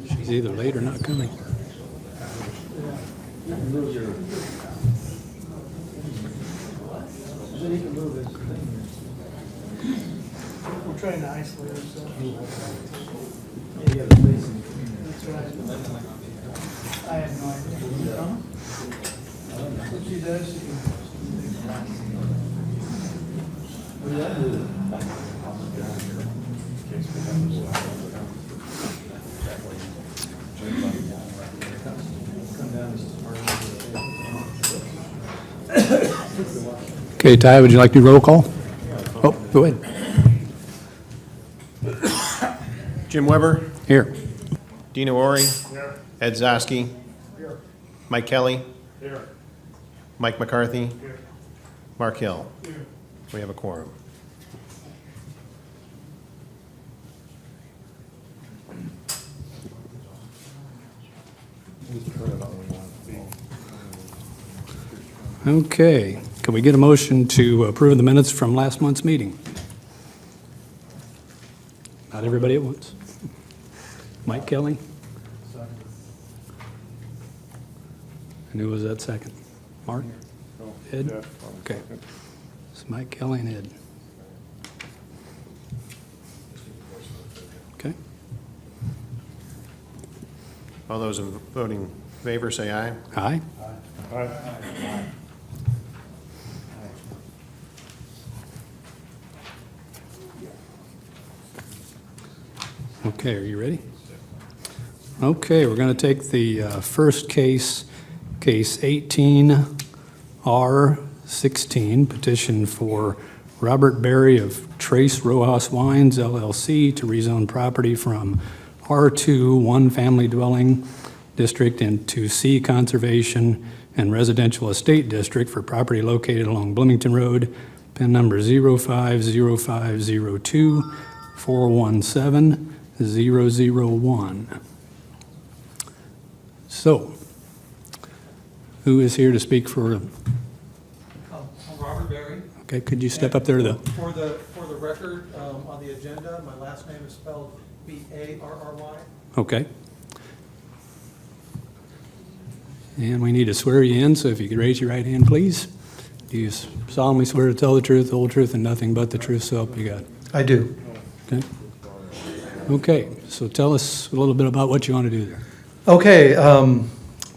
She's either late or not coming. We're trying to isolate ourselves. That's right. I have no idea. What she does, she can. Okay, Ty, would you like to do roll call? Oh, go ahead. Jim Weber, Here. Dina Ori, Ed Zosky, Mike Kelly, Mike McCarthy, Mark Hill. We have a quorum. Okay, can we get a motion to approve the minutes from last month's meeting? Not everybody at once. Mike Kelly? And who was that second? Mark? Ed? Okay. It's Mike Kelly and Ed. Okay. All those in voting in favor, say aye. Aye. Okay, are you ready? Okay, we're going to take the first case, case 18R16, petition for Robert Berry of Trace Rojas Wines LLC to rezone property from R2 one family dwelling district into C conservation and residential estate district for property located along Bloomington Road, PIN number 050502 417 001. So, who is here to speak for? I'm Robert Berry. Okay, could you step up there to the? For the record, on the agenda, my last name is spelled B-A-R-R-Y. Okay. And we need to swear you in, so if you could raise your right hand, please. Do you solemnly swear to tell the truth, the whole truth, and nothing but the truth, so help you God? I do. Okay. Okay, so tell us a little bit about what you want to do there. Okay,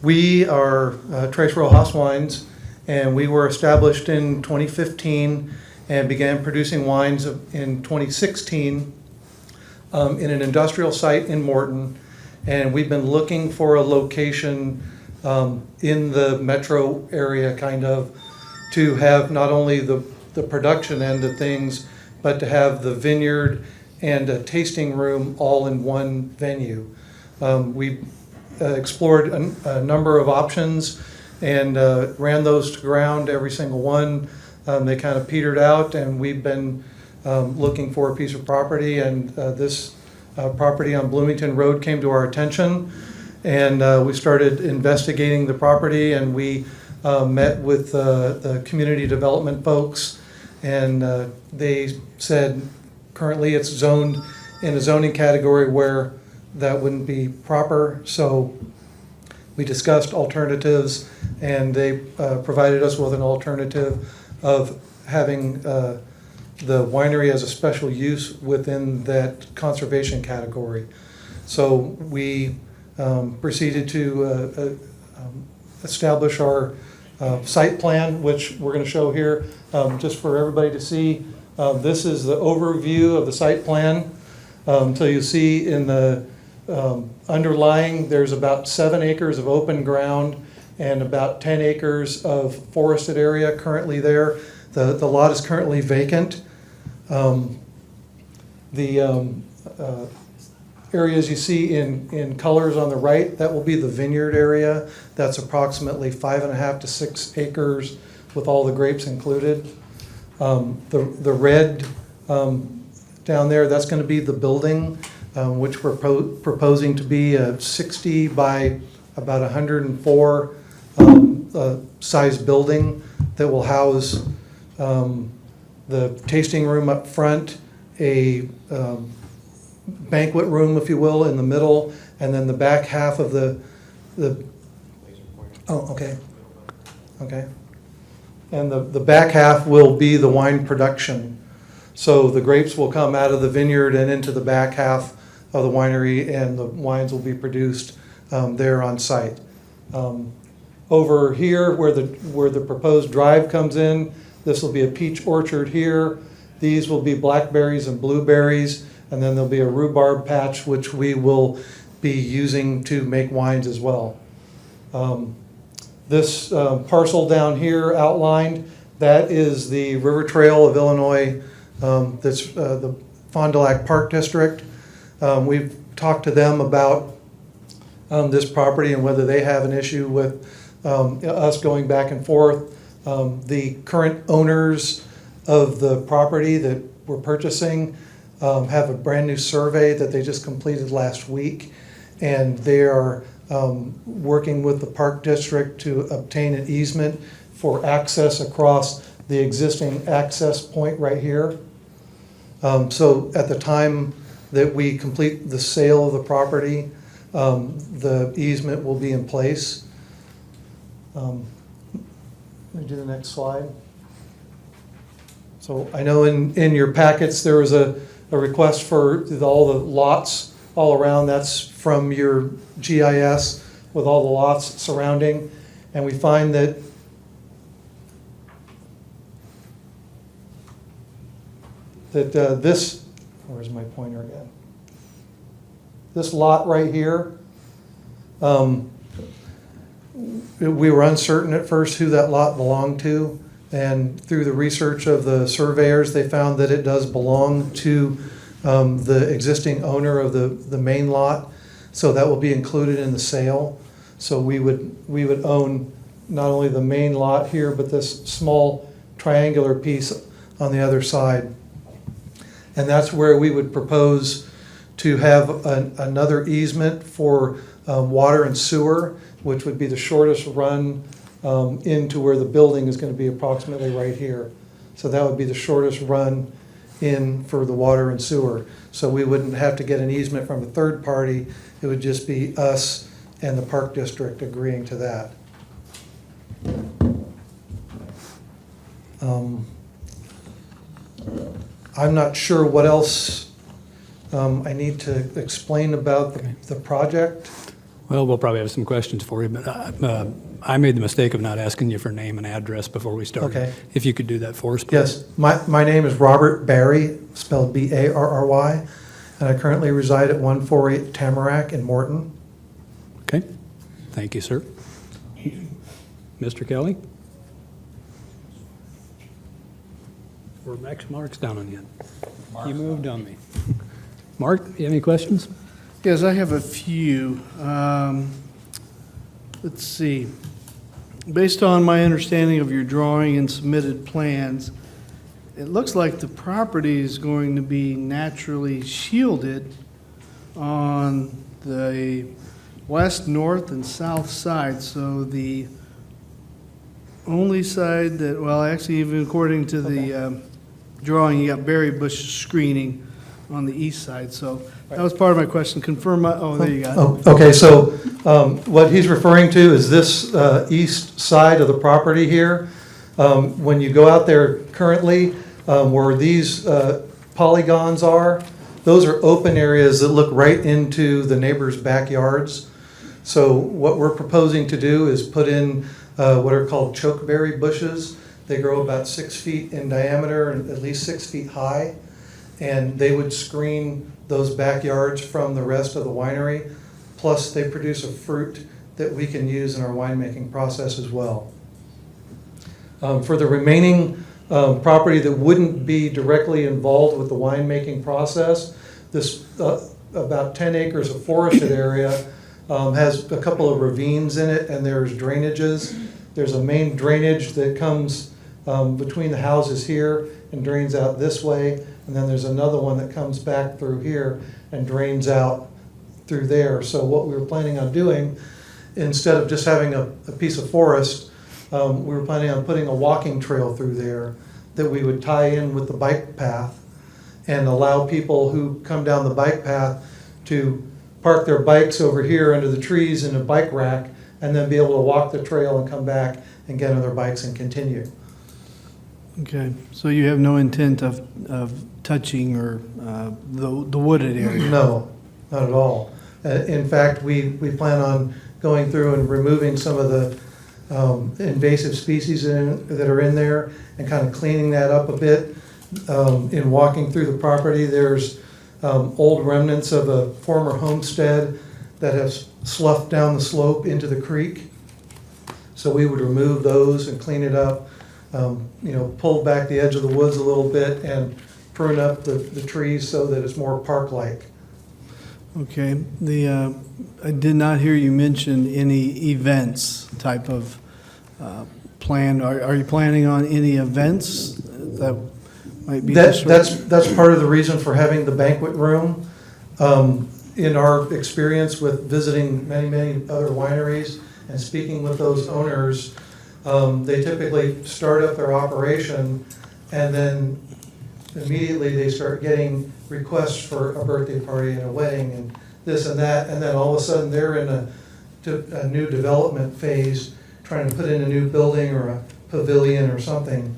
we are Trace Rojas Wines, and we were established in 2015 and began producing wines in 2016 in an industrial site in Morton. And we've been looking for a location in the metro area, kind of, to have not only the production end of things, but to have the vineyard and a tasting room all in one venue. We explored a number of options and ran those to ground, every single one. They kind of petered out, and we've been looking for a piece of property, and this property on Bloomington Road came to our attention, and we started investigating the property, and we met with the community development folks, and they said currently it's zoned in a zoning category where that wouldn't be proper. So we discussed alternatives, and they provided us with an alternative of having the winery as a special use within that conservation category. So we proceeded to establish our site plan, which we're going to show here just for everybody to see. This is the overview of the site plan. So you see in the underlying, there's about 7 acres of open ground and about 10 acres of forested area currently there. The lot is currently vacant. The areas you see in colors on the right, that will be the vineyard area. That's approximately 5.5 to 6 acres with all the grapes included. The red down there, that's going to be the building, which we're proposing to be a 60 by about 104 size building that will house the tasting room up front, a banquet room, if you will, in the middle, and then the back half of the, oh, okay, okay. And the back half will be the wine production. So the grapes will come out of the vineyard and into the back half of the winery, and the wines will be produced there on site. Over here, where the proposed drive comes in, this will be a peach orchard here. These will be blackberries and blueberries, and then there'll be a rhubarb patch, which we will be using to make wines as well. This parcel down here outlined, that is the River Trail of Illinois, that's the Fond du Lac Park District. We've talked to them about this property and whether they have an issue with us going back and forth. The current owners of the property that we're purchasing have a brand new survey that they just completed last week, and they are working with the Park District to obtain an easement for access across the existing access point right here. So at the time that we complete the sale of the property, the easement will be in place. Let me do the next slide. So I know in your packets there was a request for all the lots all around. That's from your GIS with all the lots surrounding. And we find that this, where's my pointer again? This lot right here, we were uncertain at first who that lot belonged to, and through the research of the surveyors, they found that it does belong to the existing owner of the main lot, so that will be included in the sale. So we would own not only the main lot here, but this small triangular piece on the other side. And that's where we would propose to have another easement for water and sewer, which would be the shortest run into where the building is going to be, approximately right here. So that would be the shortest run in for the water and sewer. So we wouldn't have to get an easement from a third party. It would just be us and the Park District agreeing to that. I'm not sure what else I need to explain about the project. Well, we'll probably have some questions for you, but I made the mistake of not asking you for name and address before we started. Okay. If you could do that for us, please. Yes, my name is Robert Barry, spelled B-A-R-R-Y, and I currently reside at 148 Tamarack in Morton. Okay, thank you, sir. Mr. Kelly? Or Max Mark's down on you. You moved on me. Mark, you have any questions? Yes, I have a few. Let's see. Based on my understanding of your drawing and submitted plans, it looks like the property is going to be naturally shielded on the west, north, and south side. So the only side that, well, actually, even according to the drawing, you got berry bush screening on the east side. So that was part of my question. Confirm my, oh, there you got it. Okay, so what he's referring to is this east side of the property here. When you go out there currently, where these polygons are, those are open areas that look right into the neighbors' backyards. So what we're proposing to do is put in what are called chokeberry bushes. They grow about 6 feet in diameter and at least 6 feet high. And they would screen those backyards from the rest of the winery. Plus, they produce a fruit that we can use in our winemaking process as well. For the remaining property that wouldn't be directly involved with the winemaking process, this about 10 acres of forested area has a couple of ravines in it, and there's drainages. There's a main drainage that comes between the houses here and drains out this way, and then there's another one that comes back through here and drains out through there. So what we were planning on doing, instead of just having a piece of forest, we were planning on putting a walking trail through there that we would tie in with the bike path. and allow people who come down the bike path to park their bikes over here under the trees in a bike rack, and then be able to walk the trail and come back and get on their bikes and continue. Okay, so you have no intent of touching or the wooded area? No, not at all. In fact, we plan on going through and removing some of the invasive species that are in there and kind of cleaning that up a bit. In walking through the property, there's old remnants of a former homestead that has sloughed down the slope into the creek. So we would remove those and clean it up, pull back the edge of the woods a little bit and prune up the trees so that it's more park-like. Okay, I did not hear you mention any events type of plan. Are you planning on any events that might be disruptive? That's part of the reason for having the banquet room. In our experience with visiting many other wineries and speaking with those owners, they typically start up their operation and then immediately they start getting requests for a birthday party and a wedding and this and that, and then all of a sudden they're in a new development phase, trying to put in a new building or a pavilion or something.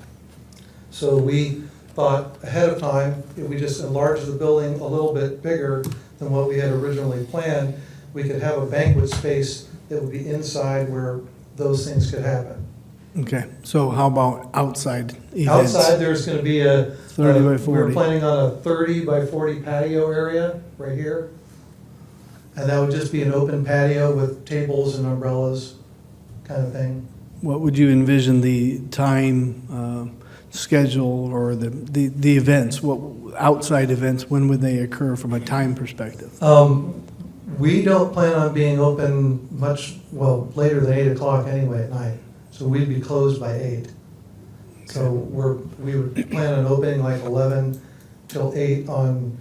So we thought ahead of time, if we just enlarge the building a little bit bigger than what we had originally planned, we could have a banquet space that would be inside where those things could happen. Okay, so how about outside events? Outside, there's going to be 30 by 40. We're planning on a 30 by 40 patio area right here. And that would just be an open patio with tables and umbrellas kind of thing. What would you envision the time schedule or the events, what outside events, when would they occur from a time perspective? We don't plan on being open later than 8 o'clock anyway at night. So we'd be closed by 8. So we would plan on opening like 11 till 8 on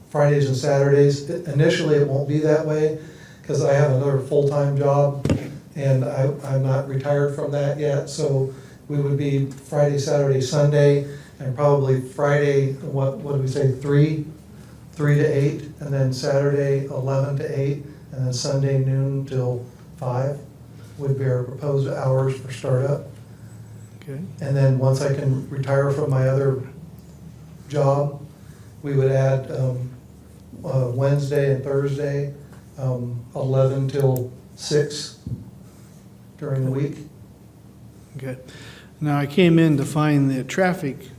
Fridays and Saturdays. Initially, it won't be that way because I have another full-time job and I'm not retired from that yet. So we would be Friday, Saturday, Sunday, and probably Friday, what do we say, 3 to 8, and then Saturday, 11 to 8, and then Sunday, noon till 5 would be our proposed hours for startup. Okay. And then once I can retire from my other job, we would add Wednesday and Thursday, 11 till 6 during the week. Okay. Now, I came in to find the traffic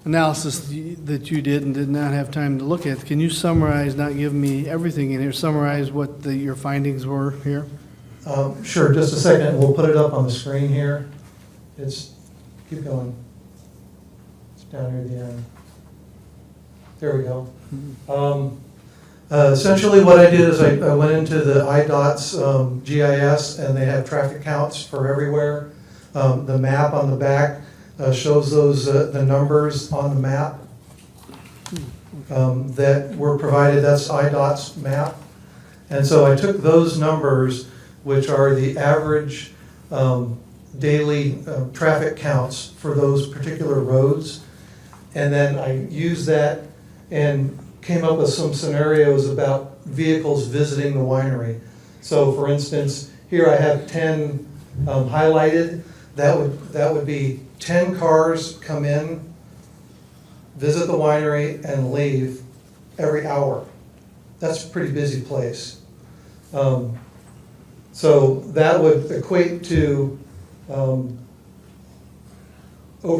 analysis that you did and did not have time to look at. Can you summarize, not give me everything in here, summarize what your findings were here? Sure, just a second. We'll put it up on the screen here. Keep going. It's down here at the end. There we go. Essentially what I did is I went into the IDOT's GIS and they have traffic counts for everywhere. The map on the back shows the numbers on the map that were provided. That's IDOT's map. And so I took those numbers, which are the average daily traffic counts for those particular roads, and then I used that and came up with some scenarios about vehicles visiting the winery. So for instance, here I have 10 highlighted. That would be 10 cars come in, visit the winery, and leave every hour. That's a pretty busy place. So that would equate to, over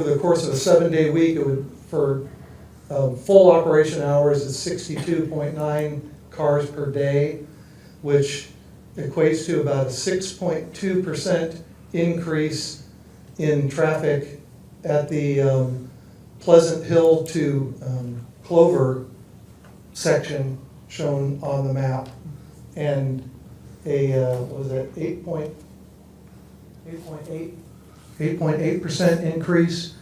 the course of a 7-day week, it would, for full operation hours, it's 62.9 cars per day, which equates to about a 6.2% increase in traffic at the Pleasant Hill to Clover section shown on the map, and what was that, 8.8% increase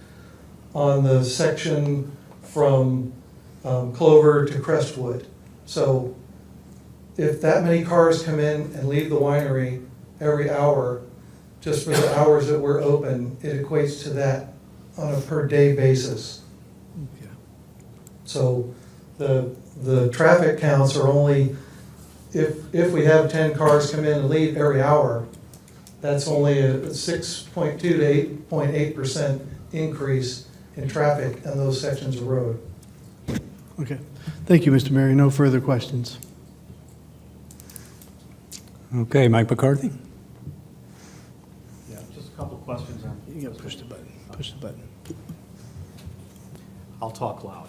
on the section from Clover to Crestwood. So if that many cars come in and leave the winery every hour, just for the hours that we're open, it equates to that on a per day basis. Okay. So the traffic counts are only, if we have 10 cars come in and leave every hour, that's only a 6.2 to 8.8% increase in traffic on those sections of road. Okay. Thank you, Mr. Mary. No further questions. Okay, Mike McCarthy? Yeah, just a couple of questions on. You gotta push the button. Push the button. I'll talk loud.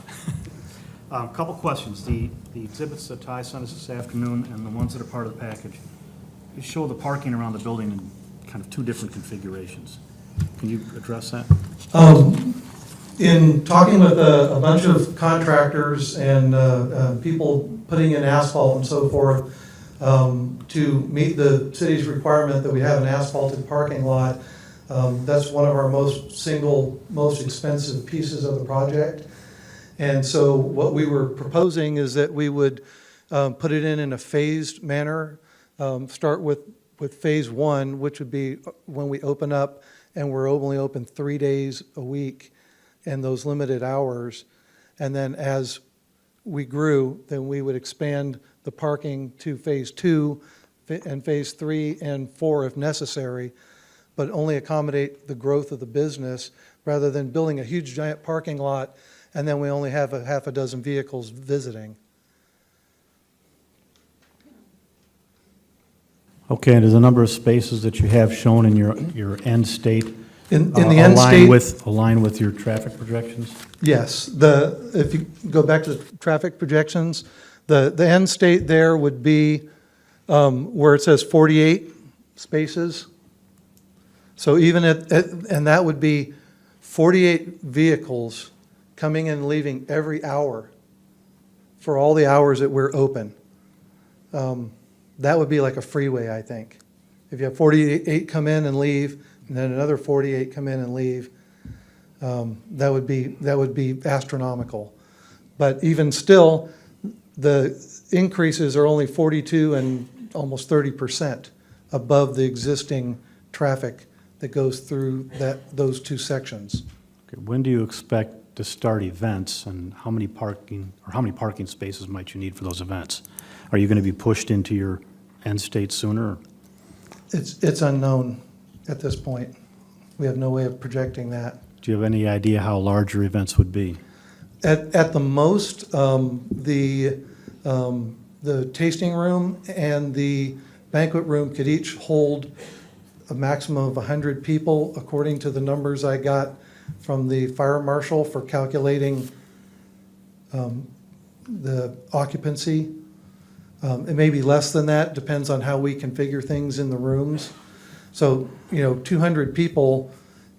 A couple of questions. The exhibits that Ty sent us this afternoon and the ones that are part of the package, you show the parking around the building in kind of two different configurations. Can you address that? In talking with a bunch of contractors and people putting in asphalt and so forth, to meet the city's requirement that we have an asphalted parking lot, that's one of our most expensive pieces of the project. And so what we were proposing is that we would put it in a phased manner, start with phase one, which would be when we open up, and we're only open 3 days a week and those limited hours. And then as we grew, then we would expand the parking to phase two and phase 3 and 4 if necessary, but only accommodate the growth of the business rather than building a huge giant parking lot and then we only have a half a dozen vehicles visiting. Okay, and there's a number of spaces that you have shown in your end state. In the end state, Align with your traffic projections? yes. If you go back to the traffic projections, the end state there would be where it says 48 spaces. So even and that would be 48 vehicles coming and leaving every hour for all the hours that we're open. That would be like a freeway, I think. If you have 48 come in and leave, and then another 48 come in and leave, that would be astronomical. But even still, the increases are only 42 and almost 30% above the existing traffic that goes through those two sections. Okay, when do you expect to start events, and how many parking spaces might you need for those events? Are you going to be pushed into your end state sooner? It's unknown at this point. We have no way of projecting that. Do you have any idea how large your events would be? At the most, the tasting room and the banquet room could each hold a maximum of 100 people, according to the numbers I got from the fire marshal for calculating the occupancy. It may be less than that, depends on how we configure things in the rooms. So, 200 people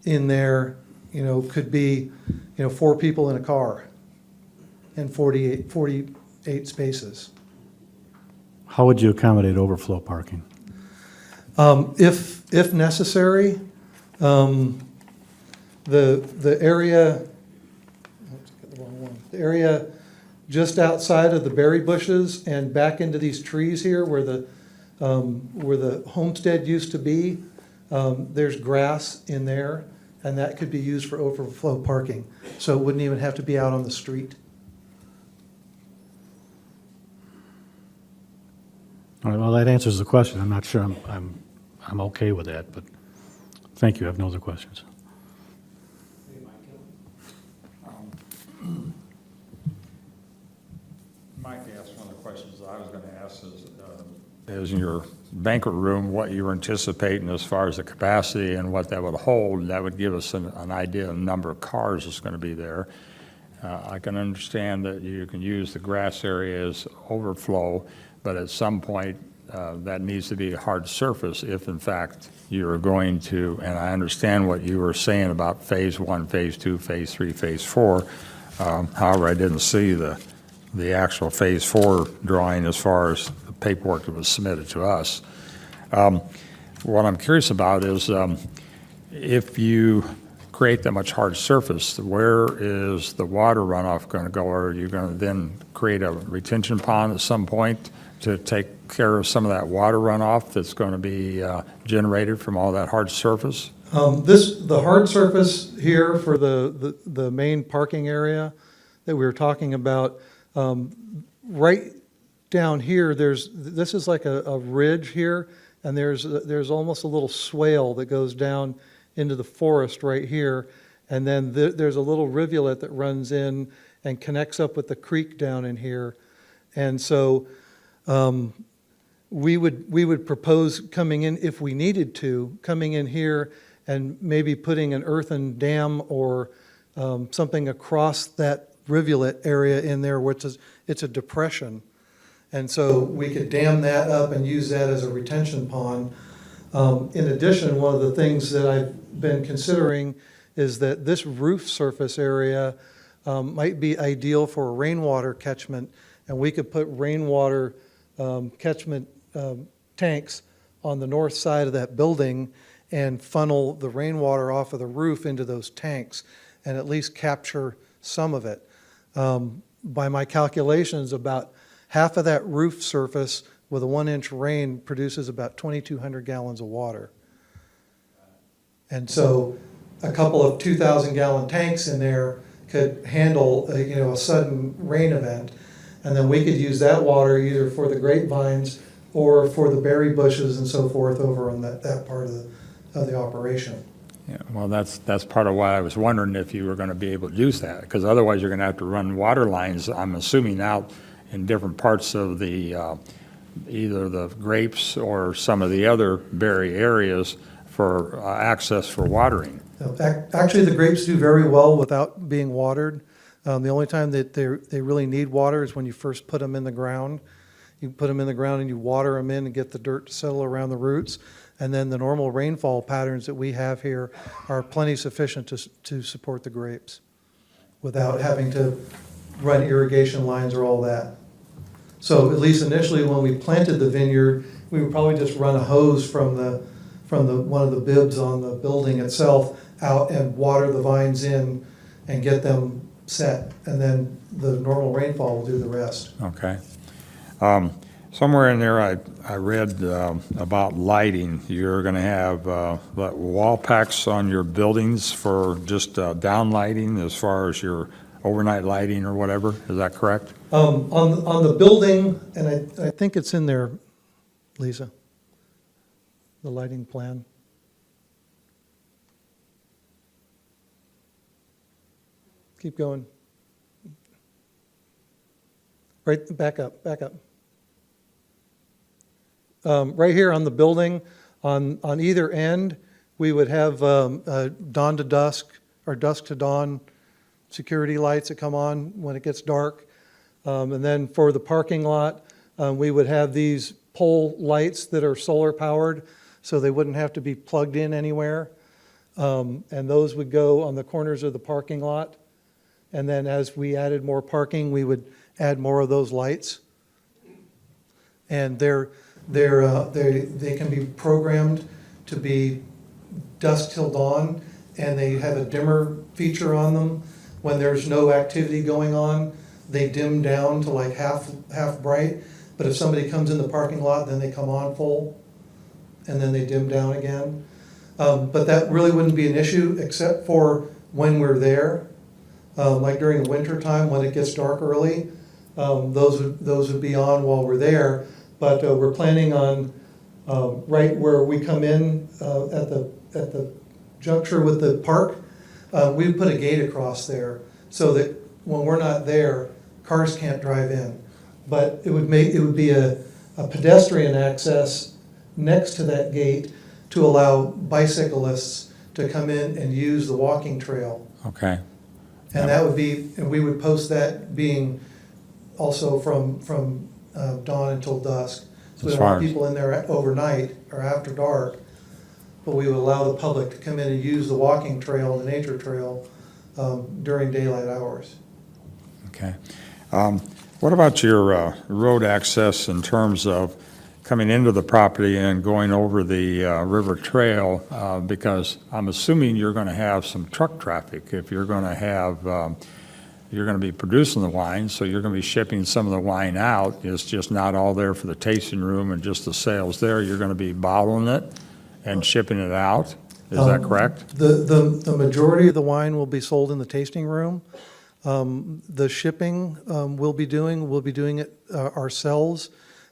in there, could be, 4 people in a car and 48 spaces. How would you accommodate overflow parking? If necessary, the area, oops, got the wrong one. The area just outside of the berry bushes and back into these trees here where the homestead used to be, there's grass in there, and that could be used for overflow parking. So it wouldn't even have to be out on the street. All right, well, that answers the question. I'm not sure I'm okay with that, but thank you. I have no other questions. Mike asked one of the questions I was going to ask is in your banquet room, what you were anticipating as far as the capacity and what that would hold. That would give us an idea of the number of cars that's going to be there. I can understand that you can use the grass area as overflow, but at some point that needs to be a hard surface if in fact you're going to, and I understand what you were saying about phase 1, phase 2, phase 3, phase 4. However, I didn't see the actual phase 4 drawing as far as the paperwork that was submitted to us. What I'm curious about is if you create that much hard surface, where is the water runoff going to go? Or are you going to then create a retention pond at some point to take care of some of that water runoff that's going to be generated from all that hard surface? The hard surface here for the main parking area, that we were talking about, right down here, this is like a ridge here, and there's almost a little swale that goes down into the forest right here, and then there's a little rivulet that runs in and connects up with the creek down in here. And so we would propose coming in, if we needed to, coming in here and maybe putting an earthen dam or something across that rivulet area in there, which is, it's a depression. And so we could dam that up and use that as a retention pond. In addition, one of the things that I've been considering is that this roof surface area might be ideal for a rainwater catchment, and we could put rainwater catchment tanks on the north side of that building and funnel the rainwater off of the roof into those tanks and at least capture some of it. By my calculations, about half of that roof surface with a 1-inch rain produces about 2,200 gallons of water. And so a couple of 2,000-gallon tanks in there could handle a sudden rain event. And then we could use that water either for the grapevines or for the berry bushes and so forth over on that part of the operation. Yeah, well, that's part of why I was wondering if you were going to be able to use that, because otherwise you're going to have to run water lines, I'm assuming, out in different parts of the, either the grapes or some of the other berry areas for access for watering. Actually, the grapes do very well without being watered. The only time that they really need water is when you first put them in the ground. You put them in the ground and you water them in and get the dirt to settle around the roots. And then the normal rainfall patterns that we have here are plenty sufficient to support the grapes without having to run irrigation lines or all that. So at least initially when we planted the vineyard, we would probably just run a hose from one of the bibs on the building itself out and water the vines in and get them set. And then the normal rainfall will do the rest. Okay. Somewhere in there, I read about lighting. You're going to have wall packs on your buildings for just down lighting as far as your overnight lighting or whatever. Is that correct? On the building, and I think it's in there, Lisa, the lighting plan. Keep going. Right, back up. Right here on the building, on either end, we would have dawn to dusk or dusk to dawn security lights that come on when it gets dark. And then for the parking lot, we would have these pole lights that are solar powered, so they wouldn't have to be plugged in anywhere. And those would go on the corners of the parking lot. And then as we added more parking, we would add more of those lights. And they can be programmed to be dusk till dawn, and they have a dimmer feature on them. When there's no activity going on, they dim down to like half bright. But if somebody comes in the parking lot, then they come on full, and then they dim down again. But that really wouldn't be an issue except for when we're there. Like during the winter time when it gets dark early, those would be on while we're there. But we're planning on right where we come in at the juncture with the park, we put a gate across there so that when we're not there, cars can't drive in. But it would be a pedestrian access next to that gate to allow bicyclists to come in and use the walking trail. Okay. And that would be, and we would post that being also from dawn until dusk. So we don't want people in there overnight or after dark, but we would allow the public to come in and use the walking trail, the nature trail, during daylight hours. Okay. What about your road access in terms of coming into the property and going over the river trail? Because I'm assuming you're going to have some truck traffic if you're going to have, you're going to be producing the wine, so you're going to be shipping some of the wine out. It's just not all there for the tasting room and just the sales there. You're going to be bottling it and shipping it out. Is that correct? The majority of the wine will be sold in the tasting room. The shipping we'll be doing it ourselves.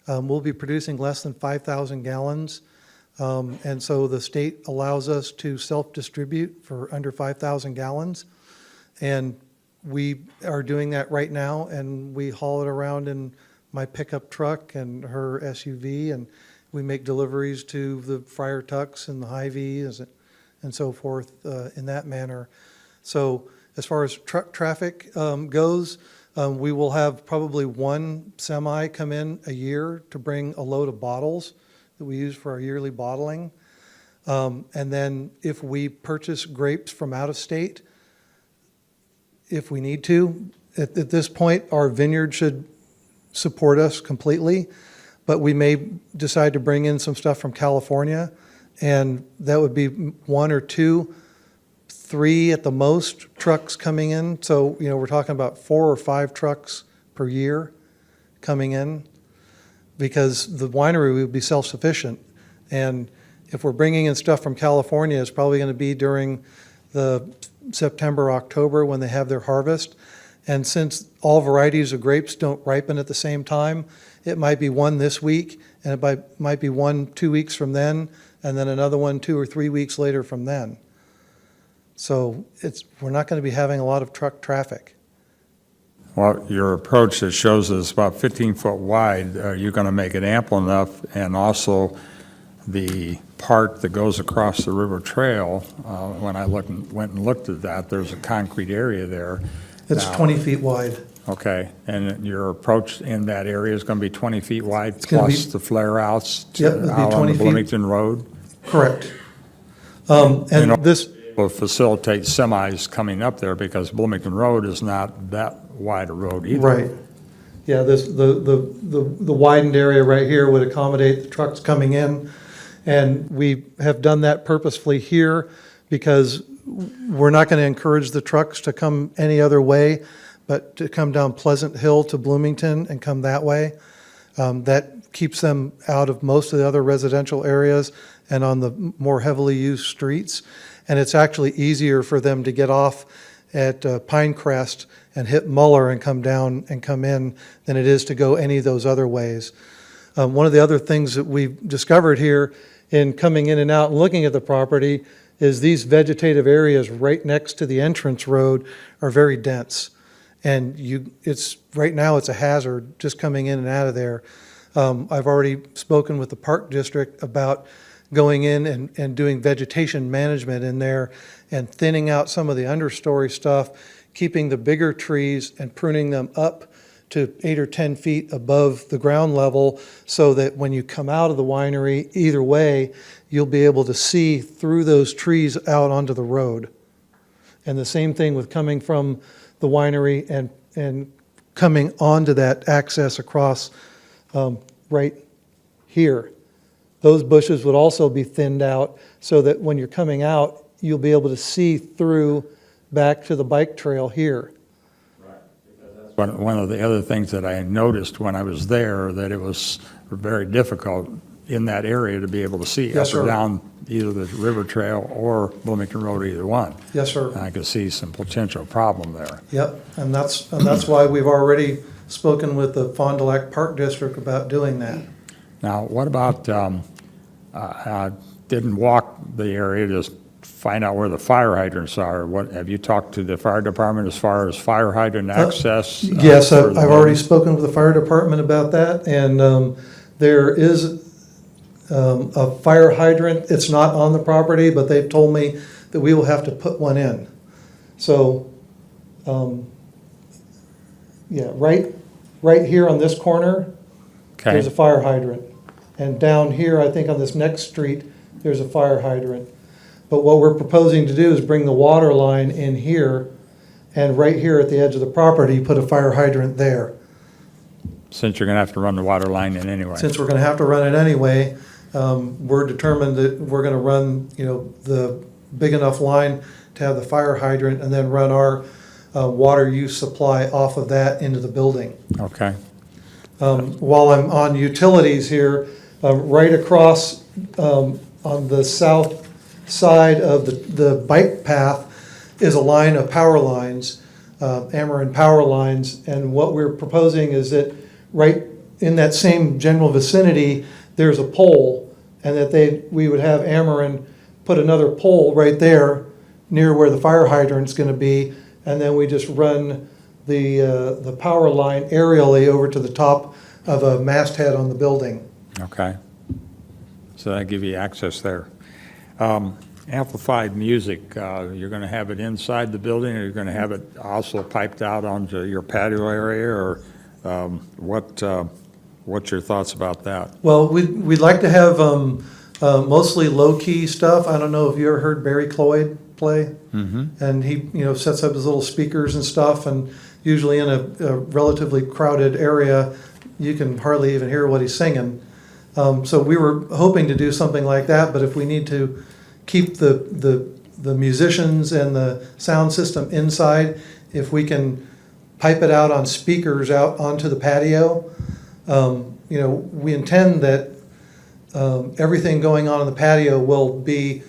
We'll be producing less than 5,000 gallons. And so the state allows us to self-distribute for under 5,000 gallons. And we are doing that right now, and we haul it around in my pickup truck and her SUV, and we make deliveries to the Friar Tucks and the Hy-Vees and so forth in that manner. So as far as truck traffic goes, we will have probably one semi come in a year to bring a load of bottles that we use for our yearly bottling. And then if we purchase grapes from out of state, if we need to, at this point, our vineyard should support us completely, but we may decide to bring in some stuff from California, and that would be 1 or 2, 3 at the most trucks coming in. So, we're talking about 4 or 5 trucks per year coming in, because the winery would be self-sufficient. And if we're bringing in stuff from California, it's probably going to be during the September, October when they have their harvest. And since all varieties of grapes don't ripen at the same time, it might be one this week, and it might be one 2 weeks from then, and then another one 2 or 3 weeks later from then. So we're not going to be having a lot of truck traffic. Well, your approach that shows that it's about 15 foot wide, are you going to make it ample enough? And also the part that goes across the river trail, when I went and looked at that, there's a concrete area there. It's Now, 20 feet wide. Okay, and your approach in that area is going to be 20 feet wide gonna plus be- the flare-outs Yep, it'll be out on 20 the feet. Bloomington Road? Correct. know- And this, Will facilitate semis coming up there because Bloomington Road is not that wide a road either. right. Yeah, the widened area right here would accommodate the trucks coming in. And we have done that purposefully here because we're not going to encourage the trucks to come any other way, but to come down Pleasant Hill to Bloomington and come that way. That keeps them out of most of the other residential areas and on the more heavily used streets. And it's actually easier for them to get off at Pinecrest and hit Muller and come down and come in than it is to go any of those other ways. One of the other things that we've discovered here in coming in and out and looking at the property is these vegetative areas right next to the entrance road are very dense. And right now it's a hazard just coming in and out of there. I've already spoken with the Park District about going in and doing vegetation management in there and thinning out some of the understory stuff, keeping the bigger trees and pruning them up to 8 or 10 feet above the ground level so that when you come out of the winery, either way, you'll be able to see through those trees out onto the road. And the same thing with coming from the winery and coming onto that access across right here. Those bushes would also be thinned out so that when you're coming out, you'll be able to see through back to the bike trail here. One of the other things that I noticed when I was there, that it was very difficult in that area to be able to see Yes, up or sir. down either the river trail or Bloomington Road, either one. Yes, sir. And I could see some potential problem there. Yep, and that's why we've already spoken with the Fond du Lac Park District about doing that. Now, what about, I didn't walk the area to find out where the fire hydrants are. What, have you talked to the fire department as far as fire hydrant access? Yes, for I've the- already spoken with the fire department about that, and there is a fire hydrant. It's not on the property, but they've told me that we will have to put one in. So, yeah, right here on this corner, there's a Okay, fire hydrant. And down here, I think on this next street, there's a fire hydrant. But what we're proposing to do is bring the water line in here, and right here at the edge of the property, put a fire hydrant there. since you're gonna have to run the water line in anyway. Since we're gonna have to run it anyway, we're determined that we're gonna run, the big enough line to have the fire hydrant and then run our water use supply off of that into the building. Okay, While I'm on utilities here, right across on the south side of the bike path is a line of power lines. Ameren power lines. And what we're proposing is that right in that same general vicinity, there's a pole, and that we would have Ameren put another pole right there near where the fire hydrant's gonna be, and then we just run the power line aerially over to the top of a masthead on the building. Okay. So that give you access there. Amplified music, you're going to have it inside the building, or you're going to have it also piped out onto your patio area, or what's your thoughts about that? Well, we'd like to have mostly low-key stuff. I don't know if you ever heard Barry Cloyd play? Mm-hmm. And he, sets up his little speakers and stuff, and usually in a relatively crowded area, you can hardly even hear what he's singing. So we were hoping to do something like that, but if we need to keep the musicians and the sound system inside, if we can pipe it out on speakers out onto the patio, we intend that everything going on in the patio will be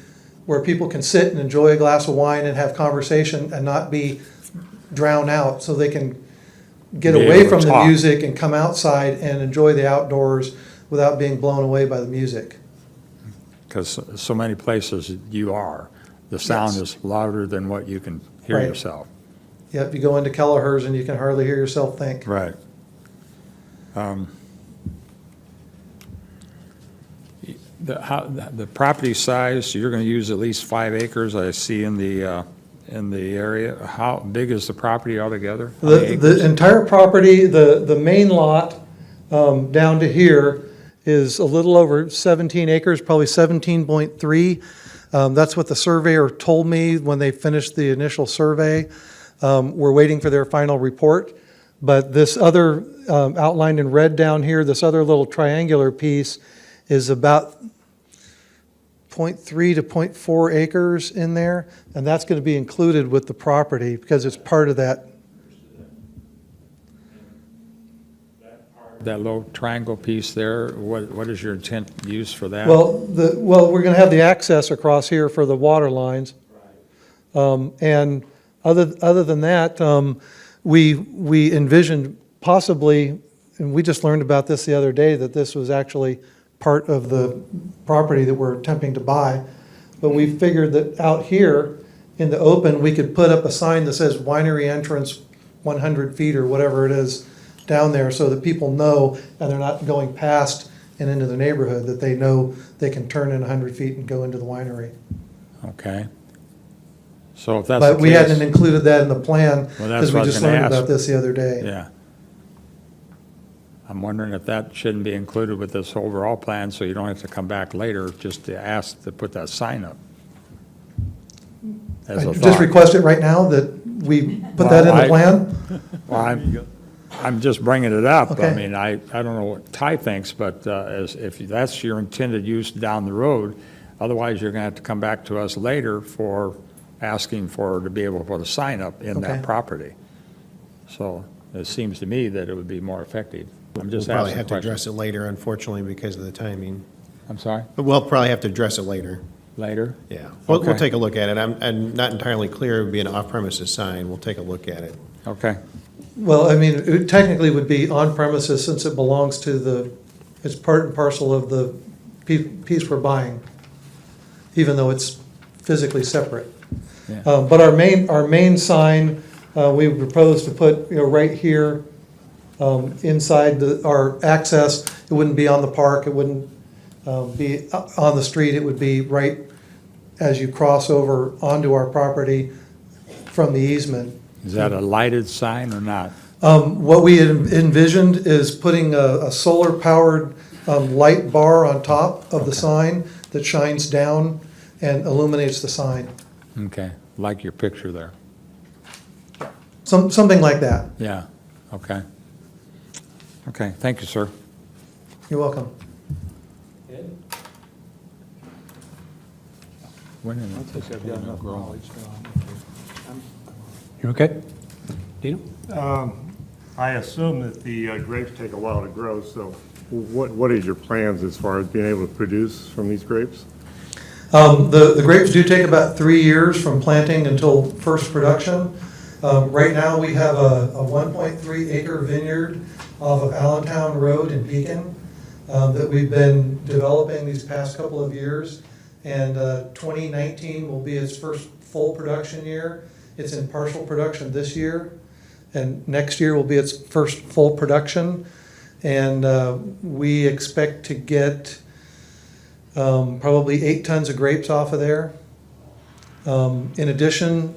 where people can sit and enjoy a glass of wine and have conversation and not be drowned out, so they can get Be away able to from the talk. music and come outside and enjoy the outdoors without being blown away by the music. Because so many places the sound Yes. is louder than what you can hear Right. yourself. Yep, you go into Kelleher's and you can hardly hear yourself think. Right. The property size, you're going to use at least 5 acres, I see in the area. How big is the property altogether? How many The acres? entire property, the main lot down to here is a little over 17 acres, probably 17.3. That's what the surveyor told me when they finished the initial survey. We're waiting for their final report. But this other, outlined in red down here, this other little triangular piece is about 0.3 to 0.4 acres in there, and that's going to be included with the property because it's part of that. That little triangle piece there, what is your intent use for that? Well, we're going to have the access across here for the water lines. And other than that, we envisioned possibly, and we just learned about this the other day, that this was actually part of the property that we're attempting to buy. But we figured that out here in the open, we could put up a sign that says winery entrance 100 feet or whatever it is down there, so that people know, and they're not going past and into the neighborhood, that they know they can turn in 100 feet and go into the winery. Okay. So if that's the case. But we hadn't included that in the plan, Well, that's because we what I was just gonna learned ask. about this the other day. Yeah. I'm wondering if that shouldn't be included with this overall plan, so you don't have to come back later just to ask to put that sign up. As a Just thought. request it right now that we put that in Well, the plan? Well, I'm just bringing it up. I Okay. mean, I don't know what Ty thinks, but if that's your intended use down the road, otherwise you're going to have to come back to us later for asking to be able to put a sign up in Okay. that property. So it seems to me that it would be more effective. I'm We'll just probably asking have to questions. address it later, unfortunately, because of the timing. I'm sorry, But we'll probably have to address it later. later? Yeah. We'll Okay. take a look at it. I'm not entirely clear it would be an off-premises sign. We'll take a look at it. Okay, Well, I mean, it technically would be on premises since it belongs to it's part and parcel of the piece we're buying, even though it's physically separate. Yeah. But our main sign, we propose to put, right here, inside our access. It wouldn't be on the park, it wouldn't be on the street, it would be right as you cross over onto our property from the easement. is that a lighted sign or not? What we had envisioned is putting a solar-powered light bar on top of the sign that shines down and illuminates the sign. Okay, like your picture there. Something like that. Yeah, okay. Okay, thank you, sir. You're welcome. When in it? You okay? Dino? I assume that the grapes take a while to grow, so what is your plans as far as being able to produce from these grapes? The grapes do take about 3 years from planting until first production. Right now, we have a 1.3 acre vineyard off of Allentown Road in Beacon that we've been developing these past couple of years. And 2019 will be its first full production year. It's in partial production this year. And next year will be its first full production. And we expect to get probably 8 tons of grapes off of there. In addition,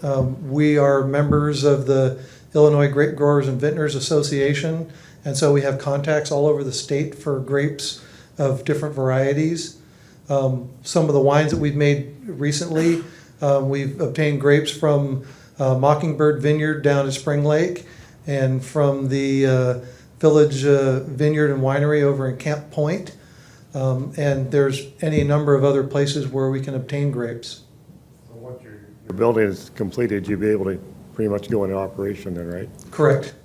we are members of the Illinois Grape Growers and Vintners Association, and so we have contacts all over the state for grapes of different varieties. Some of the wines that we've made recently, we've obtained grapes from Mockingbird Vineyard down at Spring Lake, and from the Village Vineyard and Winery over in Camp Point. And there's any number of other places where we can obtain grapes. Once your building is completed, you'll be able to pretty much go into operation then, right? Correct.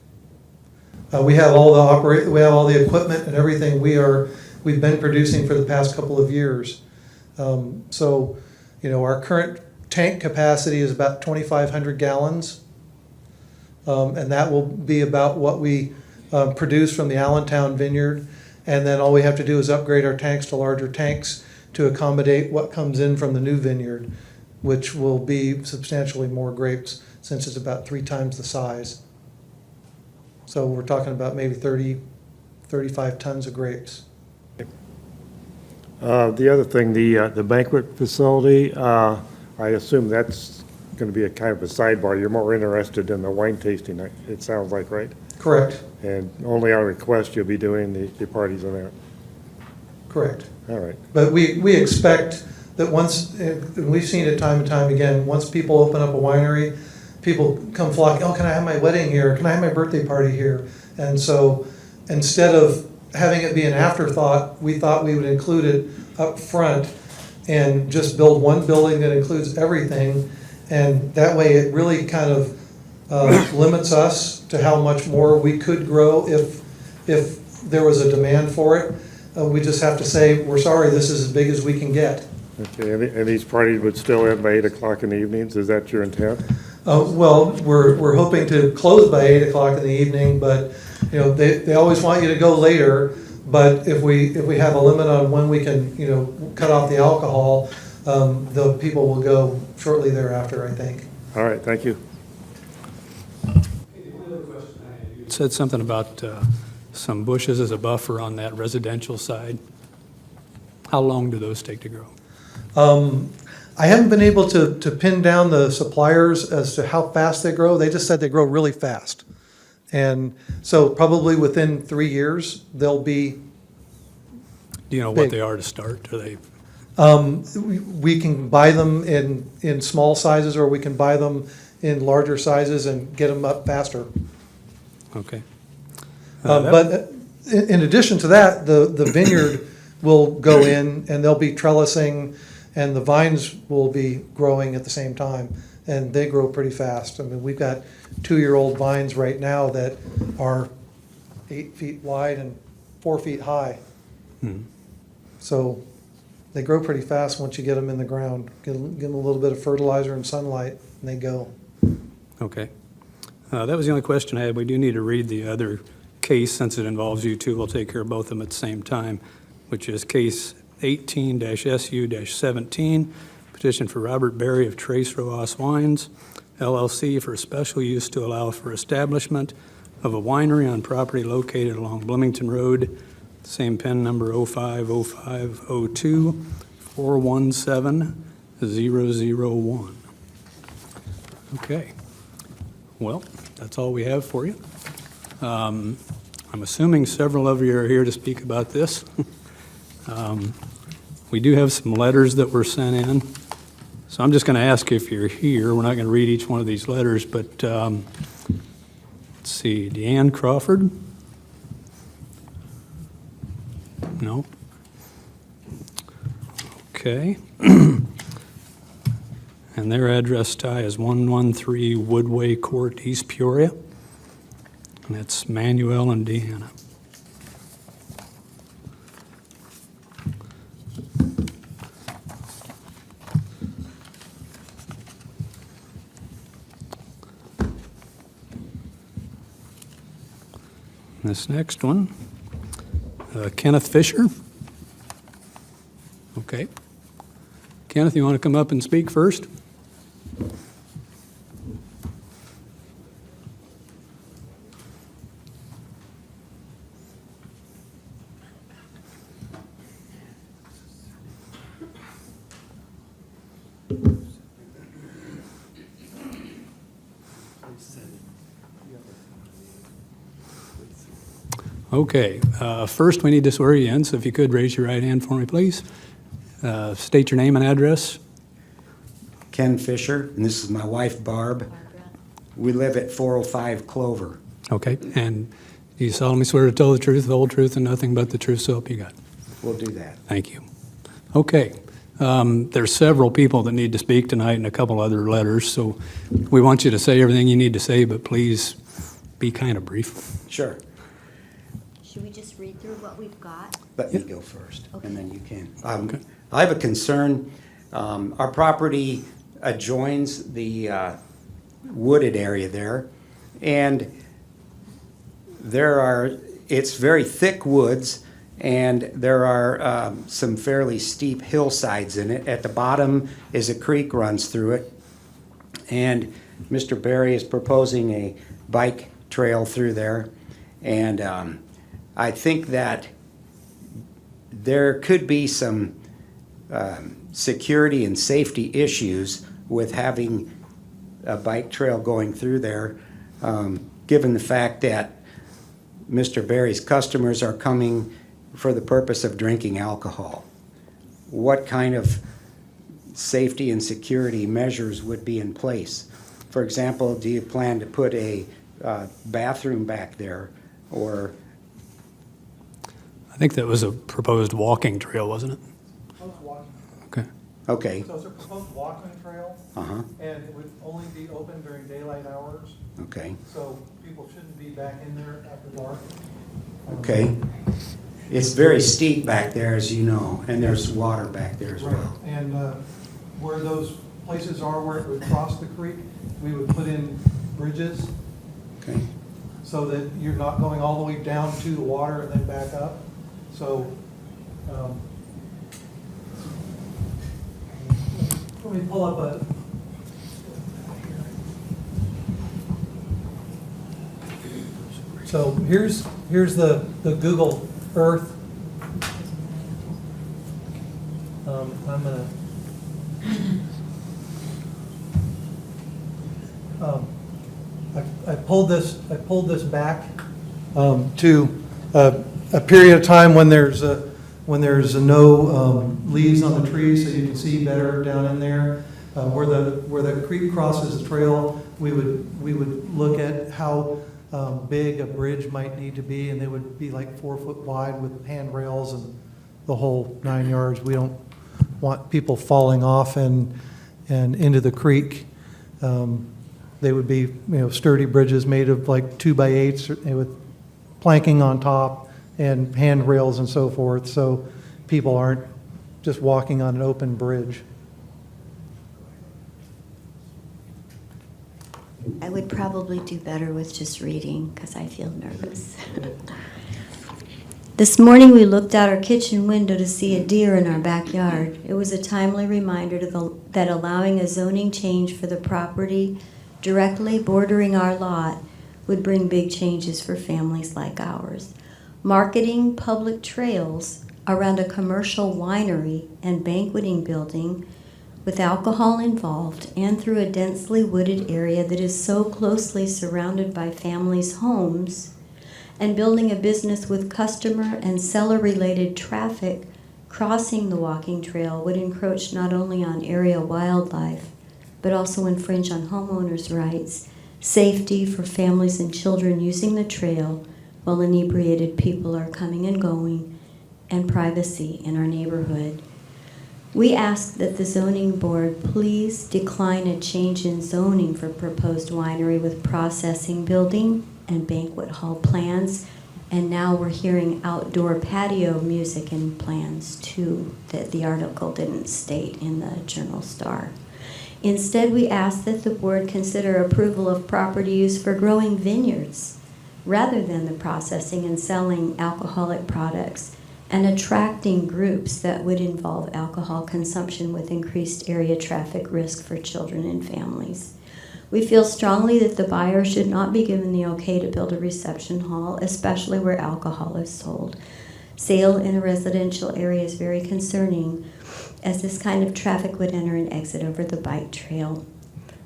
We have all the equipment and everything we've been producing for the past couple of years. So, our current tank capacity is about 2,500 gallons. And that will be about what we produce from the Allentown vineyard. And then all we have to do is upgrade our tanks to larger tanks to accommodate what comes in from the new vineyard, which will be substantially more grapes since it's about 3 times the size. So we're talking about maybe 30, 35 tons of grapes. The other thing, the banquet facility, I assume that's going to be a kind of a sidebar. You're more interested in the wine tasting, it sounds like, right? Correct, And only on request you'll be doing the parties on that. correct. All right. But we expect that once, and we've seen it time and time again, once people open up a winery, people come flocking, oh, can I have my wedding here? Can I have my birthday party here? And so instead of having it be an afterthought, we thought we would include it up front and just build one building that includes everything. And that way it really kind of limits us to how much more we could grow if there was a demand for it. We just have to say, we're sorry, this is as big as we can get. Okay, and these parties would still end by 8 o'clock in the evenings? Is that your intent? Well, we're hoping to close by 8 o'clock in the evening, but they always want you to go later. But if we have a limit on when we can cut off the alcohol, the people will go shortly thereafter, I think. All right, thank you. It said something about some bushes as a buffer on that residential side. How long do those take to grow? I haven't been able to pin down the suppliers as to how fast they grow. They just said they grow really fast. And so probably within 3 years, they'll be Do you know what they are to start? Are they, we can buy them in small sizes, or we can buy them in larger sizes and get them up faster. okay. But in addition to that, the vineyard will go in and they'll be trellising, and the vines will be growing at the same time, and they grow pretty fast. I mean, we've got 2-year-old vines right now that are 8 feet wide and 4 feet high. So they grow pretty fast once you get them in the ground. Give them a little bit of fertilizer and sunlight, and they go. Okay. That was the only question I had. We do need to read the other case since it involves you two. We'll take care of both of them at the same time, which is case 18-SU-17, petition for Robert Berry of Trace Rojas Wines, LLC, for special use to allow for establishment of a winery on property located along Bloomington Road, same PIN number 050502 417001. Okay. Well, that's all we have for you. I'm assuming several of you are here to speak about this. We do have some letters that were sent in. So I'm just going to ask if you're here. We're not going to read each one of these letters, but let's see. Deanne Crawford? No? Okay. And their address, Ty, is 113 Woodway Court, East Peoria. And that's Manuel and Deanna. This next one, Kenneth Fisher. Okay. Kenneth, you want to come up and speak first? Okay, first we need to swear you in, so if you could raise your right hand for me, please. State your name and address. Ken Fisher, and this is my wife Barb. We live at 405 Clover. Okay, and you solemnly swear to tell the truth, the whole truth, and nothing but the truth, so help you God. We'll do that. Thank you. Okay, there's several people that need to speak tonight and a couple other letters, so we want you to say everything you need to say, but please be kind of brief. Sure. Should we just read through what we've got? Let me go first, and then you can. Okay. I have a concern. Our property adjoins the wooded area there, and it's very thick woods, and there are some fairly steep hillsides in it. At the bottom is a creek runs through it, and Mr. Berry is proposing a bike trail through there, and I think that there could be some security and safety issues with having a bike trail going through there, given the fact that Mr. Berry's customers are coming for the purpose of drinking alcohol. What kind of safety and security measures would be in place? For example, do you plan to put a bathroom back there, or? I think that was a proposed walking trail, wasn't it? Proposed walking. Okay. Okay, So it's a proposed walking trail, uh-huh, and it would only be open during daylight hours, okay, so people shouldn't be back in there after dark. okay. It's very steep back there, as you know, and there's water back there as Right, well. and where those places are where it would cross the creek, we would put in bridges Okay, so that you're not going all the way down to the water and then back up. So, let me pull up a. So here's the Google Earth. I'm gonna. I pulled this back to a period of time when there's no leaves on the trees, so you can see better down in there. Where the creek crosses the trail, we would look at how big a bridge might need to be, and they would be like 4 foot wide with handrails and the whole 9 yards. We don't want people falling off and into the creek. They would be, sturdy bridges made of like 2x8s with planking on top and handrails and so forth, so people aren't just walking on an open bridge. I would probably do better with just reading because I feel nervous. This morning we looked out our kitchen window to see a deer in our backyard. It was a timely reminder that allowing a zoning change for the property directly bordering our lot would bring big changes for families like ours. Marketing public trails around a commercial winery and banqueting building with alcohol involved and through a densely wooded area that is so closely surrounded by families' homes, and building a business with customer and seller-related traffic crossing the walking trail would encroach not only on area wildlife, but also infringe on homeowners' rights, safety for families and children using the trail while inebriated people are coming and going, and privacy in our neighborhood. We ask that the zoning board please decline a change in zoning for proposed winery with processing building and banquet hall plans, and now we're hearing outdoor patio music and plans too, that the article didn't state in the Journal Star. Instead, we ask that the board consider approval of property use for growing vineyards rather than the processing and selling alcoholic products, and attracting groups that would involve alcohol consumption with increased area traffic risk for children and families. We feel strongly that the buyer should not be given the okay to build a reception hall, especially where alcohol is sold. Sale in a residential area is very concerning, as this kind of traffic would enter and exit over the bike trail.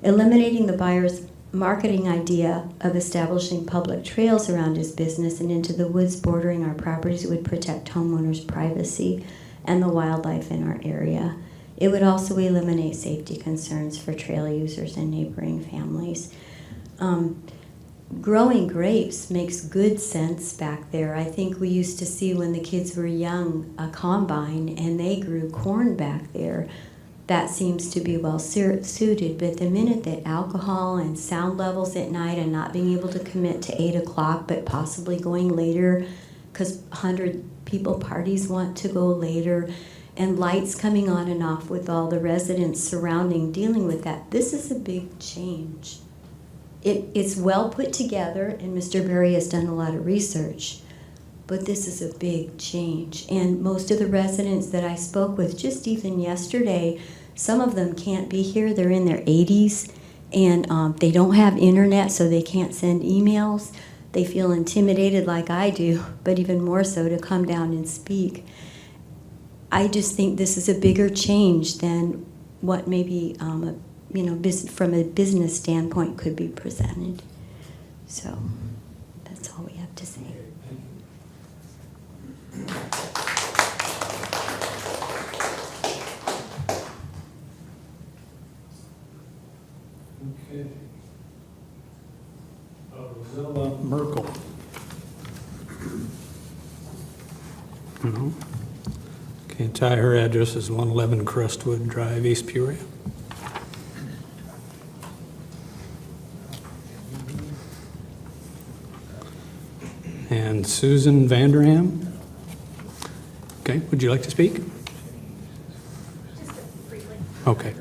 Eliminating the buyer's marketing idea of establishing public trails around his business and into the woods bordering our properties would protect homeowners' privacy and the wildlife in our area. It would also eliminate safety concerns for trail users and neighboring families. Growing grapes makes good sense back there. I think we used to see when the kids were young a combine and they grew corn back there. That seems to be well suited, but the minute that alcohol and sound levels at night and not being able to commit to 8 o'clock, but possibly going later because 100 people parties want to go later, and lights coming on and off with all the residents surrounding dealing with that, this is a big change. It's well put together, and Mr. Berry has done a lot of research, but this is a big change. And most of the residents that I spoke with, just even yesterday, some of them can't be here. They're in their 80s, and they don't have internet, so they can't send emails. They feel intimidated like I do, but even more so to come down and speak. I just think this is a bigger change than what maybe from a business standpoint could be presented. So that's all we have to say. Okay. Rosella Merkel. No. Okay, Ty, her address is 111 Crestwood Drive, East Peoria. And Susan Vanderham. Okay, would you like to speak? Just briefly. Okay.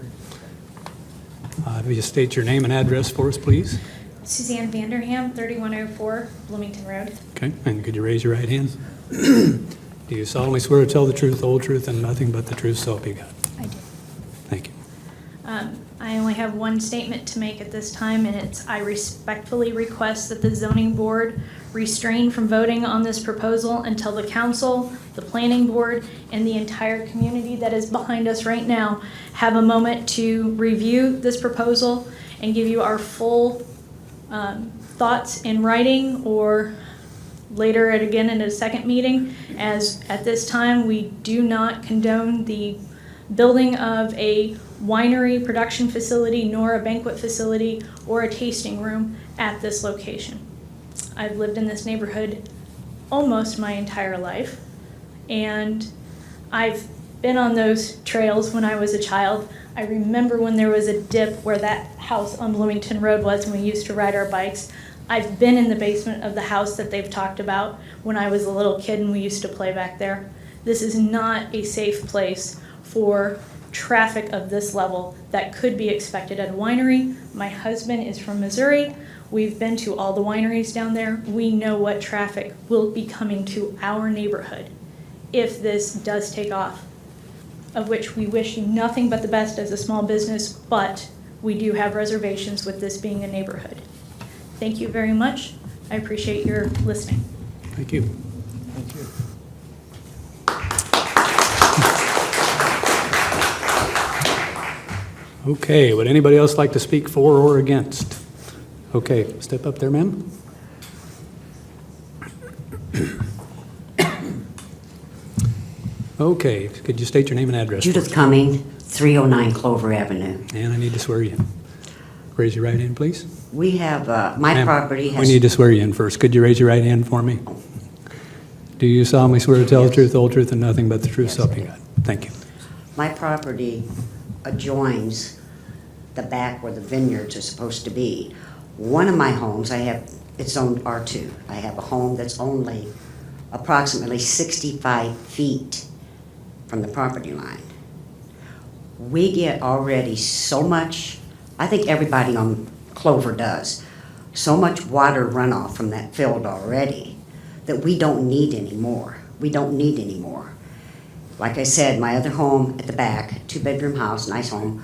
Will you state your name and address for us, please? Suzanne Vanderham, 3104 Bloomington Road. Okay, and could you raise your right hand? Do you solemnly swear to tell the truth, the whole truth, and nothing but the truth, so help you God? I do. Thank you. I only have one statement to make at this time, and it's I respectfully request that the zoning board restrain from voting on this proposal until the council, the planning board, and the entire community that is behind us right now have a moment to review this proposal and give you our full thoughts in writing or later again in a second meeting, as at this time we do not condone the building of a winery production facility nor a banquet facility or a tasting room at this location. I've lived in this neighborhood almost my entire life, and I've been on those trails when I was a child. I remember when there was a dip where that house on Bloomington Road was and we used to ride our bikes. I've been in the basement of the house that they've talked about when I was a little kid and we used to play back there. This is not a safe place for traffic of this level that could be expected at a winery. My husband is from Missouri. We've been to all the wineries down there. We know what traffic will be coming to our neighborhood if this does take off, of which we wish you nothing but the best as a small business, but we do have reservations with this being a neighborhood. Thank you very much. I appreciate your listening. Thank you. Thank you. Okay, would anybody else like to speak for or against? Okay, step up there, ma'am. Okay, could you state your name and address? for Judith us? Cumming, 309 Clover Avenue. And I need to swear you in. Raise your right hand, please. We have, my Ma'am, property We has, need to swear you in first. Could you raise your right hand for me? Do you solemnly swear to tell the truth, the whole truth, and nothing but the truth, so help you God? Thank you. my property adjoins the back where the vineyards are supposed to be. One of my homes, it's zoned R2. I have a home that's only approximately 65 feet from the property line. We get already so much, I think everybody on Clover does, so much water runoff from that field already that we don't need anymore. We don't need any more. Like I said, my other home at the back, 2-bedroom house, nice home.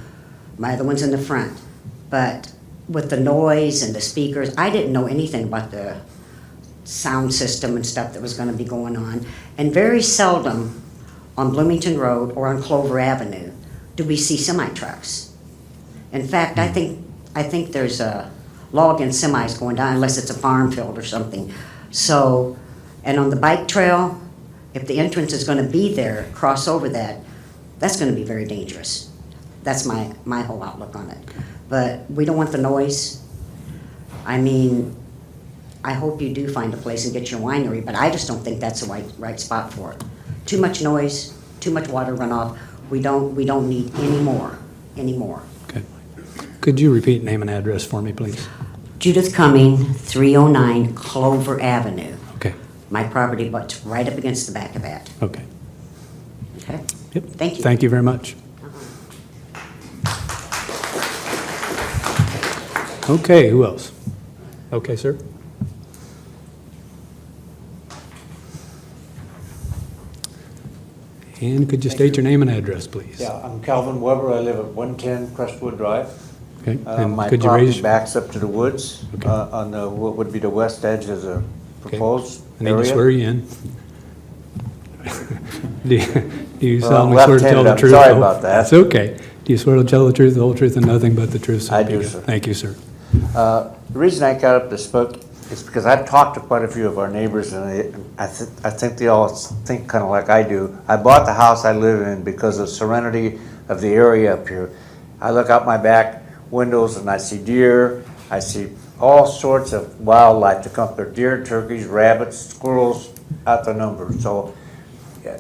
My other one's in the front. But with the noise and the speakers, I didn't know anything about the sound system and stuff that was going to be going on. And very seldom on Bloomington Road or on Clover Avenue do we see semi-trucks. In fact, I think there's a law against semis going down unless it's a farm field or something. So, and on the bike trail, if the entrance is going to be there, cross over that, that's going to be very dangerous. That's my whole outlook on it. But we don't want the noise. I mean, I hope you do find a place and get your winery, but I just don't think that's the right spot for it. Too much noise, too much water runoff. We don't need any more. Okay. Could you repeat name and address for me, please? Judith Cumming, 309 Clover Avenue. Okay. My property butts right up against the back of that. Okay. Okay? Yep. Thank you. Thank you very much. Okay, who else? Okay, sir. And could you state your name and address, please? Yeah, I'm Calvin Weber. I live at 110 Crestwood Drive. Okay. And My could you property raise? backs up to the woods Okay. on the, what would be the west edge of the proposed I need to area. swear you in. Do you Well, solemnly I'm swear to tell the left-handed. I'm truth? sorry Oh, about that. That's okay. Do you swear to tell the truth, the whole truth, and nothing but the truth? So I help you do, God? sir. Thank you, sir. The reason I got up to spoke is because I've talked to quite a few of our neighbors, and I think they all think kind of like I do. I bought the house I live in because of the serenity of the area up here. I look out my back windows and I see deer, I see all sorts of wildlife to come up there, deer, turkeys, rabbits, squirrels, out the number. So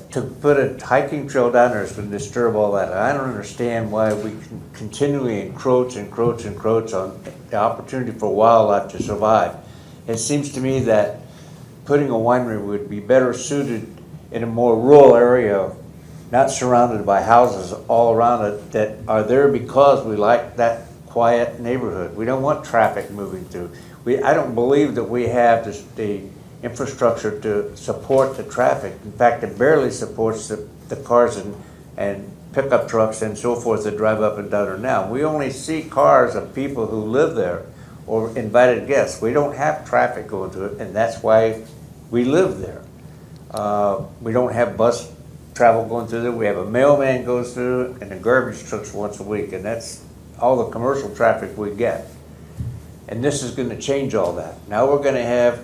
to put a hiking trail down there is going to disturb all that. I don't understand why we can continually encroach on the opportunity for wildlife to survive. It seems to me that putting a winery would be better suited in a more rural area, not surrounded by houses all around it that are there because we like that quiet neighborhood. We don't want traffic moving through. I don't believe that we have the infrastructure to support the traffic. In fact, it barely supports the cars and pickup trucks and so forth that drive up and down there now. We only see cars of people who live there or invited guests. We don't have traffic going through it, and that's why we live there. We don't have bus travel going through there. We have a mailman goes through and the garbage trucks once a week, and that's all the commercial traffic we get. And this is going to change all that. Now we're going to have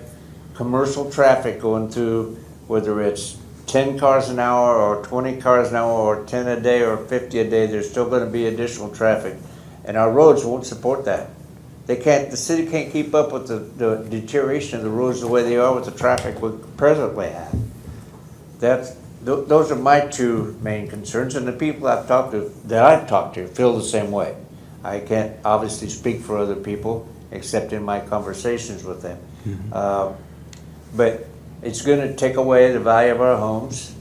commercial traffic going through, whether it's 10 cars an hour or 20 cars an hour or 10 a day or 50 a day, there's still going to be additional traffic. And our roads won't support that. The city can't keep up with the deterioration of the roads the way they are with the traffic we presently have. Those are my two main concerns, and the people I've talked to feel the same way. I can't obviously speak for other people except in my conversations with them. But it's going to take away the value of our homes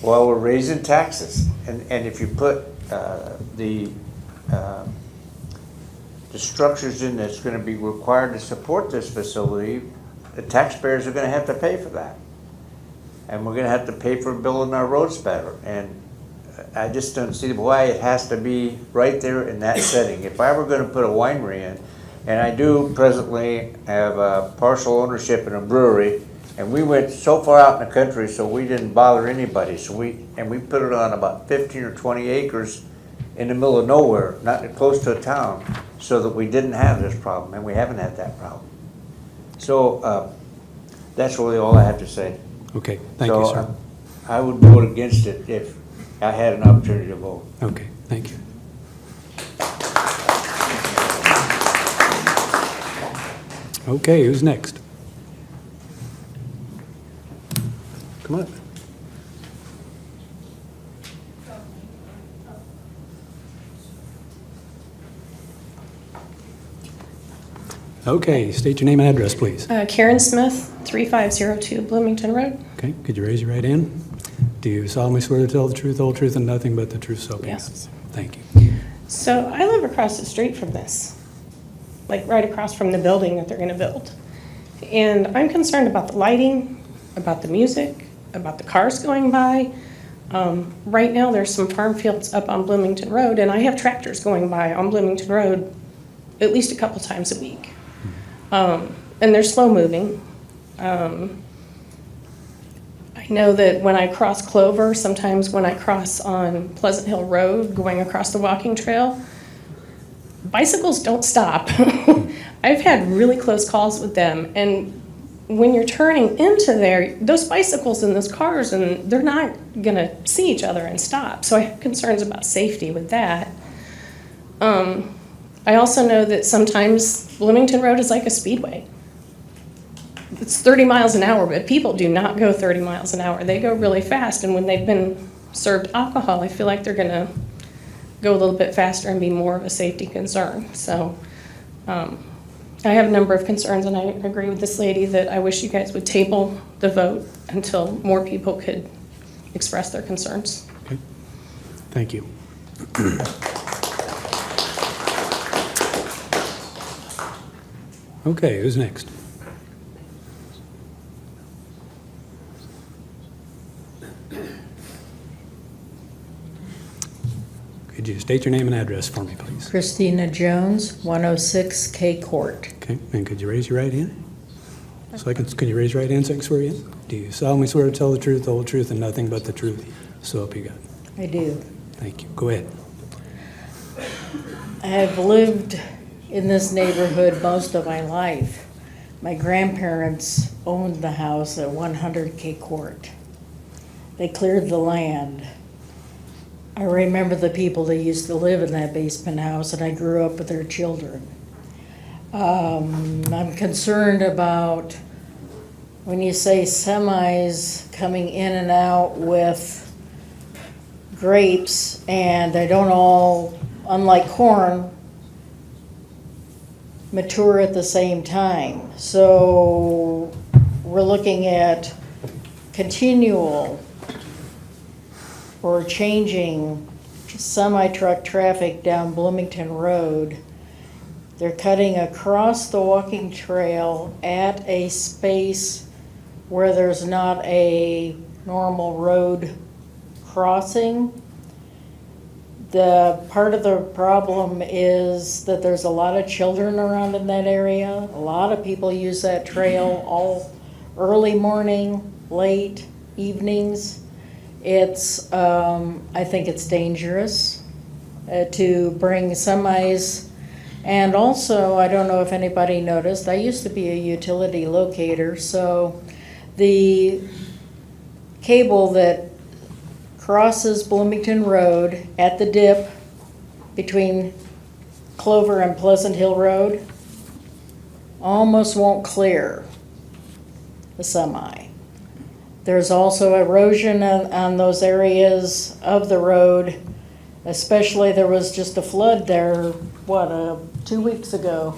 while we're raising taxes. And if you put the structures in that's going to be required to support this facility, the taxpayers are going to have to pay for that. And we're going to have to pay for building our roads better. And I just don't see why it has to be right there in that setting. If I were going to put a winery in, and I do presently have a partial ownership in a brewery, and we went so far out in the country so we didn't bother anybody. So we put it on about 15 or 20 acres in the middle of nowhere, not close to a town, so that we didn't have this problem, and we haven't had that problem. So that's really all I have to say. Okay, thank you, sir. I would vote against it if I had an opportunity to vote. Okay, thank you. Okay, who's next? Come on. Okay, state your name and address, please. Karen Smith, 3502 Bloomington Road. Okay, could you raise your right hand? Do you solemnly swear to tell the truth, the whole truth, and nothing but the truth, so help you God? Yes. Thank you. So I live across the street from this. like right across from the building that they're gonna build. And I'm concerned about the lighting, about the music, about the cars going by. Right now, there's some farm fields up on Bloomington Road, and I have tractors going by on Bloomington Road at least a couple times a week. And they're slow moving. I know that when I cross Clover, sometimes when I cross on Pleasant Hill Road, going across the walking trail, bicycles don't stop. I've had really close calls with them, and when you're turning into there, those bicycles and those cars, and they're not gonna see each other and stop. So I have concerns about safety with that. I also know that sometimes Bloomington Road is like a speedway. It's 30 miles an hour, but people do not go 30 miles an hour. They go really fast, and when they've been served alcohol, I feel like they're gonna go a little bit faster and be more of a safety concern. So I have a number of concerns, and I agree with this lady that I wish you guys would table the vote until more people could express their concerns. Okay. Thank you. Okay, who's next? Could you state your name and address for me, please? Christina Jones, 106 K Court. Okay, and could you raise your right hand? Can you raise your right hand so I can swear you in? Do you solemnly swear to tell the truth, the whole truth, and nothing but the truth? So help you God. I do. Thank you. Go ahead. I have lived in this neighborhood most of my life. My grandparents owned the house at 100 K Court. They cleared the land. I remember the people that used to live in that basement house, and I grew up with their children. I'm concerned about when you say semis coming in and out with grapes, and they don't all, unlike corn, mature at the same time. So we're looking at continual or changing semi-truck traffic down Bloomington Road. They're cutting across the walking trail at a space where there's not a normal road crossing. The part of the problem is that there's a lot of children around in that area. A lot of people use that trail all early morning, late evenings. It's, I think it's dangerous to bring semis. And also, I don't know if anybody noticed, I used to be a utility locator, so the cable that crosses Bloomington Road at the dip between Clover and Pleasant Hill Road almost won't clear the semi. There's also erosion on those areas of the road, especially there was just a flood there, 2 weeks ago,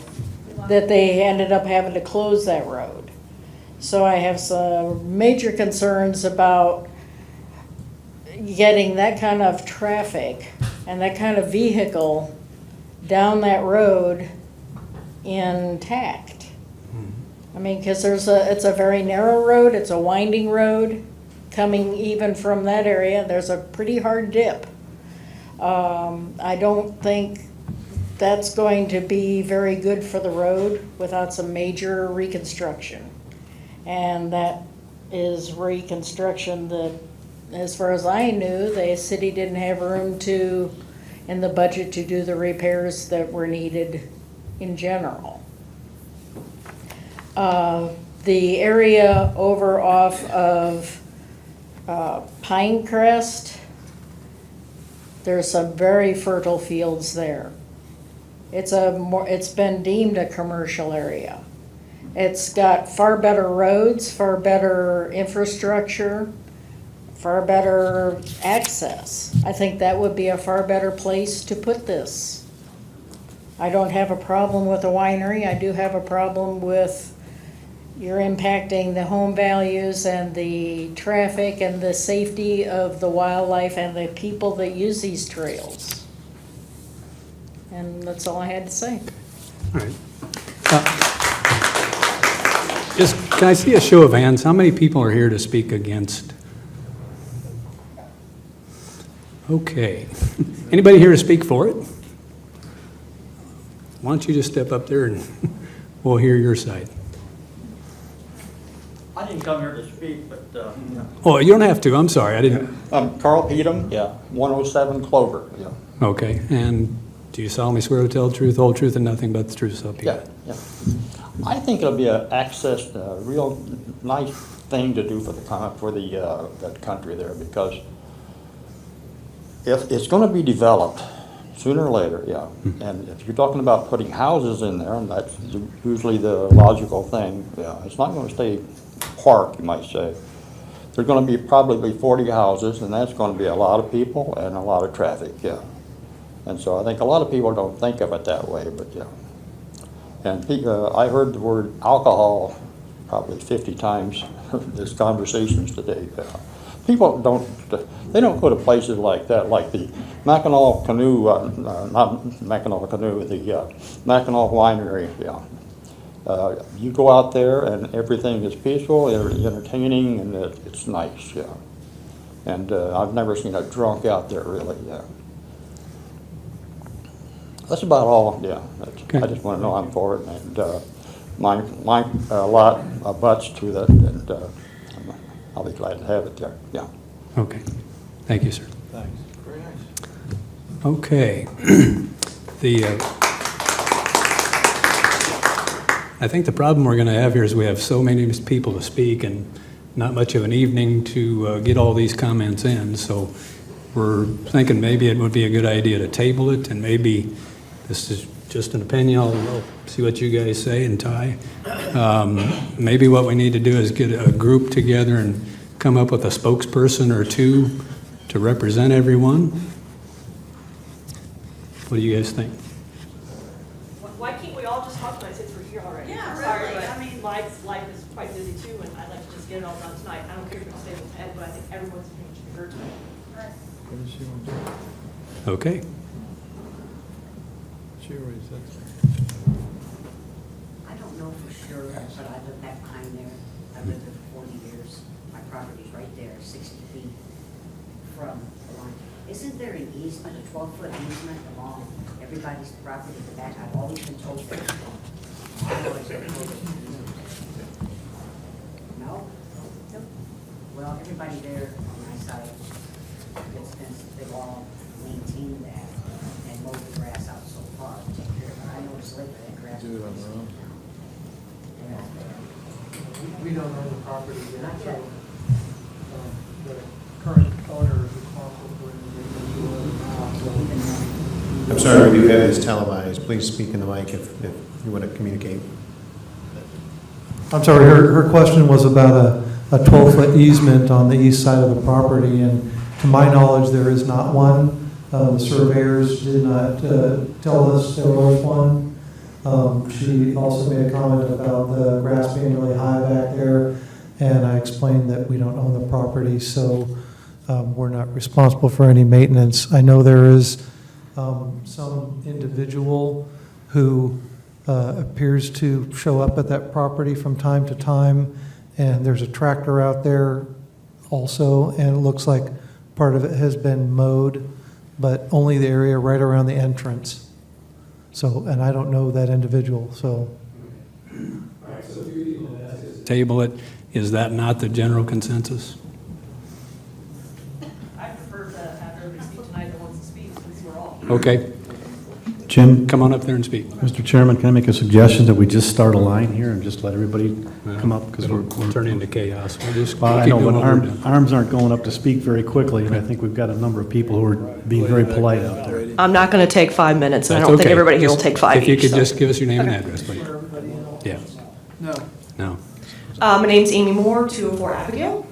that they ended up having to close that road. So I have some major concerns about getting that kind of traffic and that kind of vehicle down that road intact. I mean, because it's a very narrow road, it's a winding road, coming even from that area, there's a pretty hard dip. I don't think that's going to be very good for the road without some major reconstruction. And that is reconstruction that, as far as I knew, the city didn't have room in the budget to do the repairs that were needed in general. The area over off of Pinecrest, there's some very fertile fields there. It's been deemed a commercial area. It's got far better roads, far better infrastructure, far better access. I think that would be a far better place to put this. I don't have a problem with a winery. I do have a problem with you're impacting the home values and the traffic and the safety of the wildlife and the people that use these trails. And that's all I had to say. All right. Just, can I see a show of hands? How many people are here to speak against? Okay. Anybody here to speak for it? Why don't you just step up there and we'll hear your side. I didn't come here to speak, but, Oh, you don't have to. I'm sorry. I didn't. Carl Pedum, 107 Clover, Okay. And do you solemnly swear to tell the truth, whole truth, and nothing but the truth, so help you yeah, God? yeah. I think it'll be a real nice thing to do for the that country there, because if it's gonna be developed sooner or later, and if you're talking about putting houses in there, and that's usually the logical thing, it's not gonna stay park, you might say. There's gonna be probably 40 houses, and that's gonna be a lot of people and a lot of traffic, And so I think a lot of people don't think of it that way, but And I heard the word alcohol probably 50 times in these conversations today. People don't go to places like that, like the Mackinac Canoe, not Mackinac Canoe, the Mackinac Winery, you go out there and everything is peaceful, entertaining, and it's nice, And I've never seen a drunk out there, really, That's about all, Okay. I just want to know I'm for it, and my lot abuts to that, and I'll be glad to have it there, Okay. Thank you, sir. Thanks. Very nice. Okay. I think the problem we're going to have here is we have so many people to speak and not much of an evening to get all these comments in. So we're thinking maybe it would be a good idea to table it, and maybe this is just an opinion. I'll see what you guys say, and Ty. Maybe what we need to do is get a group together and come up with a spokesperson or two to represent everyone. What do you guys think? Why can't we all just talk tonight since we're here already? Yeah, Sorry, really. but I mean, life is quite busy too, and I'd like to just get it all done tonight. I don't care if it's stay till 10, but I think everyone's opinion should be heard tonight. Okay. I don't know for sure, but I live back behind there. I've lived there for 40 years. My property's right there, 60 feet from the line. Isn't there an easement, a 12-foot easement along everybody's property at the back? I've always been told that. I've always been told that. No? Well, everybody there on my side gets fenced. They've all maintained that and mowed the grass out so far. Take care of it. I noticed lately that grass. Do it on their own. We don't own the property yet, Not so yet. the current owner is responsible for it. I'm sorry, we do have this televised. Please speak in the mic if you want to communicate. I'm sorry, her question was about a 12-foot easement on the east side of the property, and to my knowledge, there is not one. The surveyors did not tell us there was one. She also made a comment about the grass being really high back there, and I explained that we don't own the property, so we're not responsible for any maintenance. I know there is some individual who appears to show up at that property from time to time, and there's a tractor out there also, and it looks like part of it has been mowed, but only the area right around the entrance. So, and I don't know that individual, so. Table it. Is that not the general consensus? I prefer to have everybody speak tonight that wants to speak, since we're all. Okay. Jim, Come on up there and speak. Mr. Chairman, can I make a suggestion that we just start a line here and just let everybody come up? Because We'll turn into chaos. We'll just Well, I keep know, doing but what we're doing. arms aren't going up to speak very quickly, and I think we've got a number of people who are being very polite out there. I'm not going to take 5 minutes, and I That's don't think okay. everybody here will Just- take 5 If you each, could so. just give us your name and address, please. Yeah. No. No. My name's Amy Moore, 204 Abigail.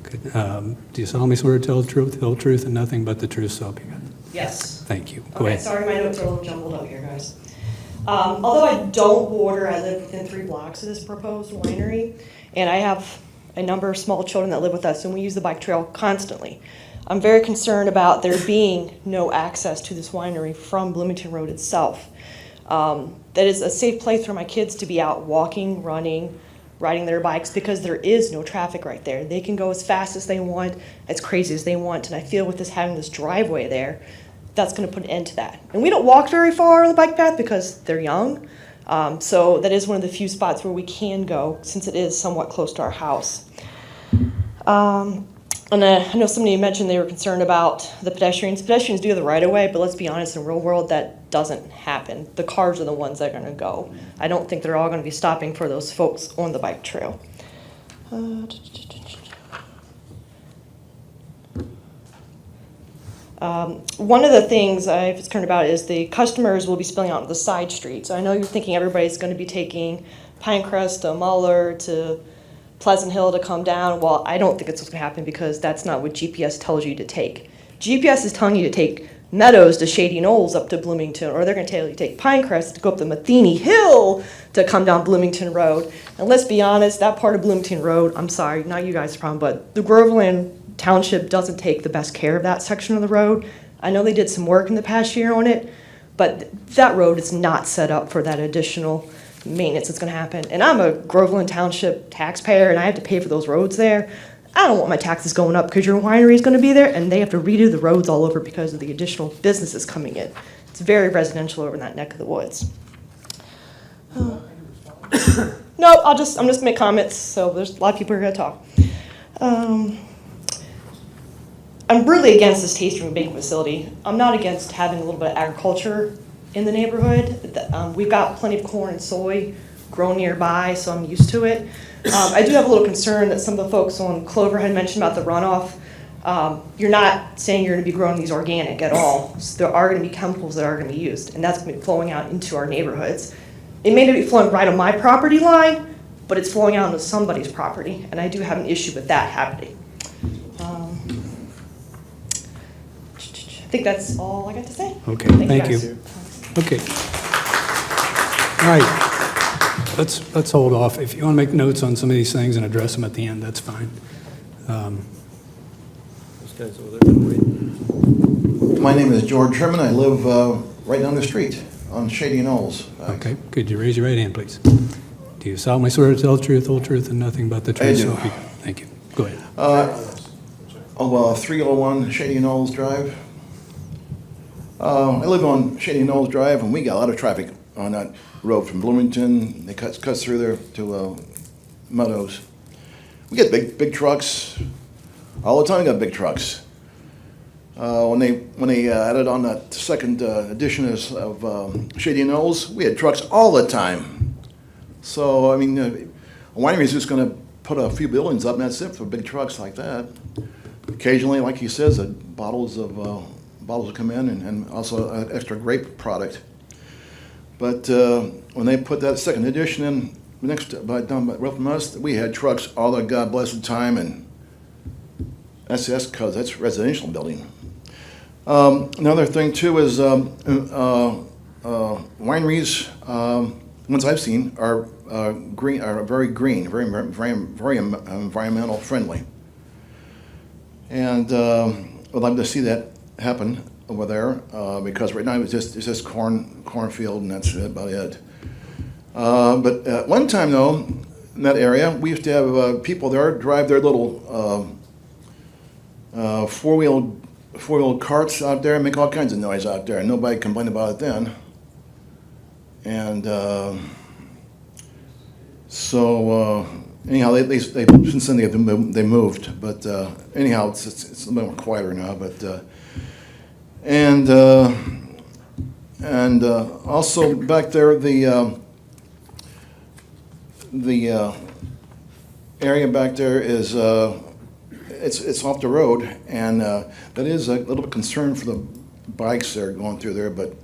Good. Do you solemnly swear to tell the truth, the whole truth, and nothing but the truth, so help you God? Yes. Thank you. Go Okay, ahead. sorry, my notes are a little jumbled up here, guys. Although I don't border, I live within 3 blocks of this proposed winery, and I have a number of small children that live with us, and we use the bike trail constantly. I'm very concerned about there being no access to this winery from Bloomington Road itself. That is a safe place for my kids to be out walking, running, riding their bikes, because there is no traffic right there. They can go as fast as they want, as crazy as they want, and I feel with this having this driveway there, that's going to put an end to that. And we don't walk very far on the bike path because they're young, so that is one of the few spots where we can go, since it is somewhat close to our house. And I know somebody mentioned they were concerned about the pedestrians. Pedestrians do have the right-of-way, but let's be honest, in the real world, that doesn't happen. The cars are the ones that are going to go. I don't think they're all going to be stopping for those folks on the bike trail. One of the things I'm concerned about is the customers will be spilling out into the side streets. So I know you're thinking everybody's going to be taking Pinecrest to Muller to Pleasant Hill to come down. Well, I don't think it's going to happen because that's not what GPS tells you to take. GPS is telling you to take Meadows to Shady Knolls up to Bloomington, or they're going to tell you to take Pinecrest to go up the Matheny Hill to come down Bloomington Road. And let's be honest, that part of Bloomington Road, I'm sorry, not you guys' problem, but the Groveland Township doesn't take the best care of that section of the road. I know they did some work in the past year on it, but that road is not set up for that additional maintenance that's going to happen. And I'm a Groveland Township taxpayer, and I have to pay for those roads there. I don't want my taxes going up because your winery is going to be there, and they have to redo the roads all over because of the additional businesses coming in. It's very residential over in that neck of the woods. No, I'm just going to make comments. So there's a lot of people who are going to talk. I'm really against this tasting room baking facility. I'm not against having a little bit of agriculture in the neighborhood. We've got plenty of corn and soy grown nearby, so I'm used to it. I do have a little concern that some of the folks on Clover had mentioned about the runoff. You're not saying you're going to be growing these organic at all. So there are going to be chemicals that are going to be used, and that's going to be flowing out into our neighborhoods. It may not be flowing right on my property line, but it's flowing out into somebody's property, and I do have an issue with that happening. I think that's all I got to say. Okay, thank you. Okay. All right, let's hold off. If you want to make notes on some of these things and address them at the end, that's fine. Those guys over there can wait. My name is George Sherman. I live right down the street on Shady Knolls. Okay, could you raise your right hand, please? Do you solemnly swear to tell the truth, whole truth, and nothing but the truth? I do. So help you God? Thank you. Go ahead. 301 Shady Knolls Drive. I live on Shady Knolls Drive, and we got a lot of traffic on that road from Bloomington. It cuts through there to Meadows. We get big trucks all the time. We got big trucks. When they added on that second edition of Shady Knolls, we had trucks all the time. So I mean, a winery is just going to put a few buildings up, and that's it for big trucks like that. Occasionally, like he says, bottles will come in, and also an extra grape product. But when they put that second edition in down by from us, we had trucks all the God blessed time, and that's because that's residential building. Another thing too is wineries. Ones I've seen are very green, very environmental friendly, and I'd like to see that happen over there because right now it's just cornfield, and that's about it. But at one time though, in that area, we used to have people there drive their little four-wheel carts out there and make all kinds of noise out there, and nobody complained about it then. And anyhow, they since then they moved, but anyhow, it's a little more quieter now. But and also back there, the area back there is it's off the road, and that is a little bit concern for the bikes that are going through there. But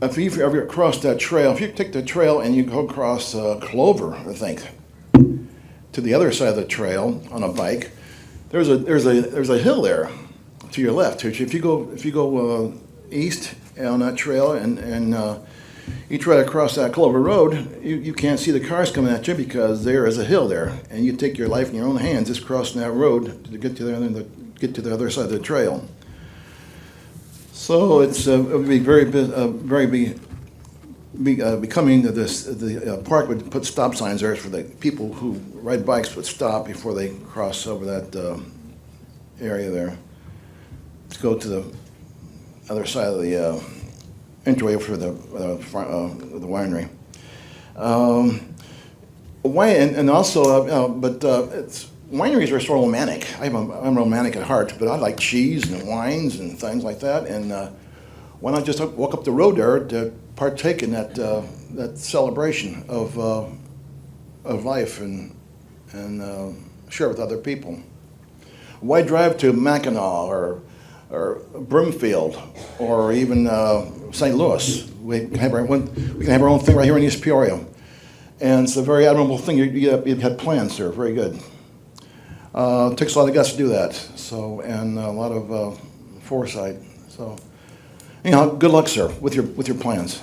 if you ever cross that trail, if you take the trail and you go across Clover, I think, to the other side of the trail on a bike, there's a hill there to your left. If you go east on that trail and you try to cross that Clover Road, you can't see the cars coming at you because there is a hill there, and you take your life in your own hands just crossing that road to get to the other side of the trail. So it would be very becoming the park would put stop signs there for the people who ride bikes would stop before they cross over that area there to go to the other side of the entryway for the winery. And also, wineries are sort of romantic. I'm romantic at heart, but I like cheese and wines and things like that. And why not just walk up the road there to partake in that celebration of life and share with other people? Why drive to Mackinac or Broomfield or even St. Louis? We can have our own thing right here in East Peoria. And it's a very admirable thing. You had plans there, very good. It takes a lot of guts to do that, and a lot of foresight. So, anyhow, good luck, sir, with your plans.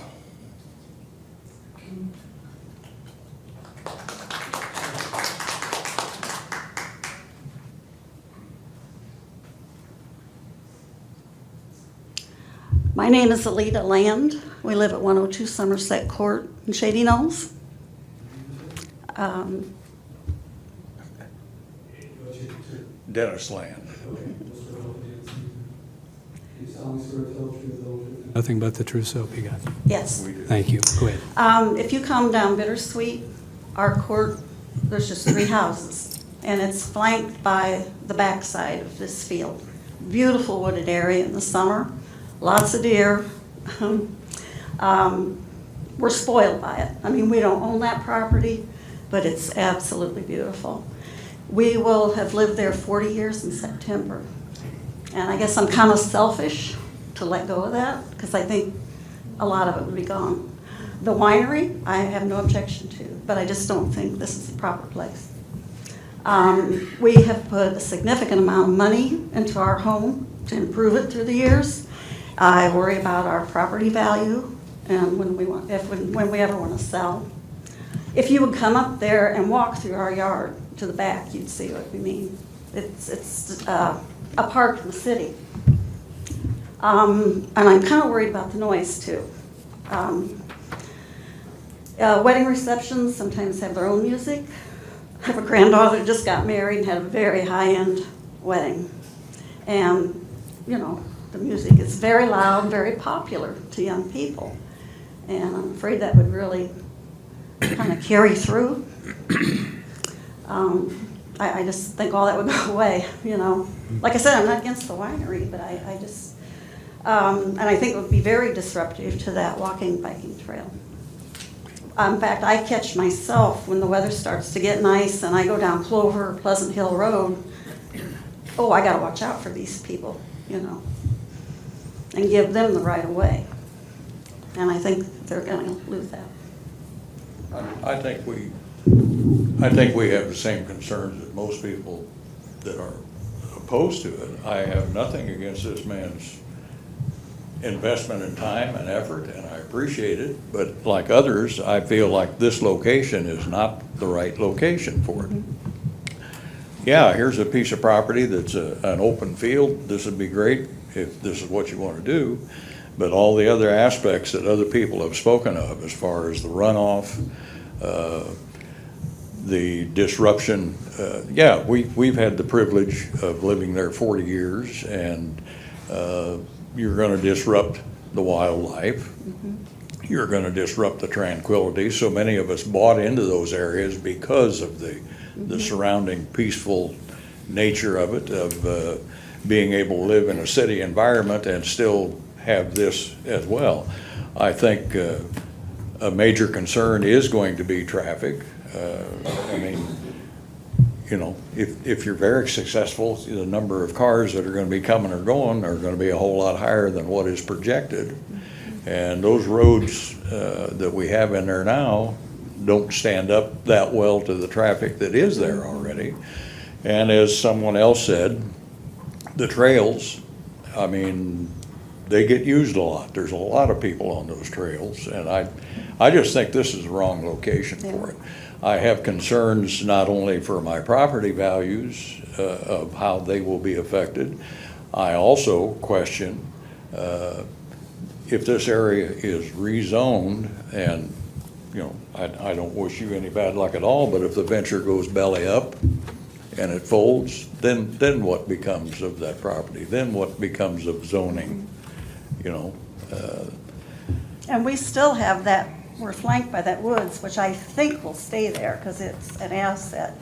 My name is Alita Land. We live at 102 Somerset Court in Shady Knolls. Dennis Land. Nothing but the true soap you got. Yes. Thank you. Go ahead. If you come down Bittersweet, our court, there's just 3 houses, and it's flanked by the backside of this field. Beautiful wooded area in the summer, lots of deer. We're spoiled by it. I mean, we don't own that property, but it's absolutely beautiful. We will have lived there 40 years in September. And I guess I'm kind of selfish to let go of that because I think a lot of it would be gone. The winery, I have no objection to, but I just don't think this is the proper place. We have put a significant amount of money into our home to improve it through the years. I worry about our property value and when we ever want to sell. If you would come up there and walk through our yard to the back, you'd see what we mean. It's a park in the city. And I'm kind of worried about the noise too. Wedding receptions sometimes have their own music. I have a granddaughter that just got married and had a very high-end wedding. And, you know, the music is very loud, very popular to young people. And I'm afraid that would really kind of carry through. I just think all that would go away, you know. Like I said, I'm not against the winery, but I just, and I think it would be very disruptive to that walking, biking trail. In fact, I catch myself when the weather starts to get nice and I go down Clover or Pleasant Hill Road. Oh, I got to watch out for these people, you know, and give them the right of way. And I think they're going to lose that. I think we have the same concerns that most people that are opposed to it. I have nothing against this man's investment in time and effort, and I appreciate it. But like others, I feel like this location is not the right location for it. Yeah, here's a piece of property that's an open field. This would be great if this is what you want to do. But all the other aspects that other people have spoken of, as far as the runoff, the disruption, yeah, we've had the privilege of living there 40 years, and you're going to disrupt the wildlife. Mm-hmm. You're going to disrupt the tranquility. So many of us bought into those areas because of the surrounding peaceful nature of it, of being able to live in a city environment and still have this as well. I think a major concern is going to be traffic. I mean, you know, if you're very successful, the number of cars that are going to be coming or going are going to be a whole lot higher than what is projected. And those roads that we have in there now don't stand up that well to the traffic that is there already. And as someone else said, the trails, I mean, they get used a lot. There's a lot of people on those trails, and I just think this is the wrong location for it. I have concerns not only for my property values of how they will be affected. I also question if this area is rezoned and, you know, I don't wish you any bad luck at all, but if the venture goes belly up and it folds, then what becomes of that property? Then what becomes of zoning, you know? And we still have that, we're flanked by that woods, which I think will stay there because it's an asset.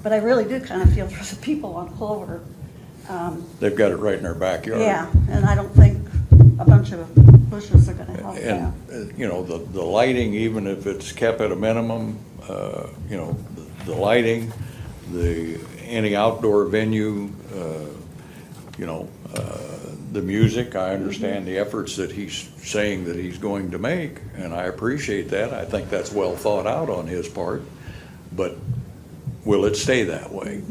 But I really do kind of feel for the people on Clover. They've got it right in their backyard. Yeah, and I don't think a bunch of bushes are going to help that. And, you know, the lighting, even if it's kept at a minimum, you know, the lighting, any outdoor venue, you know, the music, I understand the efforts that he's saying that he's going to make, and I appreciate that. I think that's well thought out on his part, but will it stay that way?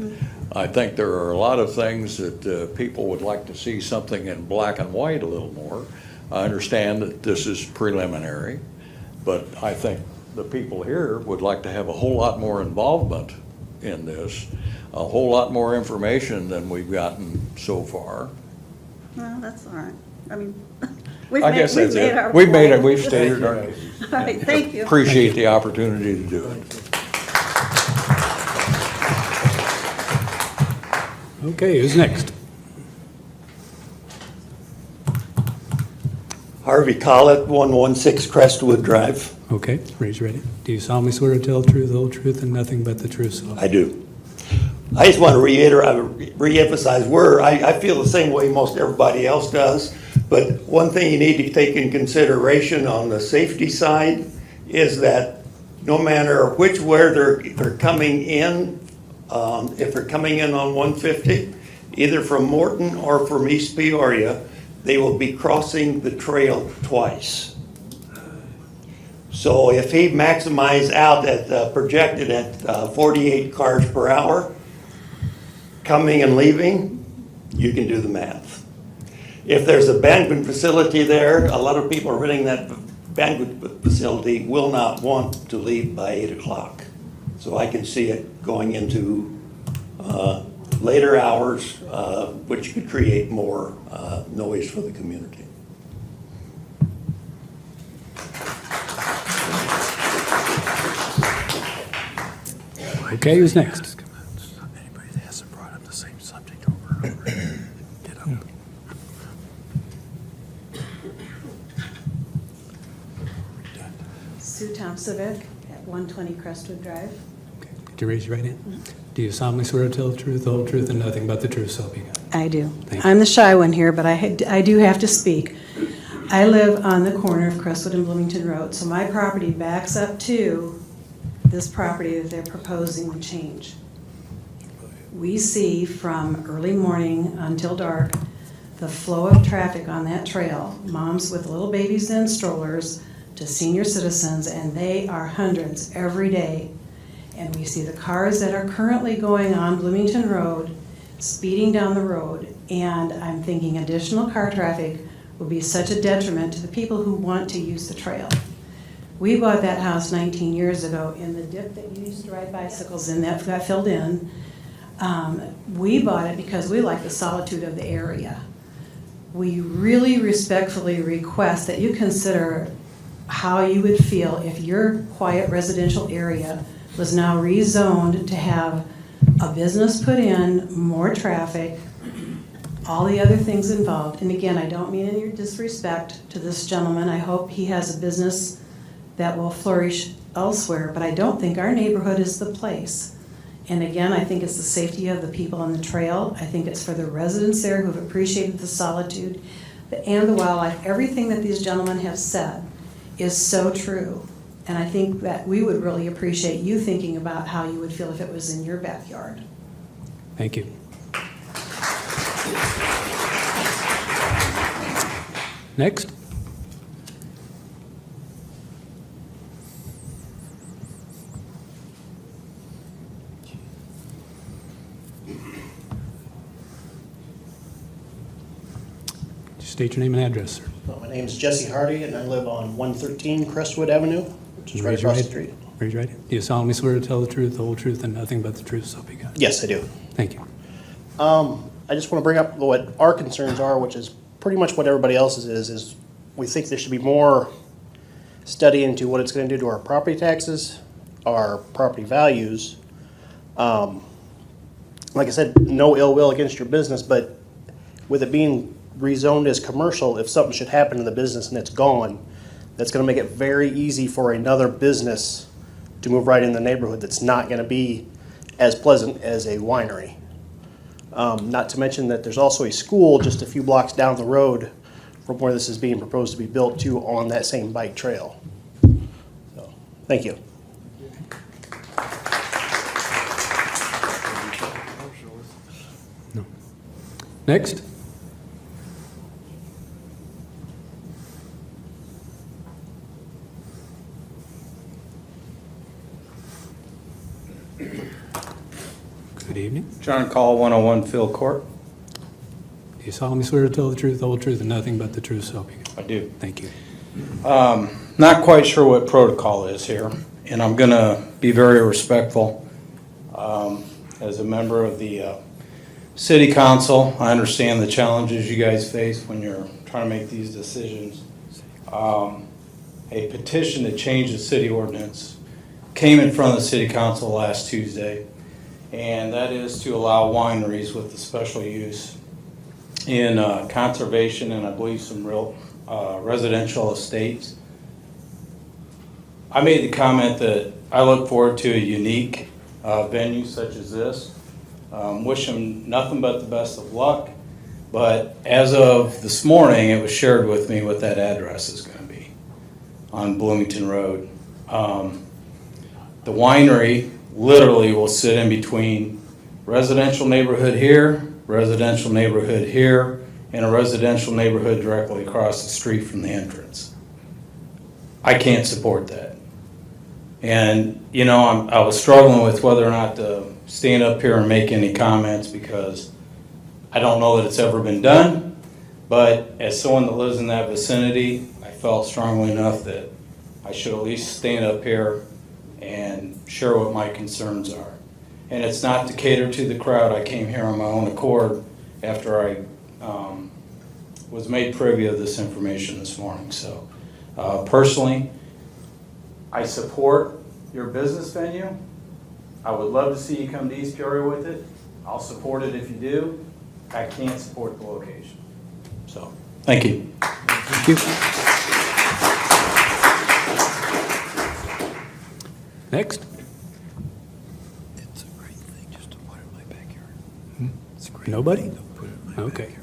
I think there are a lot of things that people would like to see something in black and white a little more. I understand that this is preliminary, but I think the people here would like to have a whole lot more involvement in this, a whole lot more information than we've gotten so far. Well, that's all right. I mean, we've I made, guess we've that's made it. our We've made it, point. we've stated our case. All right, thank you. Appreciate the opportunity to do it. Okay, who's next? Harvey Collett, 116 Crestwood Drive. Okay, raise your right hand. Do you solemnly swear to tell the truth, the whole truth, and nothing but the truth? So I do. I just want to reemphasize, I feel the same way most everybody else does, but one thing you need to take in consideration on the safety side is that no matter where they're coming in, if they're coming in on 150, either from Morton or from East Peoria, they will be crossing the trail twice. So if he maximized out at projected at 48 cars per hour, coming and leaving, you can do the math. If there's a banquet facility there, a lot of people renting that banquet facility will not want to leave by 8 o'clock. So I can see it going into later hours, which could create more noise for the community. okay, who's next? Anybody that hasn't brought up the same subject over and over again, get up. Sue Tomsovic at 120 Crestwood Drive. Could you raise your right hand? Do you solemnly swear to tell the truth, the whole truth, and nothing but the truth, so help you God? I do. Thank you. I'm the shy one here, but I do have to speak. I live on the corner of Crestwood and Bloomington Road, so my property backs up to this property that they're proposing to change. We see from early morning until dark the flow of traffic on that trail, moms with little babies and strollers to senior citizens, and they are hundreds every day. And we see the cars that are currently going on Bloomington Road, speeding down the road, and I'm thinking additional car traffic will be such a detriment to the people who want to use the trail. We bought that house 19 years ago in the dip that you used to ride bicycles in, that got filled in. We bought it because we like the solitude of the area. We really respectfully request that you consider how you would feel if your quiet residential area was now rezoned to have a business put in, more traffic, all the other things involved. And again, I don't mean any disrespect to this gentleman. I hope he has a business that will flourish elsewhere, but I don't think our neighborhood is the place. And again, I think it's the safety of the people on the trail. I think it's for the residents there who have appreciated the solitude and the wildlife. Everything that these gentlemen have said is so true. And I think that we would really appreciate you thinking about how you would feel if it was in your backyard. Thank you. Next. State your name and address, sir. My name is Jesse Hardy, and I live on 113 Crestwood Avenue, which is right Raise your across the right- street. Raise your right hand. Do you solemnly swear to tell the truth, the whole truth, and nothing but the truth, so help you God? Yes, I do. Thank you. I just want to bring up what our concerns are, which is pretty much what everybody else's is we think there should be more study into what it's gonna do to our property taxes, our property values. Like I said, no ill will against your business, but with it being rezoned as commercial, if something should happen to the business and it's gone, that's gonna make it very easy for another business to move right in the neighborhood that's not gonna be as pleasant as a winery. Not to mention that there's also a school just a few blocks down the road from where this is being proposed to be built to on that same bike trail. So, thank you. Next. Good evening. John Call, 101 Field Court. Do you solemnly swear to tell the truth, the whole truth, and nothing but the truth, so help you God? I do. Thank you. Not quite sure what protocol is here, and I'm going to be very respectful. As a member of the City Council, I understand the challenges you guys face when you're trying to make these decisions. A petition to change the city ordinance came in front of the City Council last Tuesday, and that is to allow wineries with the special use in conservation and I believe some real residential estates. I made the comment that I look forward to a unique venue such as this. Wish them nothing but the best of luck, but as of this morning, it was shared with me what that address is going to be on Bloomington Road. The winery literally will sit in between residential neighborhood here, residential neighborhood here, and a residential neighborhood directly across the street from the entrance. I can't support that. And, you know, I was struggling with whether or not to stand up here and make any comments because I don't know that it's ever been done, but as someone that lives in that vicinity, I felt strongly enough that I should at least stand up here and share what my concerns are. And it's not to cater to the crowd. I came here on my own accord after I was made privy of this information this morning. So personally, I support your business venue. I would love to see you come to East Peoria with it. I'll support it if you do. I can't support the location. So, thank you. Thank you. Next. It's a great thing just to put it in my backyard. It's a great Nobody? thing to put it in my Okay. backyard.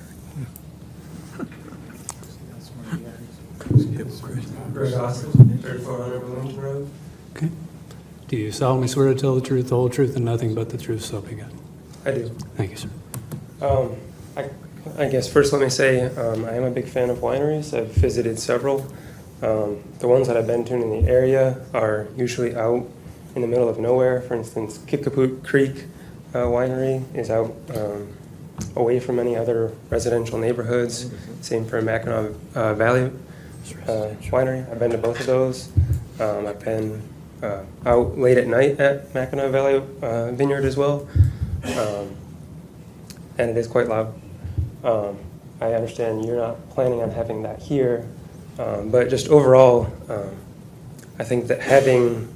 Greg Austin, 3400 Bloomington Road. Okay. Do you solemnly swear to tell the truth, the whole truth, and nothing but the truth, so help you God? I do. Thank you, sir. I guess first let me say I am a big fan of wineries. I've visited several. The ones that I've been to in the area are usually out in the middle of nowhere. For instance, Kickapoo Creek Winery is out away from any other residential neighborhoods. Same for Mackinac Valley Winery. I've been to both of those. I've been out late at night at Mackinac Valley Vineyard as well. And it is quite loud. I understand you're not planning on having that here, but just overall, I think that having,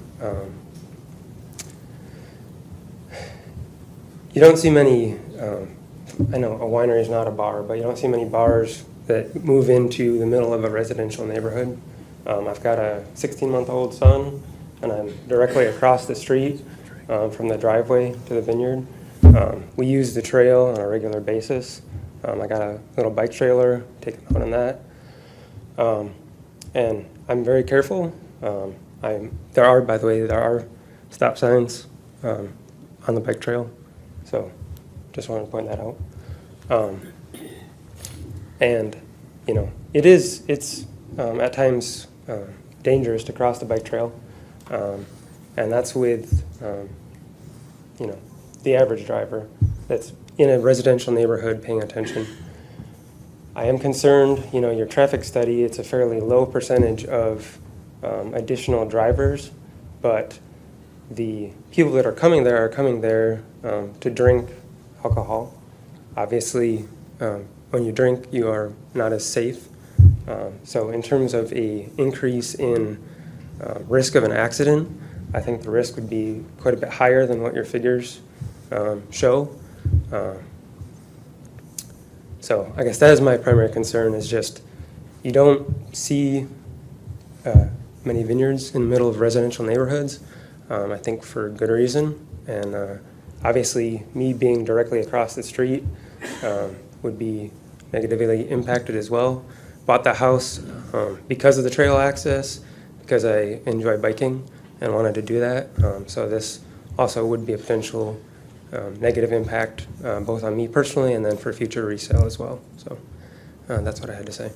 you don't see many, I know a winery is not a bar, but you don't see many bars that move into the middle of a residential neighborhood. I've got a 16-month-old son, and I'm directly across the street from the driveway to the vineyard. We use the trail on a regular basis. I got a little bike trailer, take him out on that. And I'm very careful. There are stop signs on the bike trail. So just wanted to point that out. And, you know, it's at times dangerous to cross the bike trail. And that's with, you know, the average driver that's in a residential neighborhood paying attention. I am concerned, you know, your traffic study, it's a fairly low percentage of additional drivers, but the people that are coming there to drink alcohol. Obviously, when you drink, you are not as safe So in terms of a increase in risk of an accident, I think the risk would be quite a bit higher than what your figures show. So I guess that is my primary concern, is just you don't see many vineyards in the middle of residential neighborhoods, I think for good reason. And obviously, me being directly across the street would be negatively impacted as well. Bought the house because of the trail access, because I enjoy biking and wanted to do that. So this also would be a potential negative impact, both on me personally and then for future resale as well. So that's what I had to say.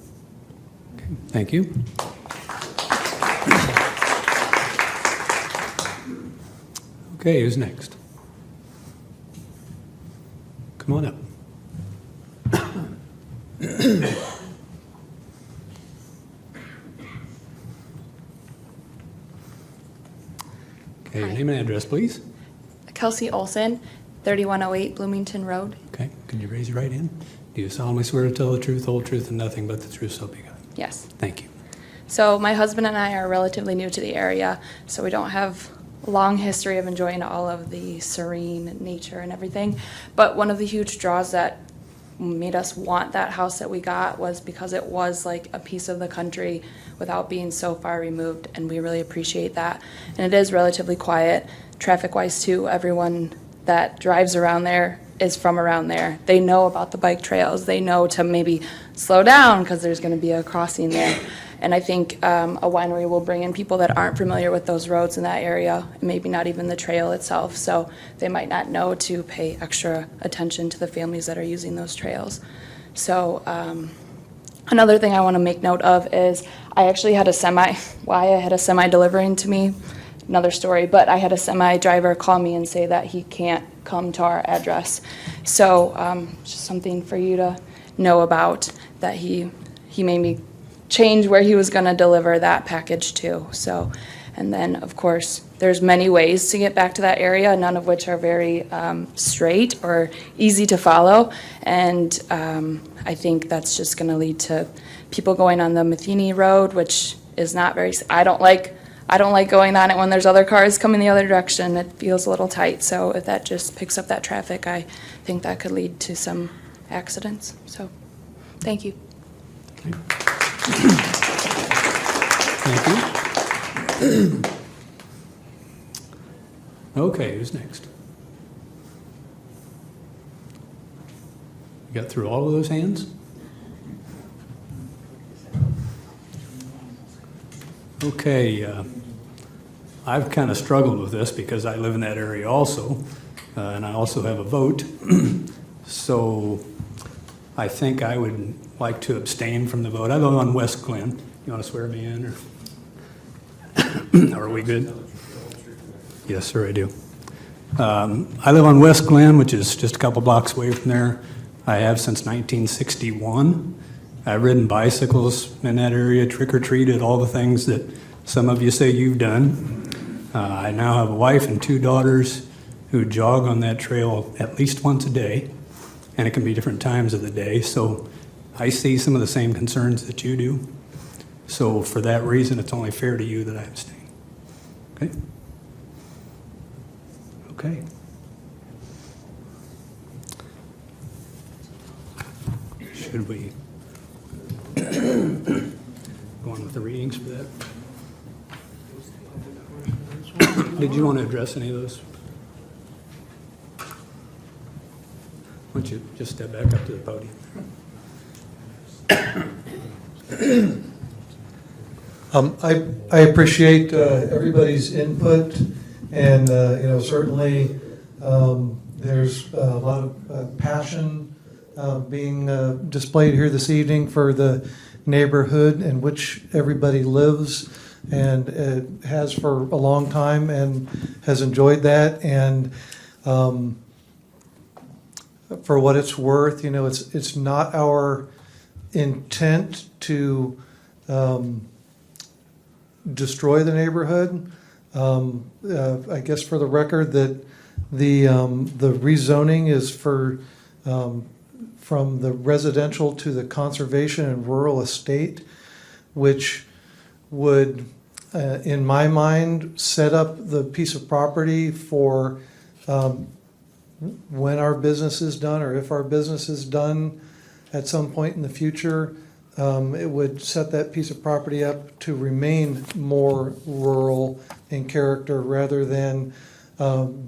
Okay, thank you. Okay, who's next? Come on up. Okay, your name and address, please. Kelsey Olson, 3108 Bloomington Road. Okay, could you raise your right hand? Do you solemnly swear to tell the truth, whole truth, and nothing but the truth, so be God? Yes. Thank you. So my husband and I are relatively new to the area, so we don't have a long history of enjoying all of the serene nature and everything. But one of the huge draws that made us want that house that we got was because it was like a piece of the country without being so far removed, and we really appreciate that. And it is relatively quiet, traffic-wise too. Everyone that drives around there is from around there. They know about the bike trails. They know to maybe slow down because there's going to be a crossing there. And I think a winery will bring in people that aren't familiar with those roads in that area, maybe not even the trail itself, so they might not know to pay extra attention to the families that are using those trails. So another thing I want to make note of is I actually had why I had a semi delivering to me, another story, but I had a semi driver call me and say that he can't come to our address. So just something for you to know about, that he made me change where he was going to deliver that package to. So, and then of course there's many ways to get back to that area, none of which are very straight or easy to follow. And I think that's just going to lead to people going on the Matheny Road, which is not very. I don't like going on it when there's other cars coming the other direction. It feels a little tight. So if that just picks up that traffic, I think that could lead to some accidents. So, thank you. Thank you. Okay, who's next? You got through all of those hands? Okay, I've kind of struggled with this because I live in that area also, and I also have a vote. So I think I would like to abstain from the vote. I live on West Glen. You want to swear me in, or are we good? Yes, sir, I do. I live on West Glen, which is just a couple blocks away from there. I have since 1961. I've ridden bicycles in that area, trick-or-treated, all the things that some of you say you've done. I now have a wife and 2 daughters who jog on that trail at least once a day, and it can be different times of the day. So I see some of the same concerns that you do. So for that reason, it's only fair to you that I abstain. Okay? Okay. Should we go on with the readings for that? Did you want to address any of those? Why don't you just step back up to the podium? I appreciate everybody's input, and certainly there's a lot of passion being displayed here this evening for the neighborhood in which everybody lives, and has for a long time, and has enjoyed that. And for what it's worth, it's not our intent to destroy the neighborhood. I guess for the record that the rezoning is from the residential to the conservation and rural estate. which would, in my mind, set up the piece of property for when our business is done, or if our business is done at some point in the future. It would set that piece of property up to remain more rural in character rather than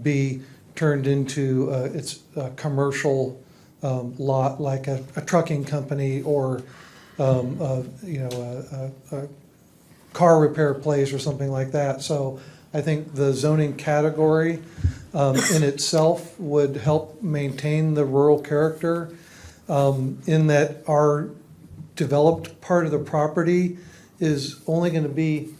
be turned into its a commercial lot like a trucking company or a car repair place or something like that. So I think the zoning category in itself would help maintain the rural character in that our developed part of the property is only going to be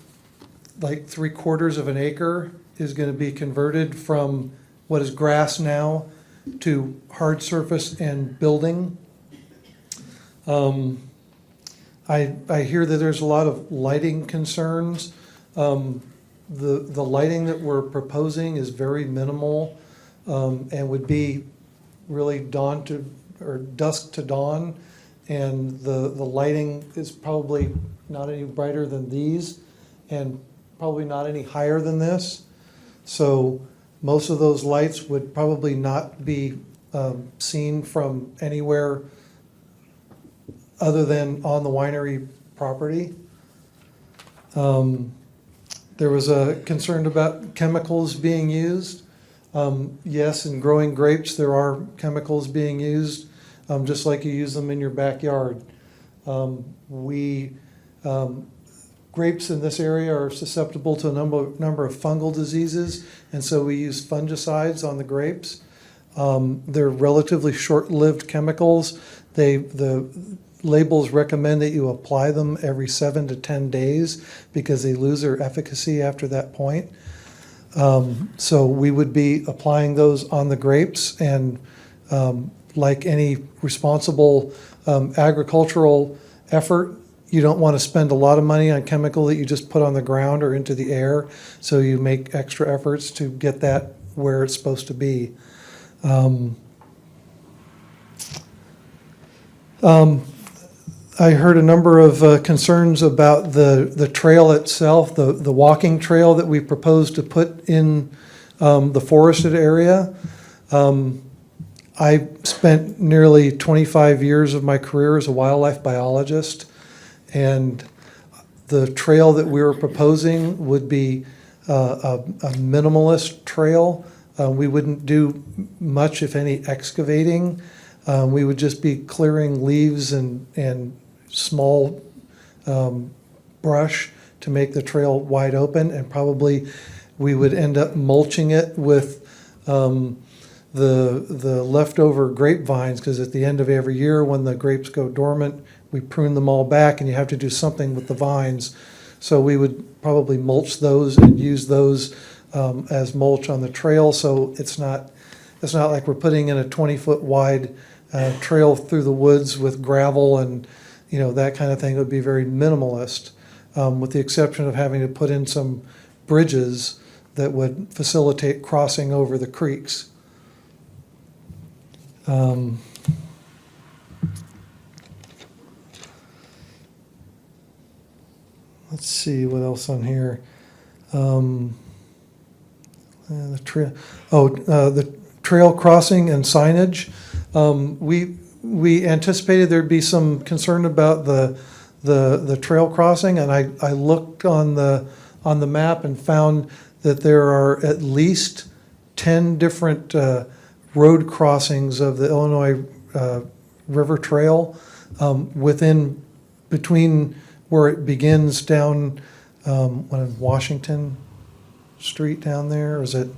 like 3/4 of an acre is going to be converted from what is grass now to hard surface and building. I hear that there's a lot of lighting concerns. The lighting that we're proposing is very minimal and would be really dawn to or dusk to dawn, and the lighting is probably not any brighter than these and probably not any higher than this. So most of those lights would probably not be seen from anywhere other than on the winery property. There was a concern about chemicals being used. Yes, in growing grapes, there are chemicals being used, just like you use them in your backyard. Grapes in this area are susceptible to a number of fungal diseases, and so we use fungicides on the grapes. They're relatively short-lived chemicals. The labels recommend that you apply them every 7 to 10 days because they lose their efficacy after that point. So we would be applying those on the grapes, and like any responsible agricultural effort, you don't want to spend a lot of money on chemical that you just put on the ground or into the air, so you make extra efforts to get that where it's supposed to be. I heard a number of concerns about the trail itself, the walking trail that we propose to put in the forested area. I spent nearly 25 years of my career as a wildlife biologist, and the trail that we were proposing would be a minimalist trail. We wouldn't do much, if any, excavating. We would just be clearing leaves and small brush to make the trail wide open, and probably we would end up mulching it with the leftover grapevines, because at the end of every year when the grapes go dormant, we prune them all back and you have to do something with the vines. So we would probably mulch those and use those as mulch on the trail, so it's not like we're putting in a 20-foot wide trail through the woods with gravel and that kind of thing. It would be very minimalist, with the exception of having to put in some bridges that would facilitate crossing over the creeks. Let's see what else on here. The trail crossing and signage. We anticipated there'd be some concern about the trail crossing, and I looked on the map and found that there are at least 10 different road crossings of the Illinois River Trail between where it begins down Washington Street down there, or is it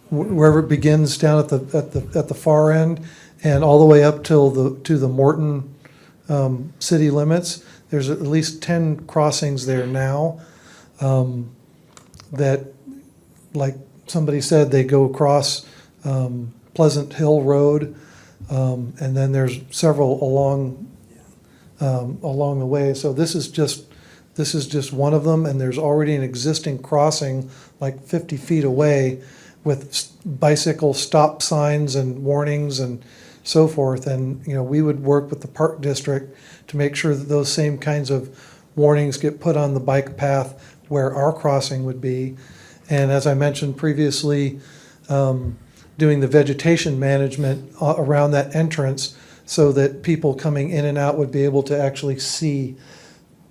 wherever it begins down at the far end and all the way up to the Morton city limits. There's at least 10 crossings there now that, like somebody said, they go across Pleasant Hill Road, and then there's several along the way. So this is just one of them, and there's already an existing crossing like 50 feet away with bicycle stop signs and warnings and so forth. And, we would work with the park district to make sure that those same kinds of warnings get put on the bike path where our crossing would be. And as I mentioned previously, doing the vegetation management around that entrance so that people coming in and out would be able to actually see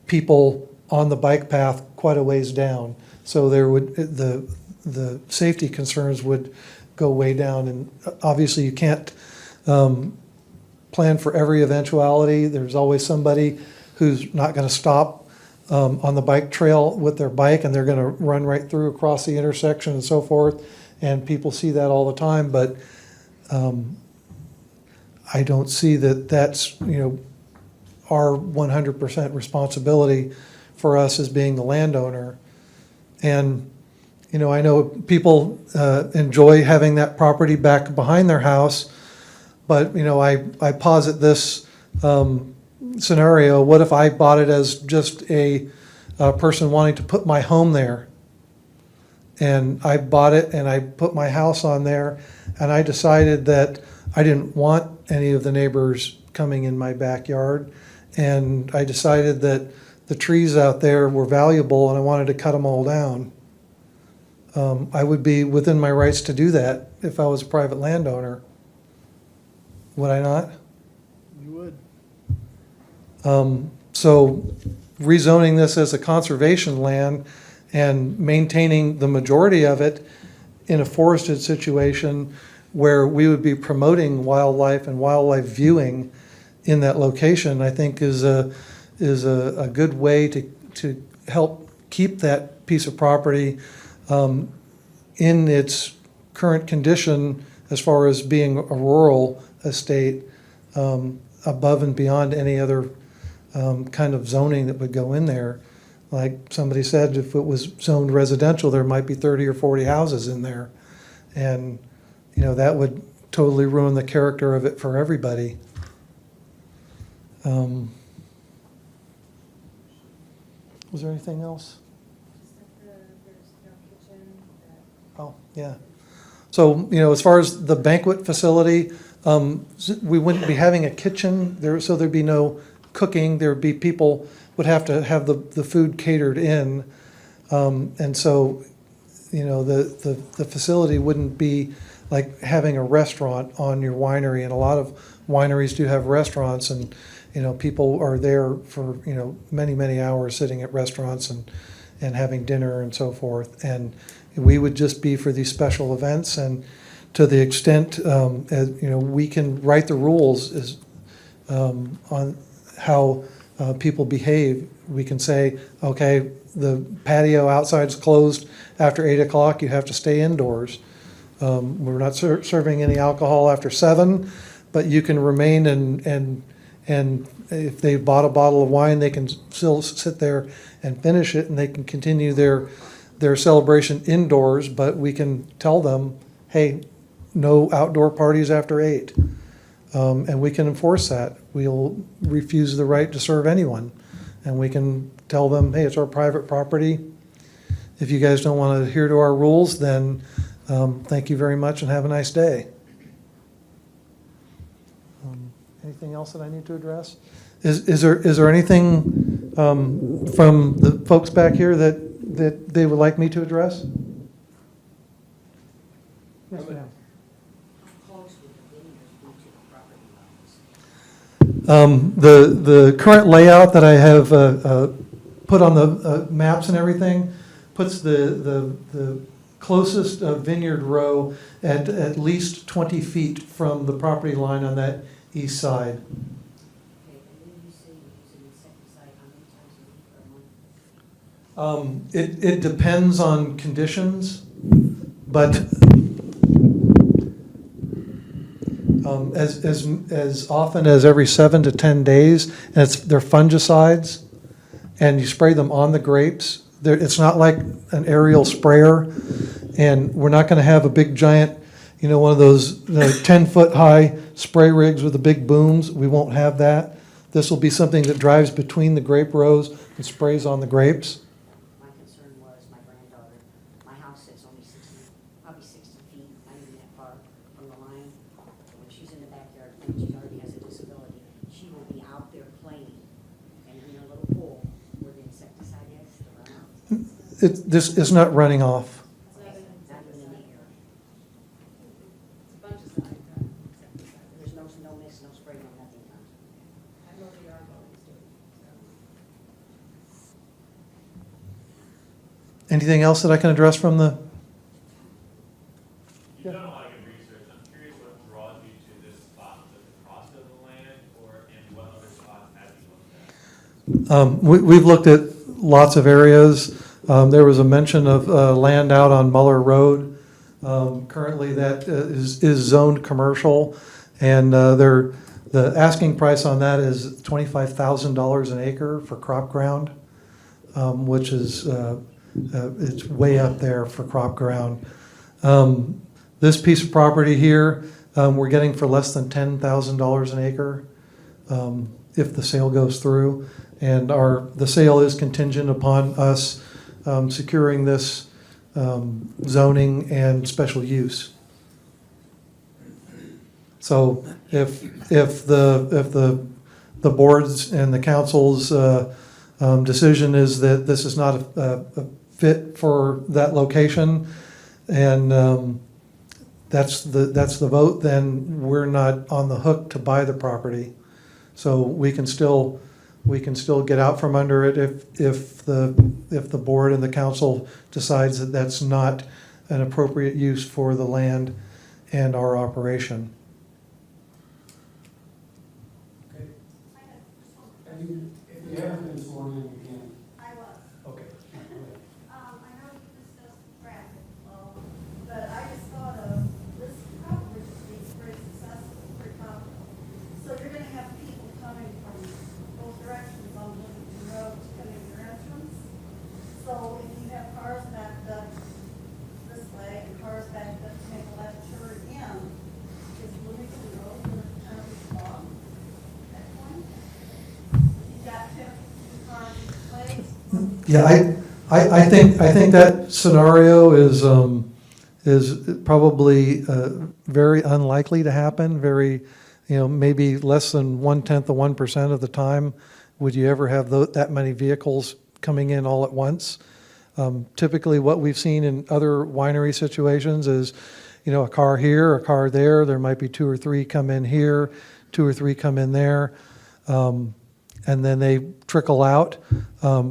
people on the bike path quite a ways down. So there would, the safety concerns would go way down. And obviously you can't plan for every eventuality. There's always somebody who's not going to stop on the bike trail with their bike, and they're going to run right through across the intersection and so forth. And people see that all the time, but I don't see that that's, our 100% responsibility for us as being the landowner. And, I know people enjoy having that property back behind their house, but, I posit this scenario. What if I bought it as just a person wanting to put my home there? And I bought it and I put my house on there, and I decided that I didn't want any of the neighbors coming in my backyard. And I decided that the trees out there were valuable and I wanted to cut them all down. I would be within my rights to do that if I was a private landowner. Would I not? You would. So rezoning this as a conservation land and maintaining the majority of it in a forested situation where we would be promoting wildlife and wildlife viewing in that location, I think is a good way to help keep that piece of property in its current condition as far as being a rural estate, above and beyond any other kind of zoning that would go in there. Like somebody said, if it was zoned residential, there might be 30 or 40 houses in there. And, that would totally ruin the character of it for everybody. Was there anything else? Oh, yeah. So, as far as the banquet facility, we wouldn't be having a kitchen there, so there'd be no cooking. There'd be people would have to have the food catered in. And so, the facility wouldn't be like having a restaurant on your winery. And a lot of wineries do have restaurants, and, people are there for, many, many hours sitting at restaurants and having dinner and so forth. And we would just be for these special events. And to the extent, as, we can write the rules on how people behave. We can say, okay, the patio outside is closed after 8 o'clock, you have to stay indoors. We're not serving any alcohol after 7, but you can remain and if they bought a bottle of wine, they can still sit there and finish it, and they can continue their celebration indoors, but we can tell them, hey, no outdoor parties after 8. And we can enforce that. We'll refuse the right to serve anyone. And we can tell them, hey, it's our private property. If you guys don't want to adhere to our rules, then thank you very much and have a nice day. Anything else that I need to address? Is there anything from the folks back here that they would like me to address? Yes, ma'am. The current layout that I have put on the maps and everything puts the closest vineyard row at least 20 feet from the property line on that east side. It depends on conditions, but as often as every 7 to 10 days, and they're fungicides, and you spray them on the grapes. It's not like an aerial sprayer, and we're not going to have a big giant, one of those 10-foot high spray rigs with the big booms. We won't have that. This will be something that drives between the grape rows and sprays on the grapes. My concern was my granddaughter. My house is only 60, probably 60 feet, not even that far from the line. When she's in the backyard playing this is not running off. There's no mix, no spray, no nothing. Anything else that I can address from the? You've done a lot of good research. I'm curious what draws you to this spot. Is it the cost of the land, and what other spots have you looked at? We've looked at lots of areas. There was a mention of land out on Muller Road. Currently, that is zoned commercial, and the asking price on that is $25,000 an acre for crop ground, which is it's way up there for crop ground. This piece of property here, we're getting for less than $10,000 an acre if the sale goes through. And the sale is contingent upon us securing this zoning and special use. So if the board's and the council's decision is that this is not a fit for that location, and that's the vote, then we're not on the hook to buy the property. So we can still get out from under it if the board and the council decides that that's not an appropriate use for the land and our operation. If you haven't been sworn in, you can. I was. Okay. I know you discussed traffic flow, but I just thought of, this probably should be very successful, pretty popular. So you're gonna have people coming from both directions on Bloomington Road to come in your entrance. So if you have cars backed up this way and cars backed up to make a left turn in, is Bloomington Road gonna turn long at that point? You got 10 cars each way? Yeah, I think that scenario is probably very unlikely to happen. Very, maybe less than 1/10 of 1% of the time would you ever have that many vehicles coming in all at once. Typically, what we've seen in other winery situations is, a car here, a car there. There might be 2 or 3 come in here, 2 or 3 come in there. And then they trickle out.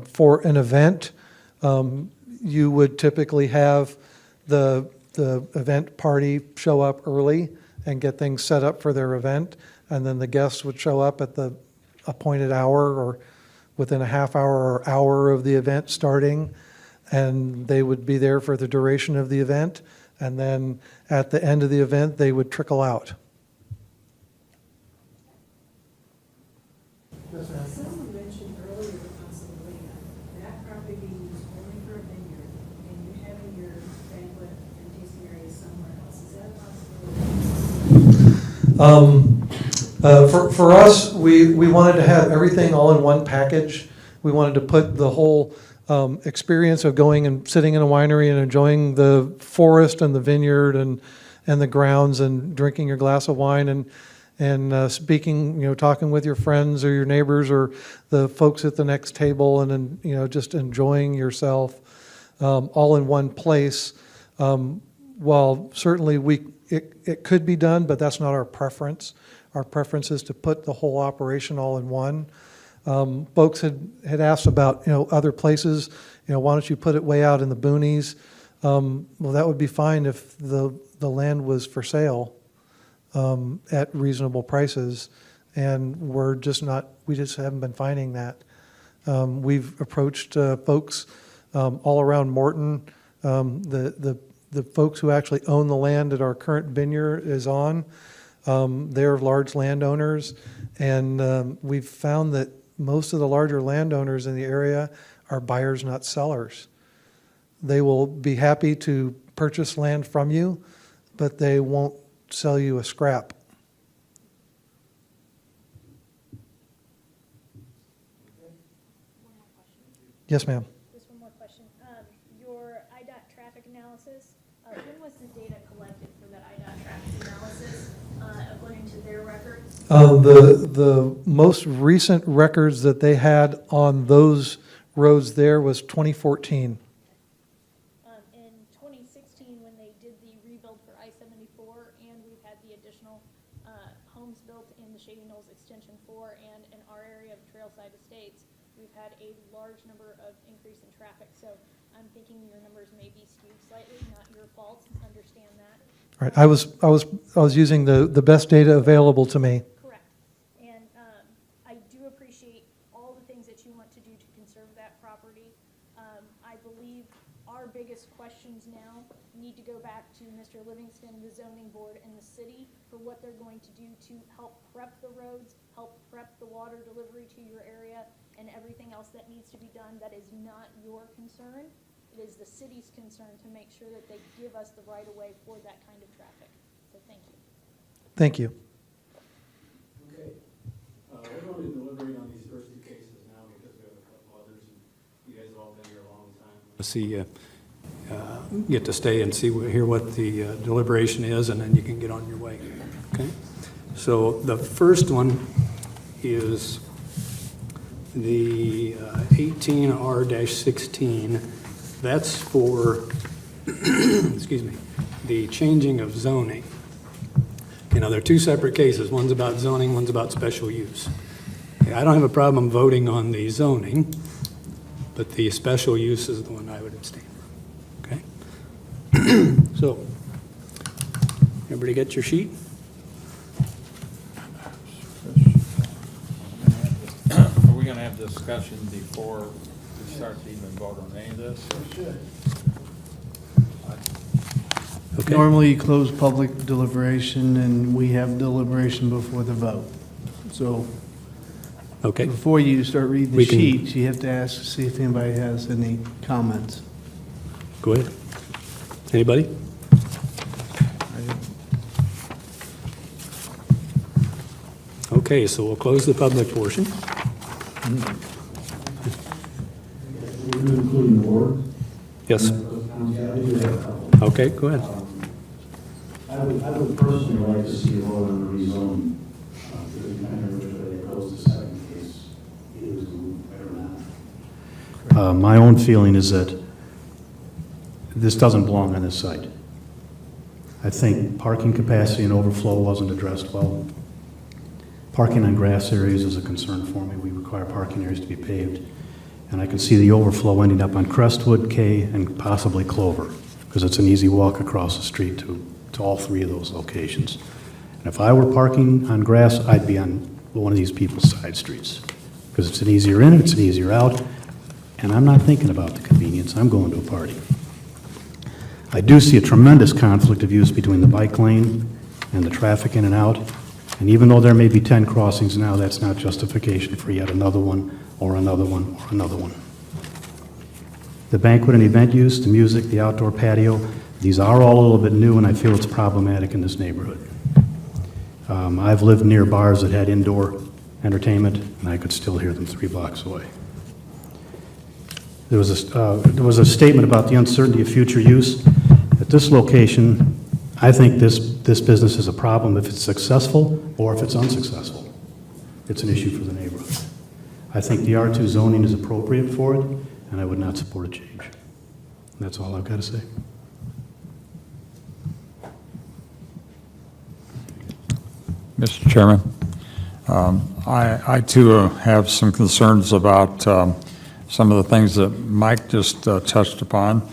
For an event, you would typically have the event party show up early and get things set up for their event, and then the guests would show up at the appointed hour or within a half hour or hour of the event starting, and they would be there for the duration of the event, and then at the end of the event, they would trickle out. Someone mentioned earlier possibly that property being used only for a vineyard and you having your banquet and tasting area somewhere else. Is that a possibility? For us, we wanted to have everything all in one package. We wanted to put the whole experience of going and sitting in a winery and enjoying the forest and the vineyard and the grounds and drinking your glass of wine and speaking, talking with your friends or your neighbors or the folks at the next table, and then, just enjoying yourself all in one place. While certainly it could be done, but that's not our preference. Our preference is to put the whole operation all in one. Folks had asked about, other places, why don't you put it way out in the boonies? Well, that would be fine if the land was for sale. At reasonable prices, and we just haven't been finding that. We've approached folks all around Morton. The folks who actually own the land that our current vineyard is on, they're large landowners, and we've found that most of the larger landowners in the area are buyers, not sellers. They will be happy to purchase land from you, but they won't sell you a scrap. Yes, ma'am. Just one more question. Your IDOT traffic analysis, when was the data collected for that IDOT traffic analysis, according to their records? The most recent records that they had on those roads there was 2014. before, and in our area of Trailside Estates, we've had a large number of increase in traffic. So I'm thinking your numbers may be skewed slightly, not your fault, understand that. Right, I was using the best data available to me. Correct. And I do appreciate all the things that you want to do to conserve that property. I believe our biggest questions now need to go back to Mr. Livingston, the zoning board, and the city for what they're going to do to help prep the roads, help prep the water delivery to your area, and everything else that needs to be done that is not your concern. It is the city's concern to make sure that they give us the right of way for that kind of traffic. So thank you. Thank you. Okay. We're going to deliberate on these first two cases now because we have a couple others, and you guys have all been here a long time. Let's see, get to stay and hear what the deliberation is, and then you can get on your way. Okay. So the first one is the 18R-16. That's for, excuse me, the changing of zoning. You know, they're two separate cases. One's about zoning, one's about special use. I don't have a problem voting on the zoning, but the special use is the one I would abstain from. Okay? So, everybody get your sheet? Are we going to have discussion before we start to even vote on any of this? Okay. Normally, you close public deliberation, and we have deliberation before the vote. So Okay. before you start reading the We can- sheets, you have to ask to see if anybody has any comments. Go ahead. Anybody? Okay, so we'll close the public portion. Including the board? Yes. Okay, go ahead. I would personally like to see a vote on the rezone, to the manner in which they opposed the second case, either to or not. My own feeling is that this doesn't belong on this site. I think parking capacity and overflow wasn't addressed well. Parking on grass areas is a concern for me. We require parking areas to be paved. And I can see the overflow ending up on Crestwood, K, and possibly Clover, because it's an easy walk across the street to all three of those locations. And if I were parking on grass, I'd be on one of these people's side streets, because it's an easier in, it's an easier out, and I'm not thinking about the convenience. I'm going to a party. I do see a tremendous conflict of use between the bike lane and the traffic in and out. And even though there may be 10 crossings now, that's not justification for yet another one, or another one, or another one. The banquet and event use, the music, the outdoor patio, these are all a little bit new, and I feel it's problematic in this neighborhood. I've lived near bars that had indoor entertainment, and I could still hear them 3 blocks away. There was a statement about the uncertainty of future use. At this location, I think this business is a problem if it's successful or if it's unsuccessful. It's an issue for the neighborhood. I think the R2 zoning is appropriate for it, and I would not support a change. That's all I've got to say. Mr. Chairman, I too have some concerns about some of the things that Mike just touched upon,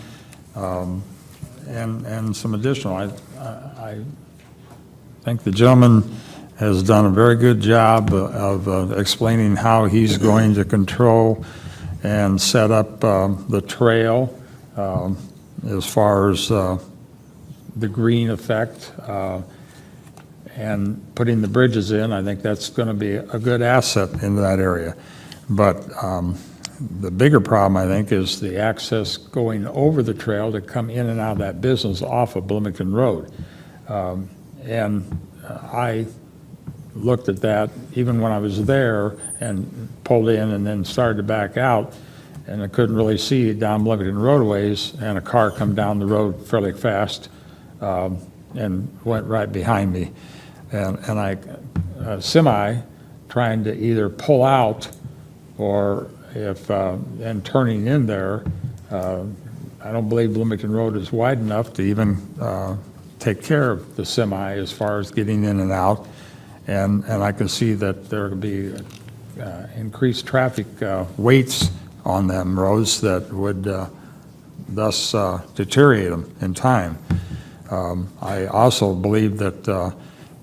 and some additional. I think the gentleman has done a very good job of explaining how he's going to control and set up the trail as far as the green effect and putting the bridges in. I think that's going to be a good asset in that area. But the bigger problem, I think, is the access going over the trail to come in and out of that business off of Bloomington Road. And I looked at that even when I was there and pulled in and then started to back out, and I couldn't really see down Bloomington roadways, and a car come down the road fairly fast and went right behind me. And a semi trying to either pull out or and turning in there, I don't believe Bloomington Road is wide enough to even take care of the semi as far as getting in and out. And I could see that there would be increased traffic weights on them roads that would thus deteriorate them in time. I also believe that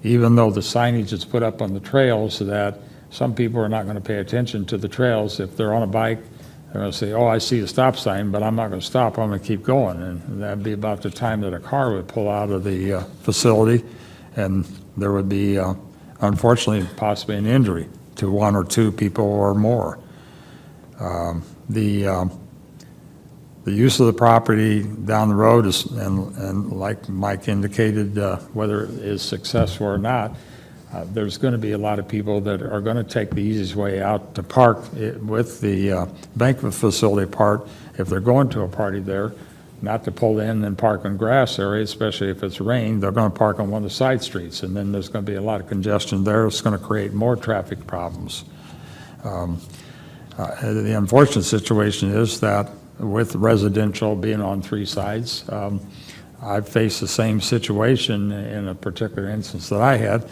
even though the signage is put up on the trails, that some people are not going to pay attention to the trails. If they're on a bike, they're going to say, oh, I see a stop sign, but I'm not going to stop, I'm going to keep going. And that'd be about the time that a car would pull out of the facility, and there would be, unfortunately, possibly an injury to one or two people or more. The use of the property down the road is, and like Mike indicated, whether it is successful or not, there's going to be a lot of people that are going to take the easiest way out to park with the banquet facility part if they're going to a party there, not to pull in and park in grass area, especially if it's rained. They're going to park on one of the side streets, and then there's going to be a lot of congestion there. It's going to create more traffic problems. The unfortunate situation is that with residential being on three sides, I've faced the same situation in a particular instance that I had,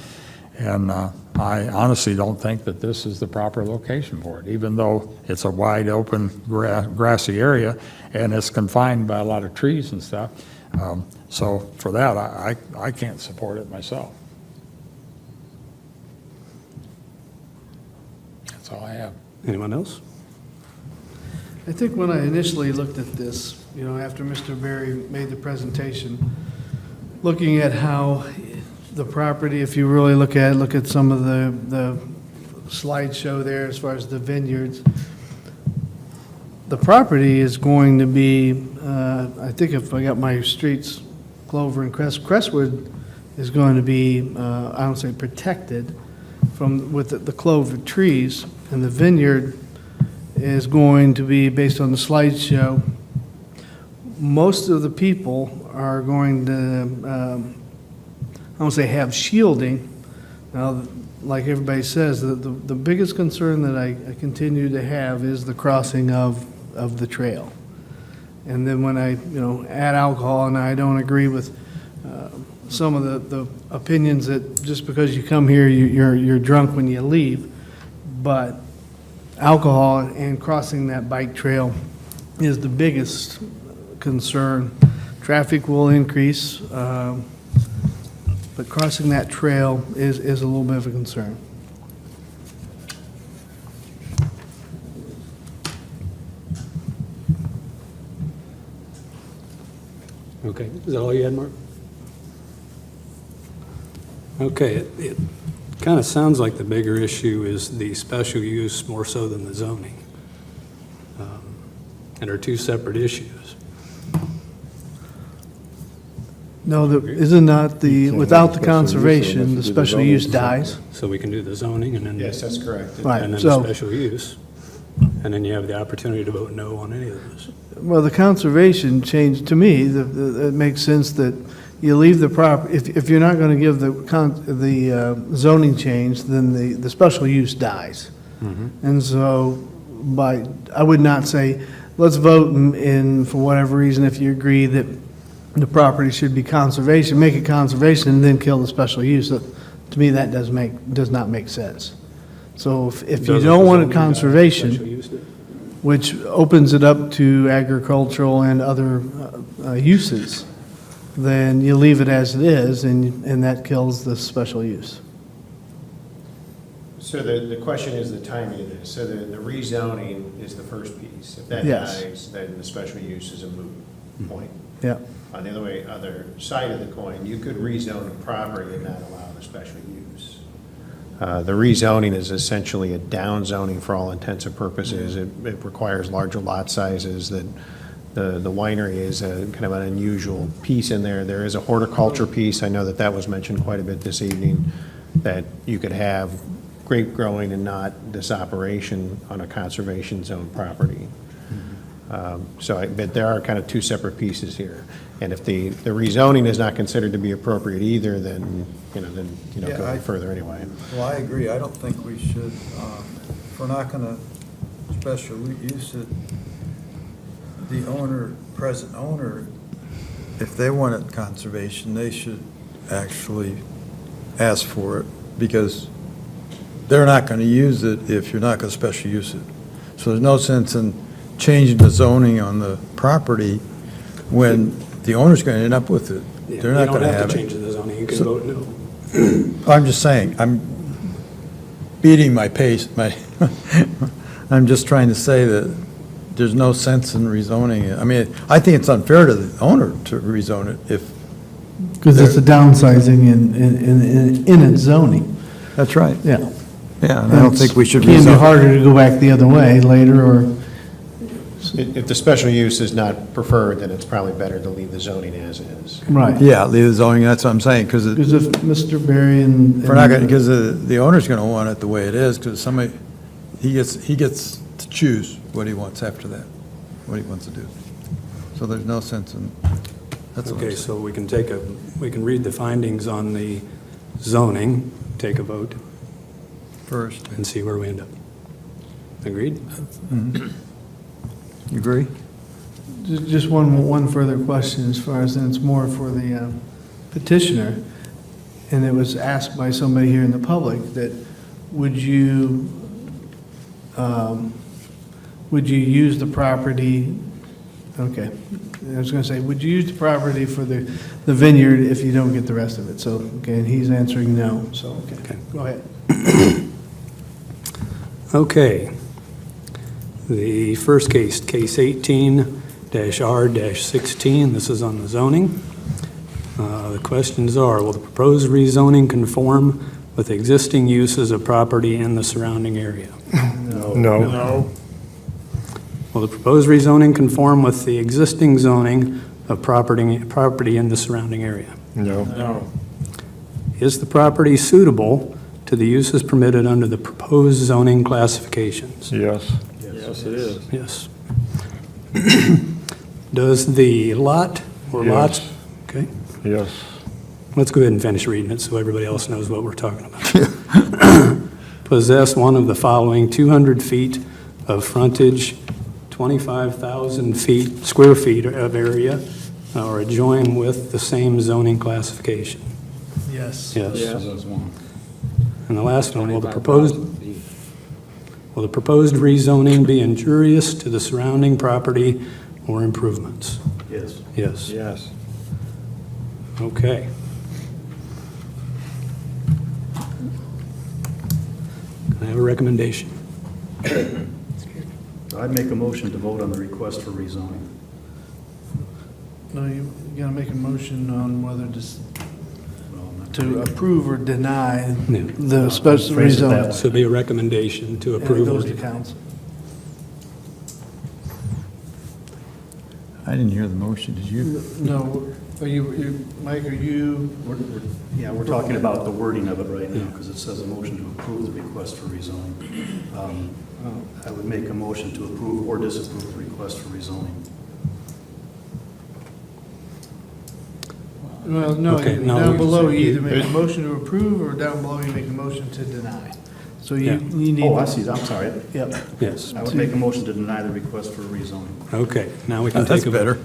and I honestly don't think that this is the proper location for it, even though it's a wide open grassy area and it's confined by a lot of trees and stuff. So for that, I can't support it myself. That's all I have. Anyone else? I think when I initially looked at this, after Mr. Berry made the presentation, looking at how the property, if you really look at some of the slideshow there as far as the vineyards, the property is going to be, I think if I got my streets, Clover and Crestwood is going to be, I don't say protected with the clover trees, and the vineyard is going to be, based on the slideshow, most of the people are going to, I don't say have shielding. Now, like everybody says, the biggest concern that I continue to have is the crossing of the trail. And then when I, add alcohol, and I don't agree with some of the opinions that just because you come here, you're drunk when you leave, but alcohol and crossing that bike trail is the biggest concern. Traffic will increase, but crossing that trail is a little bit of a concern. Okay, is that all you had, Mark? Okay, it kind of sounds like the bigger issue is the special use more so than the zoning. And are two separate issues. No, isn't that without the conservation, the special use dies? So we can do the zoning and then. Yes, that's correct. Right, And then so- the special use. And then you have the opportunity to vote no on any of those. Well, the conservation change, to me, it makes sense that you leave the if you're not going to give the zoning change, then the special use dies. And so, I would not say, let's vote in for whatever reason, if you agree that the property should be conservation, make it conservation, and then kill the special use. To me, that does not make sense. So if you don't want a conservation, which opens it up to agricultural and other uses, then you leave it as it is, and that kills the special use. So the question is the timing of this. So the rezoning is the first piece. If that Yes. dies, then the special use is a moot point. Yeah. On the other side of the coin, you could rezone a property and not allow the special use. The rezoning is essentially a downzoning for all intents and purposes. It requires larger lot sizes. The winery is a kind of an unusual piece in there. There is a horticulture piece. I know that was mentioned quite a bit this evening, that you could have grape growing and not this operation on a conservation zone property. But there are kind of two separate pieces here. And if the rezoning is not considered to be appropriate either, then go further anyway. Well, I agree. I don't think we should, if we're not going to special use it, the present owner, if they wanted conservation, they should actually ask for it because they're not going to use it if you're not going to special use it. So there's no sense in changing the zoning on the property when the owner's going to end up with it. Yeah, They're not going to You don't have have to it. change the zoning, you can So- vote no. I'm just saying, I'm beating my pace, I'm just trying to say that there's no sense in rezoning it. I mean, I think it's unfair to the owner to rezone it if. Because it's a downsizing in its zoning. That's right. Yeah. Yeah, and I don't think we should Can be rezone. harder to go back the other way later, or, If the special use is not preferred, then it's probably better to leave the zoning as is. right. Yeah, leave the zoning, that's what I'm saying, because Because if Mr. Berry and. we're not going, because the owner's going to want it the way it is, because somebody, he gets to choose what he wants after that, what he wants to do. So there's no sense in, that's what I'm Okay, saying. so we can read the findings on the zoning, take a vote, First. and see where we end up. Agreed? You agree? Just one further question as far as, and it's more for the petitioner, and it was asked by somebody here in the public, that would you use the property, okay, I was gonna say, would you use the property for the vineyard if you don't get the rest of it? So, okay, and he's answering no, so, okay, go ahead. Okay. The first case, case 18-R-16, this is on the zoning. The questions are, will the proposed rezoning conform with existing uses of property in the surrounding area? No. Will the proposed rezoning conform with the existing zoning of property in the surrounding area? No. Is the property suitable to the uses permitted under the proposed zoning classifications? Yes. Yes, it is. Yes. Does the lot or lots, okay, Yes. let's go ahead and finish reading it so everybody else knows what we're talking about. Possess one of the following 200 feet of frontage, 25,000 square feet of area, or adjoin with the same zoning classification? Yes. Yes. That's one. And the last one, will the proposed rezoning be injurious to the surrounding property or improvements? Yes. Yes. Yes. Okay. Can I have a recommendation? I'd make a motion to vote on the request for rezoning. No, you gotta make a motion on whether to approve or deny the special Phrase it that rezone. way. So it'd be a recommendation to And it approve. goes or to deny. council. I didn't hear the motion, did you? No, Mike, are you, Yeah, we're talking about the wording of it right now, because it says a motion to approve the request for rezoning. I would make a motion to approve or disapprove the request for rezoning. well, no, Okay, no, down we- below, you either make a motion to approve, or down below, you make a motion to deny. So Yeah. you need. Oh, I see, I'm sorry. Yep. Yes. I would make a motion to deny the request for rezoning. Okay, now we can That's take a vote. better.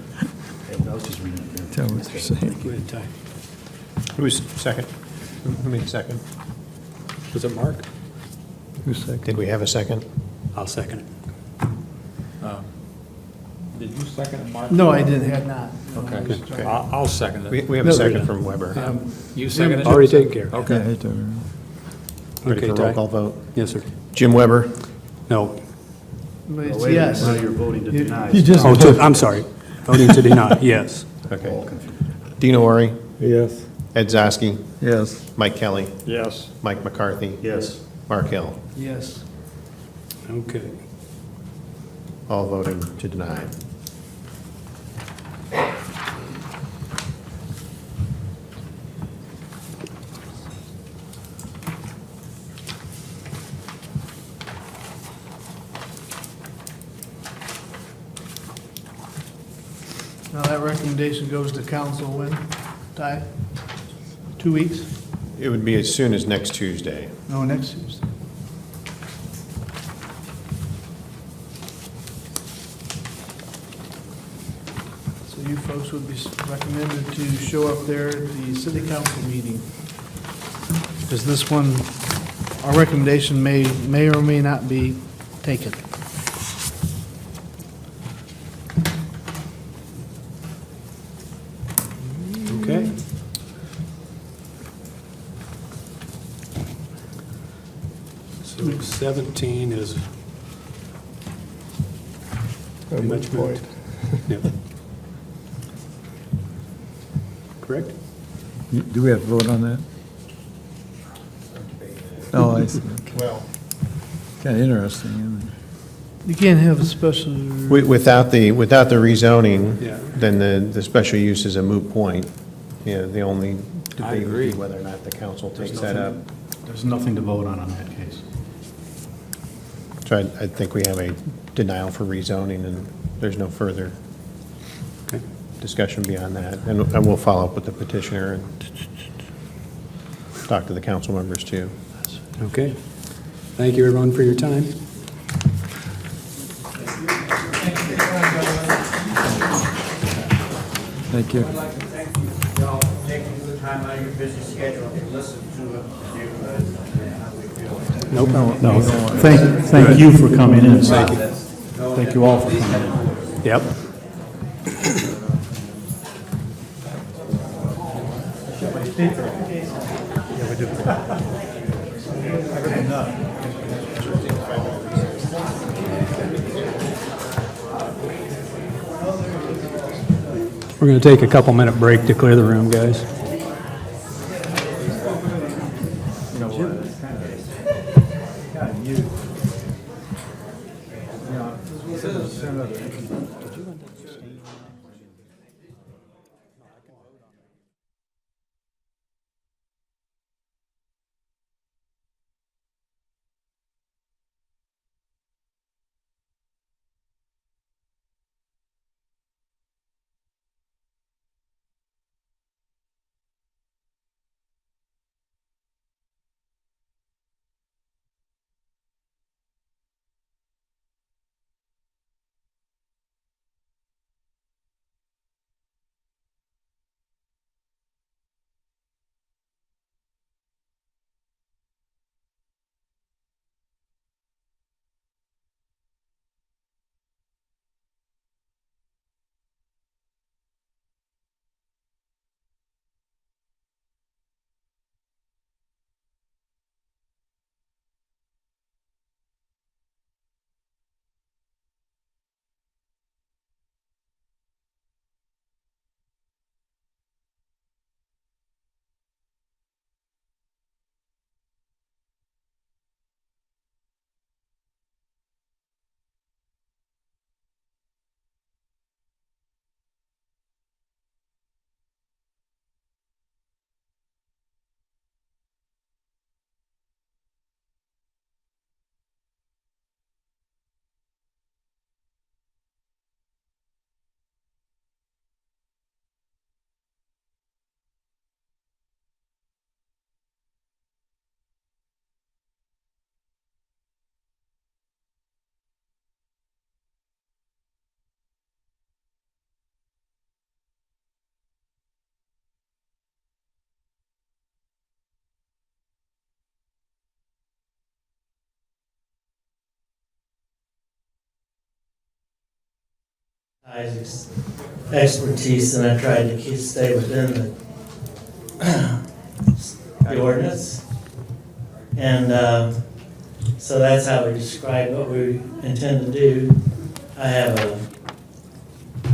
I was just reading it there. Tell what you're saying. Go ahead, Ty. Who's second? Who made a second? Was it Mark? Who's second? Did we have a second? I'll second it. Did you second it, Mark? No, I didn't, had not. No, I was Okay, trying- I'll second it. We have a second from Weber. You seconded it? Already taken care of. Okay. Yeah, it's over. Ready Okay, for a Ty. roll call vote? Yes, sir. Jim Weber? No. But it's Oh, wait a minute, yes. now you're voting to deny. You just- Oh, I'm sorry. Voting to deny, yes. Okay. All confused. Dino Ori? Yes. Ed Zosky? Yes. Mike Kelly? Yes. Mike McCarthy? Yes. Mark Hill? Yes. Okay. All voting to deny. Now that recommendation goes to council when, Ty? 2 weeks? It would be as soon as next Tuesday. No, next Tuesday. So you folks would be recommended to show up there at the city council meeting because this one, our recommendation may or may not be taken. Okay. So 17 is pretty much moved. Yep. Correct? Do we have to vote on that? Oh, I see. Well, Kind of interesting, isn't it? You can't have a special. without the rezoning, Yeah. then the special use is a moot point. Yeah, the only I debate would agree. be whether or not the council there's takes that up. nothing- There's nothing to vote on that case. So I think we have a denial for rezoning, and there's no further Okay. discussion beyond that. And we'll follow up with the petitioner and talk to the council members too. Okay. Thank you, everyone, for your time. Thank you. I'd like to thank you all for taking the time out of your busy schedule to listen to the neighborhood and how we feel. Nope. No, thank you for coming in. Thank you. Thank you all for coming in. Yep. We're going to take a couple-minute break to clear the room, guys. Isaac's expertise, and I tried to stay within the ordinance. And so that's how we describe what we intend to do. I have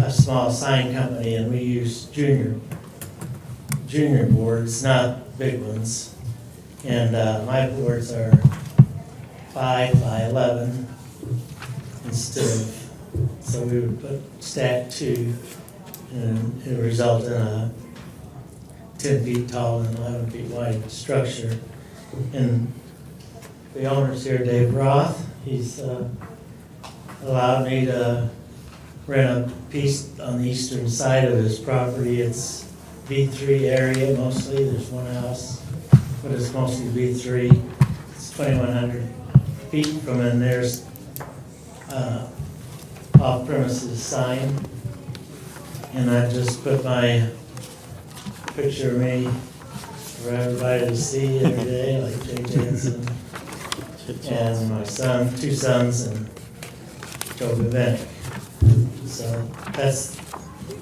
a small sign company, and we use junior boards, not big ones. And my boards are 5 by 11 instead of, so we would put stack 2, and it would result in a 10 feet tall and 11 feet wide structure. And the owner's here, Dave Roth. He's allowed me to rent a piece on the eastern side of his property. It's B3 area mostly. There's one house, but it's mostly B3. It's 2,100 feet from, and there's off-premises sign. And I just put my picture of me for everybody to see every day, like JJ and my son, two sons, and Joe Bennett. So that's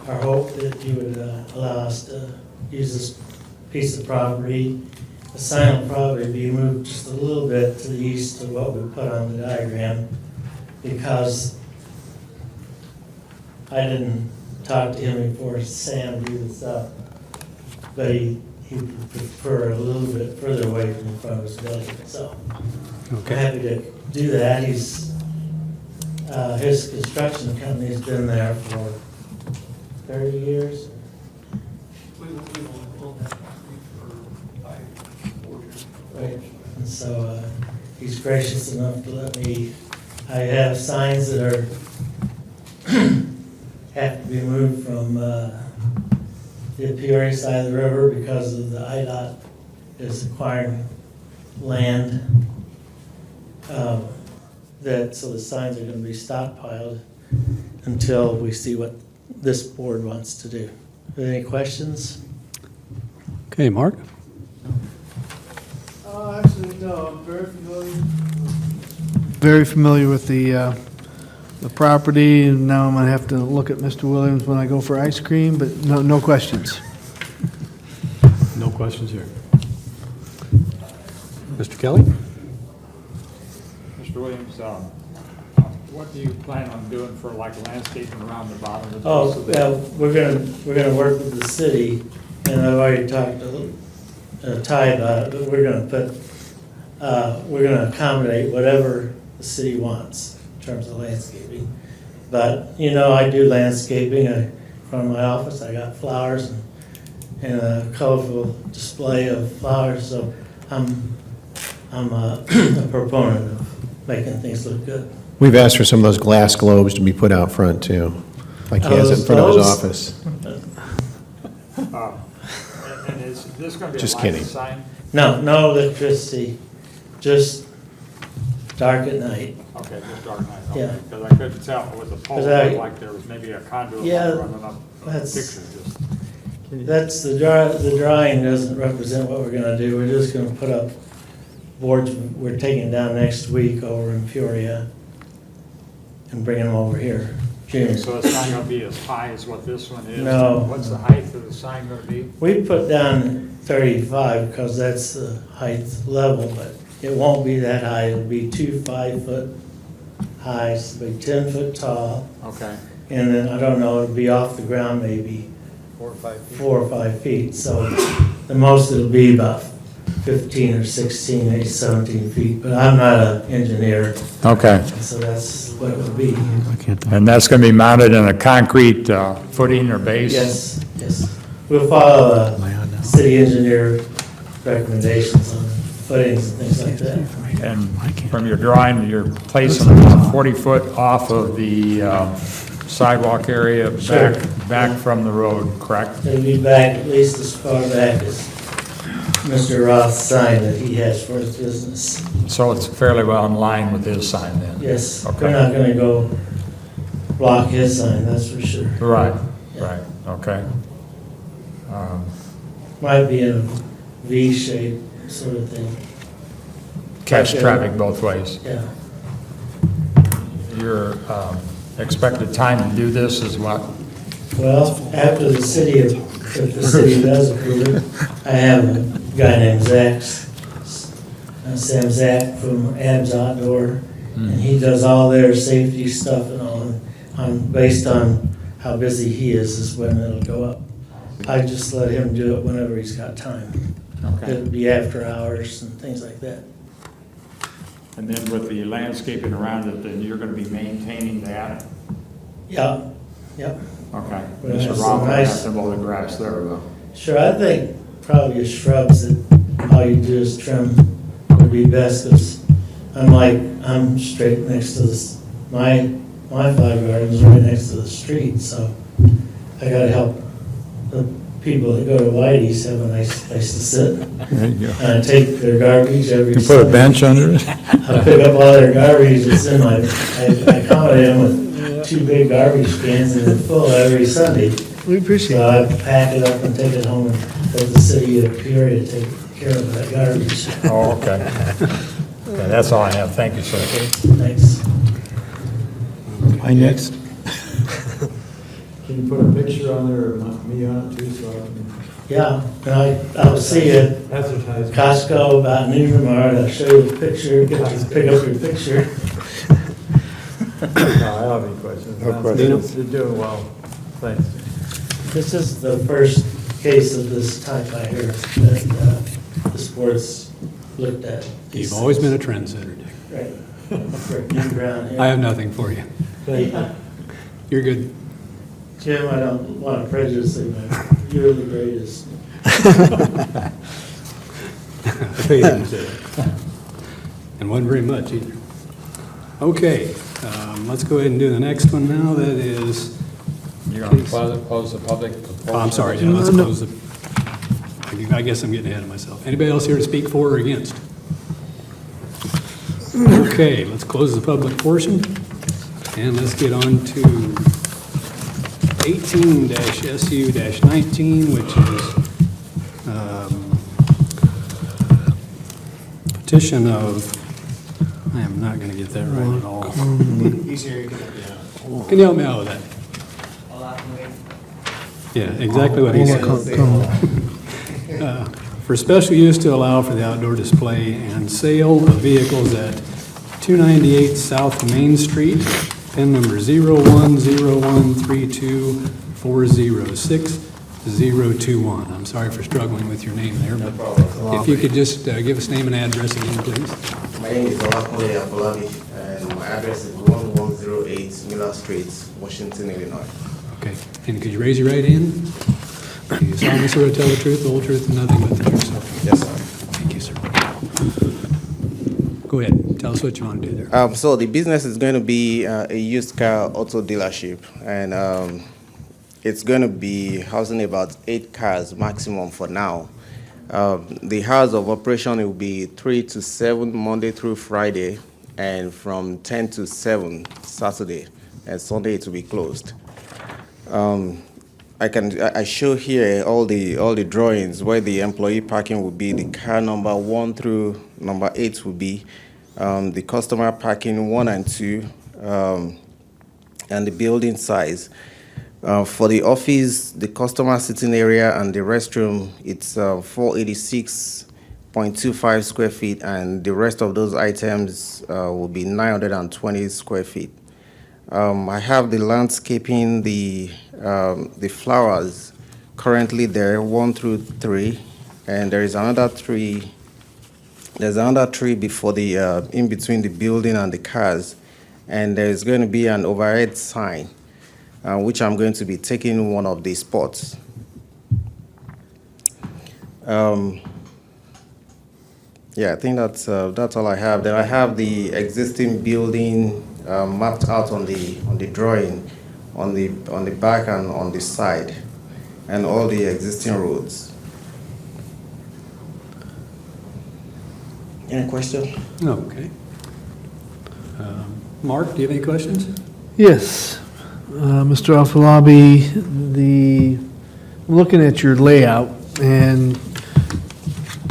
our hope, that you would allow us to use this piece of property. The sign will probably be moved just a little bit to the east of what we put on the diagram, because I didn't talk to him before Sam drew this up, but he would prefer a little bit further away from the front of his building, so I'm happy to do that. He's, his construction company's been there for 30 years. Right, and so he's gracious enough to let me, I have signs that are, have to be moved from the Peoria side of the river because of the IDOT is acquiring land. So the signs are going to be stockpiled until we see what this board wants to do. Are there any questions? Okay, Mark? Actually, no, I'm very familiar with the property, and now I'm gonna have to look at Mr. Williams when I go for ice cream, but no questions. No questions here. Mr. Kelly? Mr. Williams, what do you plan on doing for like landscaping around the bottom of the Oh, base of the? yeah, we're gonna work with the city, and I've already talked to Ty about it, but we're gonna accommodate whatever the city wants in terms of landscaping. But, you know, I do landscaping from my office. I got flowers and a colorful display of flowers, so I'm a proponent of making things look good. We've asked for some of those glass globes to be put out front too, like he has in front of his office. And is this going to be a Just light kidding. sign? No electricity, just dark at night. Okay, just dark night. Yeah. Okay, because I couldn't tell with the pole, 'Cause it looked like there was maybe a conduit Yeah, line running up a that's- picture just. That's, the drawing doesn't represent what we're gonna do. We're just gonna put up boards we're taking down next week over in Peoria and bringing them over here. June. So it's not going to be as high as what this one is? No. What's the height of the sign going to be? We put down 35 because that's the height level, but it won't be that high. It'll be 2 5-foot highs, it'll be 10 foot tall. Okay. And then, I don't know, it'll be off the ground maybe 4 or 5 feet. 4 or 5 feet. So the most it'll be about 15 or 16, maybe 17 feet. But I'm not an engineer, Okay. so that's what it would be. And that's going to be mounted in a concrete footing or base? Yes. We'll follow city engineer recommendations on footings and things like that. And from your drawing, you're placing them 40 foot off of the sidewalk area, Sure. back from the road, correct? It'll be back at least as far back as Mr. Roth's sign that he has for his business. So it's fairly well in line with his sign then? Yes, Okay. we're not gonna go block his sign, that's for sure. Right, okay. Might be in a V shape sort of thing. Catch Okay. traffic both ways. Yeah. Your expected time to do this is what? Well, after the city, if the city does approve it, I have a guy named Zach, Sam Zach from Abs Outdoor, and he does all their safety stuff and all, based on how busy he is when it'll go up. I just let him do it whenever he's got time. Okay. It'll be after hours and things like that. And then with the landscaping around it, then you're going to be maintaining that? Yeah, yep. Okay. Well, Mr. that's Roth will nice. have to mow the grass there, though. Sure, I think probably shrubs that all you do is trim would be best, because I'm straight next to this, my flower garden's right next to the street, so I gotta help the people that go to Whitey's have a nice place to sit. There you go. And I take their garbage every You put a Sunday. bench under it? I pick up all their garbage that's in I accommodate them with 2 big garbage cans and they're full every Sunday. We appreciate So it. I pack it up and take it home and let the city of Peoria take care of that garbage. Oh, okay. Okay, that's all I have. Thank you, sir. Thanks. My next. Can you put a picture on there of me on it too, so I can Yeah, and I will see you at advertise? Costco about noon tomorrow. I'll show you the picture, get you to pick up your picture. No, I don't have any questions. No questions. You're doing well. Thanks. This is the first case of this type I hear that the sports looked at. You've always been a trendsetter, Dick. Right. For new ground here. I have nothing for you. Thank you. You're good. Jim, I don't want to prejudice you, but you're the greatest. And wasn't very much either. Okay, let's go ahead and do the next one now. That is, You're going to close the public? oh, I'm sorry, yeah, let's close the, I guess I'm getting ahead of myself. Anybody else here to speak for or against? Okay, let's close the public portion, and let's get on to 18-SU-19, which is petition of, I am not going to get that right at all. Easier, you can Can you help me out with that? Yeah, exactly what he said. For special use to allow for the outdoor display and sale of vehicles at 298 South Main Street, PIN number 010132406021. I'm sorry for struggling with your name there, but if you could just give us name and address again, please. My name is Olakunle Afolabi, and my address is 1108 Miller Street, Washington, Illinois. Okay, and could you raise your right hand? Do you solemnly swear to tell the truth, the whole truth, and nothing but the truth, so? Yes, sir. Thank you, sir. Go ahead, tell us what you want to do there. So the business is going to be a used car auto dealership, and it's going to be housing about 8 cars maximum for now. The hours of operation will be 3 to 7 Monday through Friday, and from 10 to 7 Saturday, and Sunday it will be closed. I show here all the drawings where the employee parking will be. The car number 1 through number 8 will be the customer parking 1 and 2, and the building size. For the office, the customer sitting area and the restroom, it's 486.25 square feet, and the rest of those items will be 920 square feet. I have the landscaping, the flowers currently there, 1 through 3, and there is another tree. There's another tree before the in between the building and the cars, and there's going to be an overhead sign, which I'm going to be taking one of the spots. Yeah, I think that's all I have. Then I have the existing building mapped out on the drawing, on the back and on the side, and all the existing roads. Any question? Okay. Mark, do you have any questions? Yes. Mr. Afolabi, I'm looking at your layout, and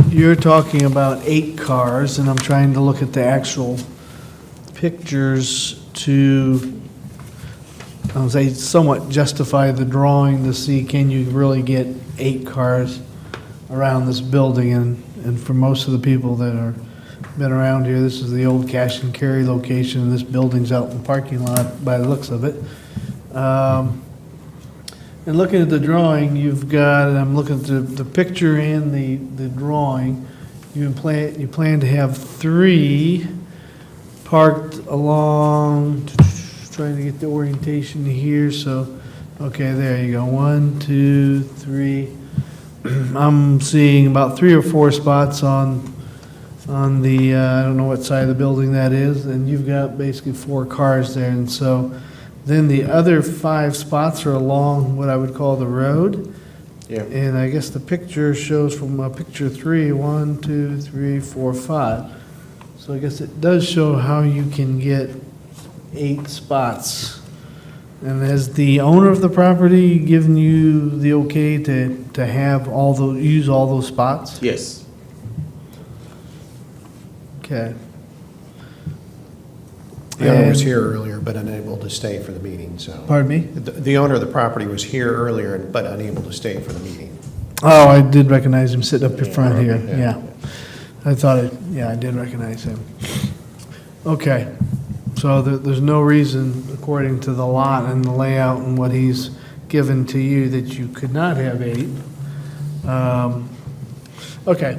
you're talking about 8 cars, and I'm trying to look at the actual pictures to, I would say, somewhat justify the drawing to see, can you really get 8 cars around this building? And for most of the people that are been around here, this is the old cash and carry location, and this building's out in the parking lot by the looks of it. And looking at the drawing, you've got, and I'm looking at the picture and the drawing, you plan to have 3 parked along, trying to get the orientation here, so, okay, there you go, 1, 2, 3. I'm seeing about 3 or 4 spots on the, I don't know what side of the building that is, and you've got basically 4 cars there, and so then the other 5 spots are along what I would call the road. Yeah. And I guess the picture shows from picture 3, 1, 2, 3, 4, 5. So I guess it does show how you can get 8 spots And has the owner of the property given you the okay to have all those, use all those spots? Yes. Okay. The owner was And- here earlier but unable to stay for the meeting, so. Pardon me? The owner of the property was here earlier but unable to stay for the meeting. Oh, I did recognize him sitting up in front here, Yeah. yeah. I thought I did recognize him. Okay, so there's no reason, according to the lot and the layout and what he's given to you, that you could not have 8. Okay.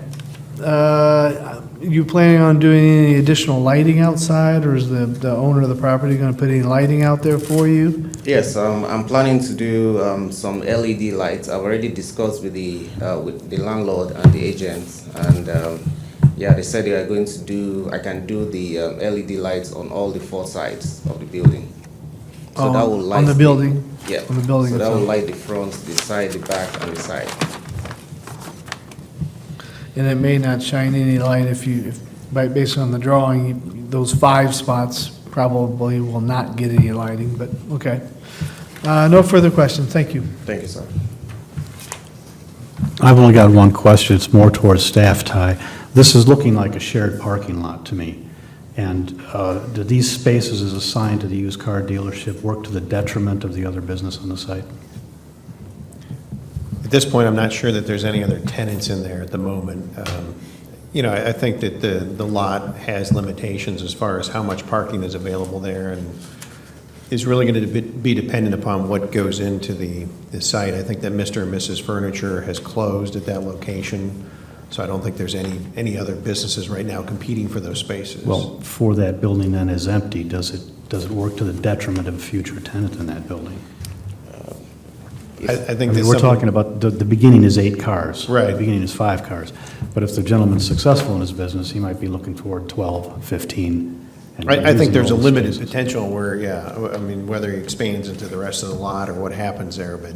You planning on doing any additional lighting outside, or is the owner of the property gonna put any lighting out there for you? Yes, I'm planning to do some LED lights. I've already discussed with the landlord and the agents, and yeah, they said they are going to do. I can do the LED lights on all the 4 sides of the building. So that will light On the building? Yeah. On the building So that will itself. light the front, the side, the back, and the side. And it may not shine any light based on the drawing, those 5 spots probably will not get any lighting, but, okay. No further questions, thank you. Thank you, sir. I've only got one question. It's more towards staff, Ty. This is looking like a shared parking lot to me. And do these spaces as assigned to the used car dealership work to the detriment of the other business on the site? At this point, I'm not sure that there's any other tenants in there at the moment. You know, I think that the lot has limitations as far as how much parking is available there, and is really going to be dependent upon what goes into the site. I think that Mr. and Mrs. Furniture has closed at that location, so I don't think there's any other businesses right now competing for those spaces. Well, for that building then is empty, does it work to the detriment of a future tenant in that building? I think We're something- talking about, the beginning is 8 cars. Right. The beginning is 5 cars. But if the gentleman's successful in his business, he might be looking toward 12, 15. and I think using there's a all the limited spaces. potential where, yeah, I mean, whether he expands into the rest of the lot or what happens there, but,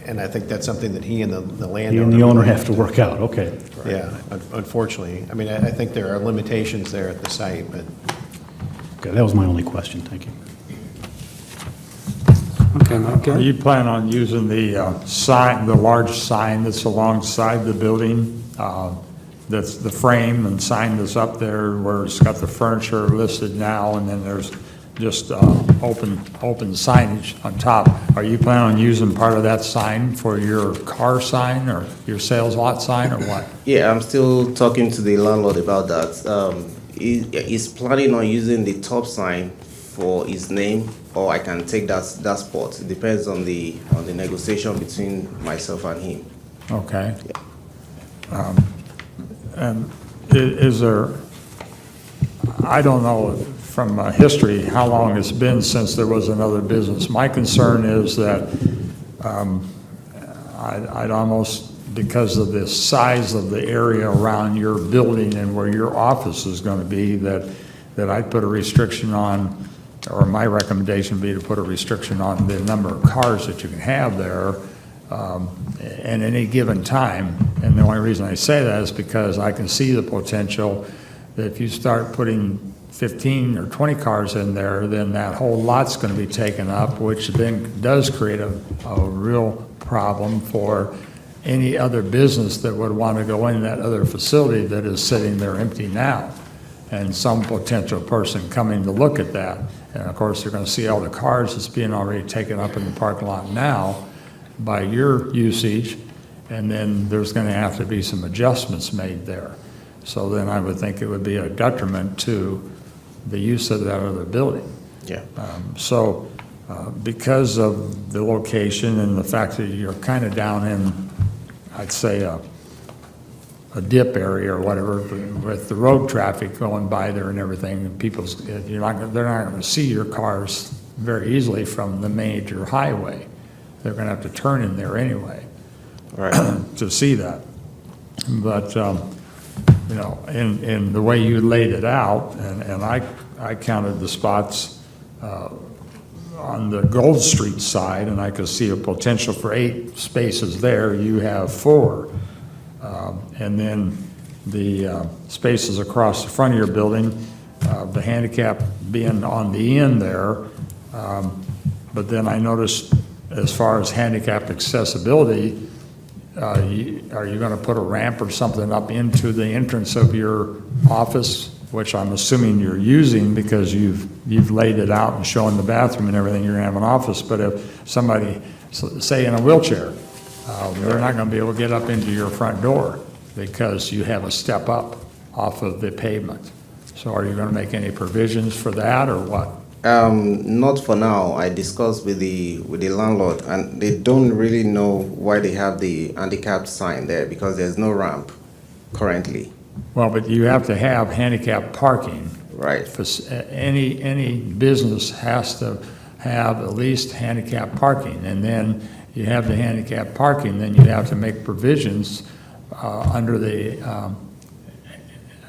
and I think that's something that he and the landowner. He and the owner have to work out, okay. Yeah, unfortunately. I mean, I think there are limitations there at the site, but. Okay, that was my only question, thank you. Are you planning on using the sign, the large sign that's alongside the building? That's the frame and sign that's up there where it's got the furniture listed now, and then there's just open signage on top. Are you planning on using part of that sign for your car sign or your sales lot sign or what? Yeah, I'm still talking to the landlord about that. He's planning on using the top sign for his name, or I can take that spot. It depends on the negotiation between myself and him. Okay. And is there, I don't know from history how long it's been since there was another business. My concern is that I'd almost, because of the size of the area around your building and where your office is going to be, that I'd put a restriction on, or my recommendation would be to put a restriction on the number of cars that you can have there at any given time. And the only reason I say that is because I can see the potential that if you start putting 15 or 20 cars in there, then that whole lot's going to be taken up, which then does create a real problem for any other business that would want to go in that other facility that is sitting there empty now. And some potential person coming to look at that. And of course, they're going to see all the cars that's being already taken up in the parking lot now by your usage, and then there's going to have to be some adjustments made there. So then I would think it would be a detriment to the use of that other building. Yeah. So because of the location and the fact that you're kind of down in, I'd say, a dip area or whatever, with the road traffic going by there and everything, and they're not going to see your cars very easily from the major highway. They're going to have to turn in there anyway, right, to see that. But you know, in the way you laid it out, and I counted the spots on the Gold Street side, and I could see a potential for 8 spaces there. You have 4. And then the spaces across the front of your building, the handicap being on the end there, But then I noticed, as far as handicap accessibility, are you going to put a ramp or something up into the entrance of your office, which I'm assuming you're using because you've laid it out and shown the bathroom and everything, you're going to have an office. But if somebody, say in a wheelchair, they're not going to be able to get up into your front door because you have a step up off of the pavement. So are you going to make any provisions for that or what? Not for now. I discussed with the landlord, and they don't really know why they have the handicapped sign there because there's no ramp currently. Well, but you have to have handicap parking. Right. For any business has to have at least handicap parking, and then you have the handicap parking, then you have to make provisions under the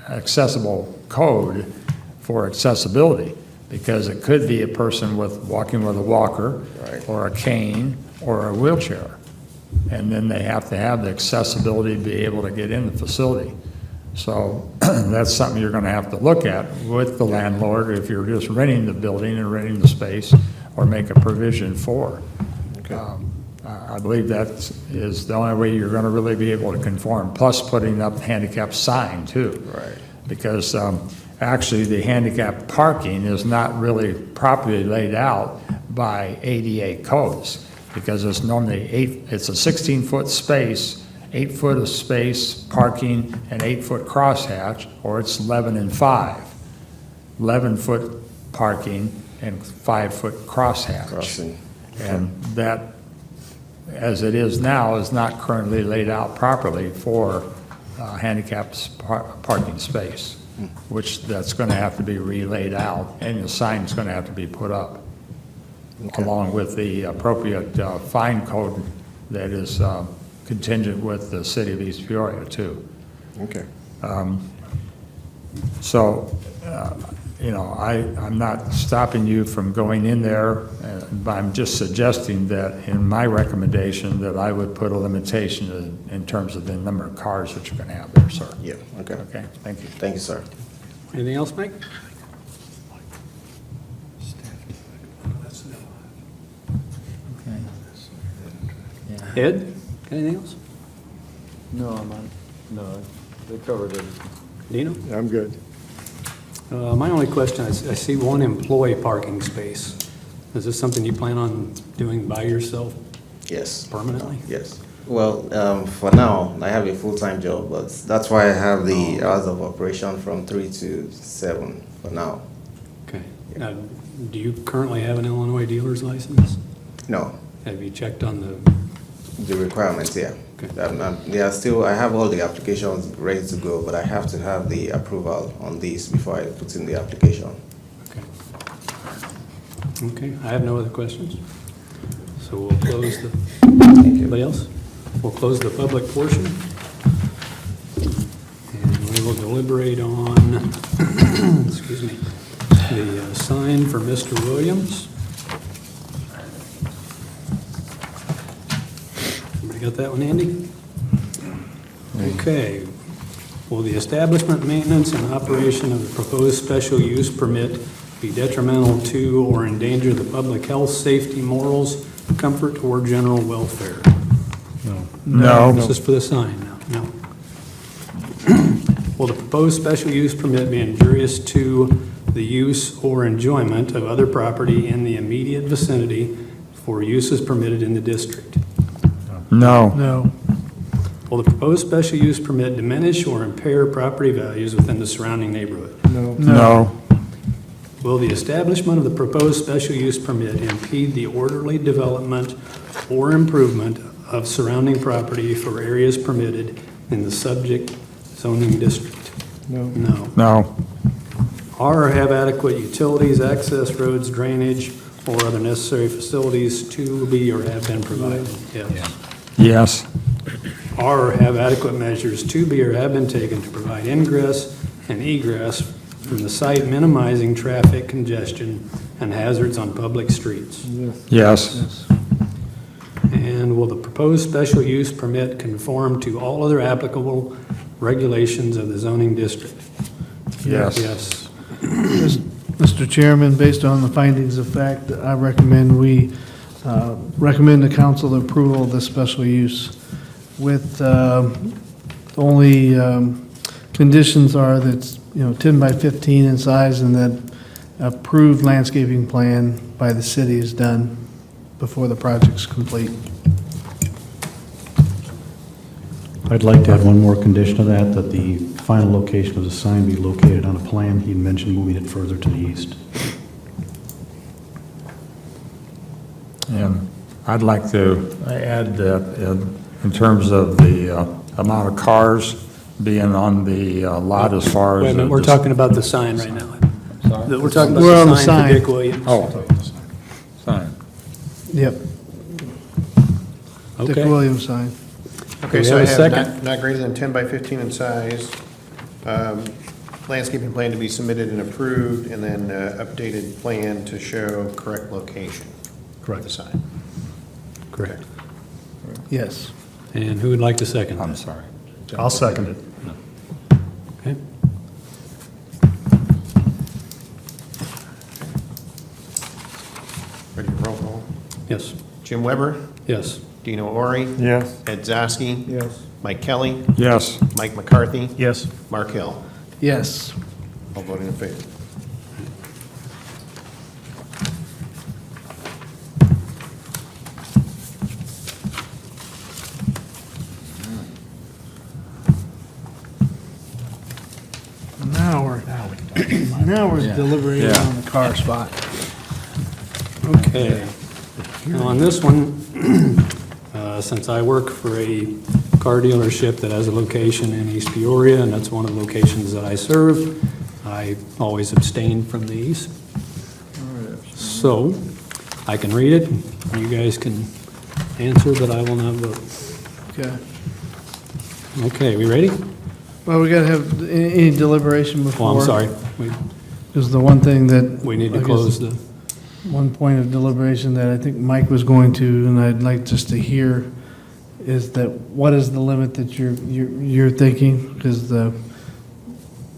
accessible code for accessibility. Because it could be a person walking with a walker, right, or a cane, or a wheelchair. And then they have to have the accessibility to be able to get in the facility. So that's something you're going to have to look at with the landlord if you're just renting the building and renting the space, or make a provision for. Okay. I believe that is the only way you're going to really be able to conform, plus putting up the handicap sign too. Right. Because actually, the handicap parking is not really properly laid out by ADA codes, because it's normally it's a 16-foot space, 8 foot of space, parking, and 8-foot crosshatch, or it's 11 and 5. 11-foot parking and 5-foot crosshatch. Crossing. And that, as it is now, is not currently laid out properly for handicapped parking space, which that's going to have to be relayed out, and the sign's going to have to be put up, along with the appropriate fine code that is contingent with the city of East Peoria, too. Okay. I'm not stopping you from going in there, but I'm just suggesting that in my recommendation that I would put a limitation in terms of the number of cars that you're going to have there, sir. Yeah, okay. Okay, thank you. Thank you, sir. Anything else, Mike? Ed, anything else? No, no, they covered it. Dino? I'm good. My only question, I see one employee parking space. Is this something you plan on doing by yourself? Yes. Permanently? Yes. Well, for now, I have a full-time job, but that's why I have the hours of operation from 3 to 7 for now. Okay. Do you currently have an Illinois dealer's license? No. Have you checked on the requirements? Yeah. Okay. I have all the applications ready to go, but I have to have the approval on these before I put in the application. Okay, I have no other questions. So we'll close the, anybody else? We'll close the public portion. And we will deliberate on, excuse me, the sign for Mr. Williams. Everybody got that one, Andy? Okay. Will the establishment, maintenance, and operation of the proposed special use permit be detrimental to or endanger the public health, safety, morals, comfort, or general welfare? No. This is for the sign now. No. Will the proposed special use permit be injurious to the use or enjoyment of other property in the immediate vicinity for uses permitted in the district? No. No. Will the proposed special use permit diminish or impair property values within the surrounding neighborhood? No. Will the establishment of the proposed special use permit impede the orderly development or improvement of surrounding property for areas permitted in the subject zoning district? No. No. Or have adequate utilities, access roads, drainage, or other necessary facilities to be or have been provided? Yes. Yes. Or have adequate measures to be or have been taken to provide ingress and egress from the site, minimizing traffic congestion and hazards on public streets? Yes. And will the proposed special use permit conform to all other applicable regulations of the zoning district? Yes. Yes. Mr. Chairman, based on the findings of fact, I recommend recommend the council the approval of this special use with only conditions are that it's, 10 by 15 in size and that approved landscaping plan by the city is done before the project's complete. I'd like to add one more condition to that, that the final location of the sign be located on a plan. He mentioned moving it further to the east. And I'd like to add that in terms of the amount of cars being on the lot as far as... Wait a minute, we're talking about the sign right now. Sorry? We're talking We're on about the the sign sign. for Dick Williams. Oh, sign. Yep. Dick Okay. Williams sign. Okay, we so I have a have second? not greater than 10 by 15 in size, landscaping plan to be submitted and approved, and then updated plan to show correct location. Correct. The sign. Correct. Yes. And who would like to second? I'm sorry. I'll second it. Okay. Ready for roll call? Yes. Jim Weber, Yes. Dino Ori, Yes. Ed Zosky, Yes. Mike Kelly, Yes. Mike McCarthy, Yes. Mark Hill. Yes. All voting in favor. Now we're deliberating Yeah. on the car spot. Okay. Now, on this one, since I work for a car dealership that has a location in East Peoria, and that's one of the locations that I serve, I always abstain from these. So, I can read it, you guys can answer, but I will not vote. Okay. Okay, we ready? Well, we gotta have any deliberation before. Oh, I'm sorry. We Is the one thing that. we need to I guess, close the, One point of deliberation that I think Mike was going to, and I'd like just to hear, is that what is the limit that you're thinking? Because the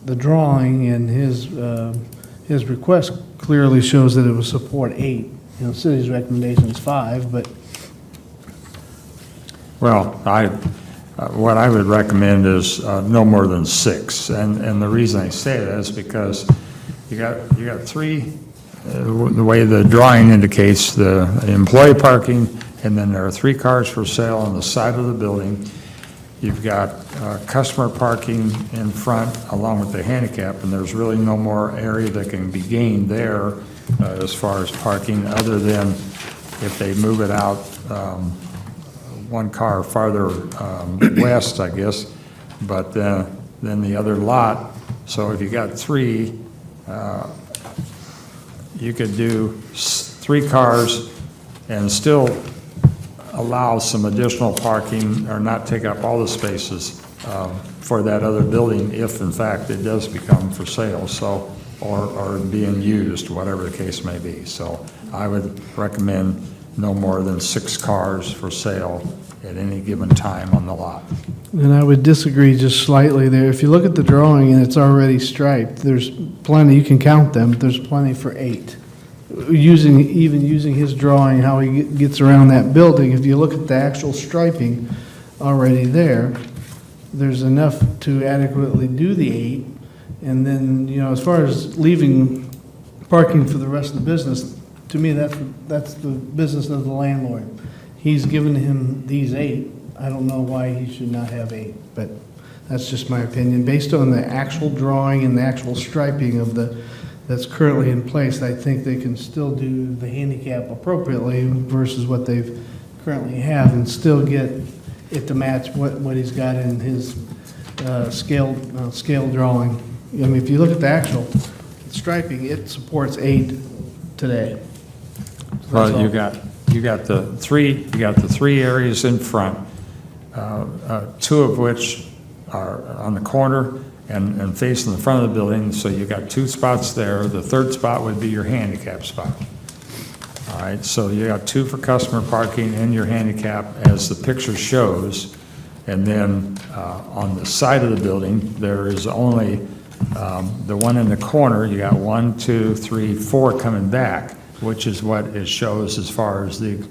drawing and his request clearly shows that it would support 8. City's recommendation is 5, but Well, what I would recommend is no more than 6. And the reason I say that is because you got 3, the way the drawing indicates, the employee parking, and then there are 3 cars for sale on the side of the building. You've got customer parking in front along with the handicap, and there's really no more area that can be gained there as far as parking, other than if they move it out 1 car farther west, I guess, but then the other lot. So if you got 3, you could do 3 cars and still allow some additional parking or not take up all the spaces for that other building if in fact it does become for sale, so, or being used, whatever the case may be. So I would recommend no more than 6 cars for sale at any given time on the lot. and I would disagree just slightly there. If you look at the drawing and it's already striped, there's plenty, you can count them, there's plenty for 8. Even using his drawing, how he gets around that building, if you look at the actual striping already there, there's enough to adequately do the 8. And then, as far as leaving parking for the rest of the business, to me, that's the business of the landlord. He's given him these 8. I don't know why he should not have 8, but that's just my opinion. Based on the actual drawing and the actual striping of that's currently in place, I think they can still do the handicap appropriately versus what they've currently have and still get it to match what he's got in his scale drawing. I mean, if you look at the actual striping, it supports 8 today. Well, you got the 3 areas in front, 2 of which are on the corner and facing the front of the building, so you got 2 spots there. The 3rd spot would be your handicap spot. All right, so you got 2 for customer parking and your handicap as the picture shows. And then on the side of the building, there is only The one in the corner, you got 1, 2, 3, 4 coming back, which is what it shows as far as the,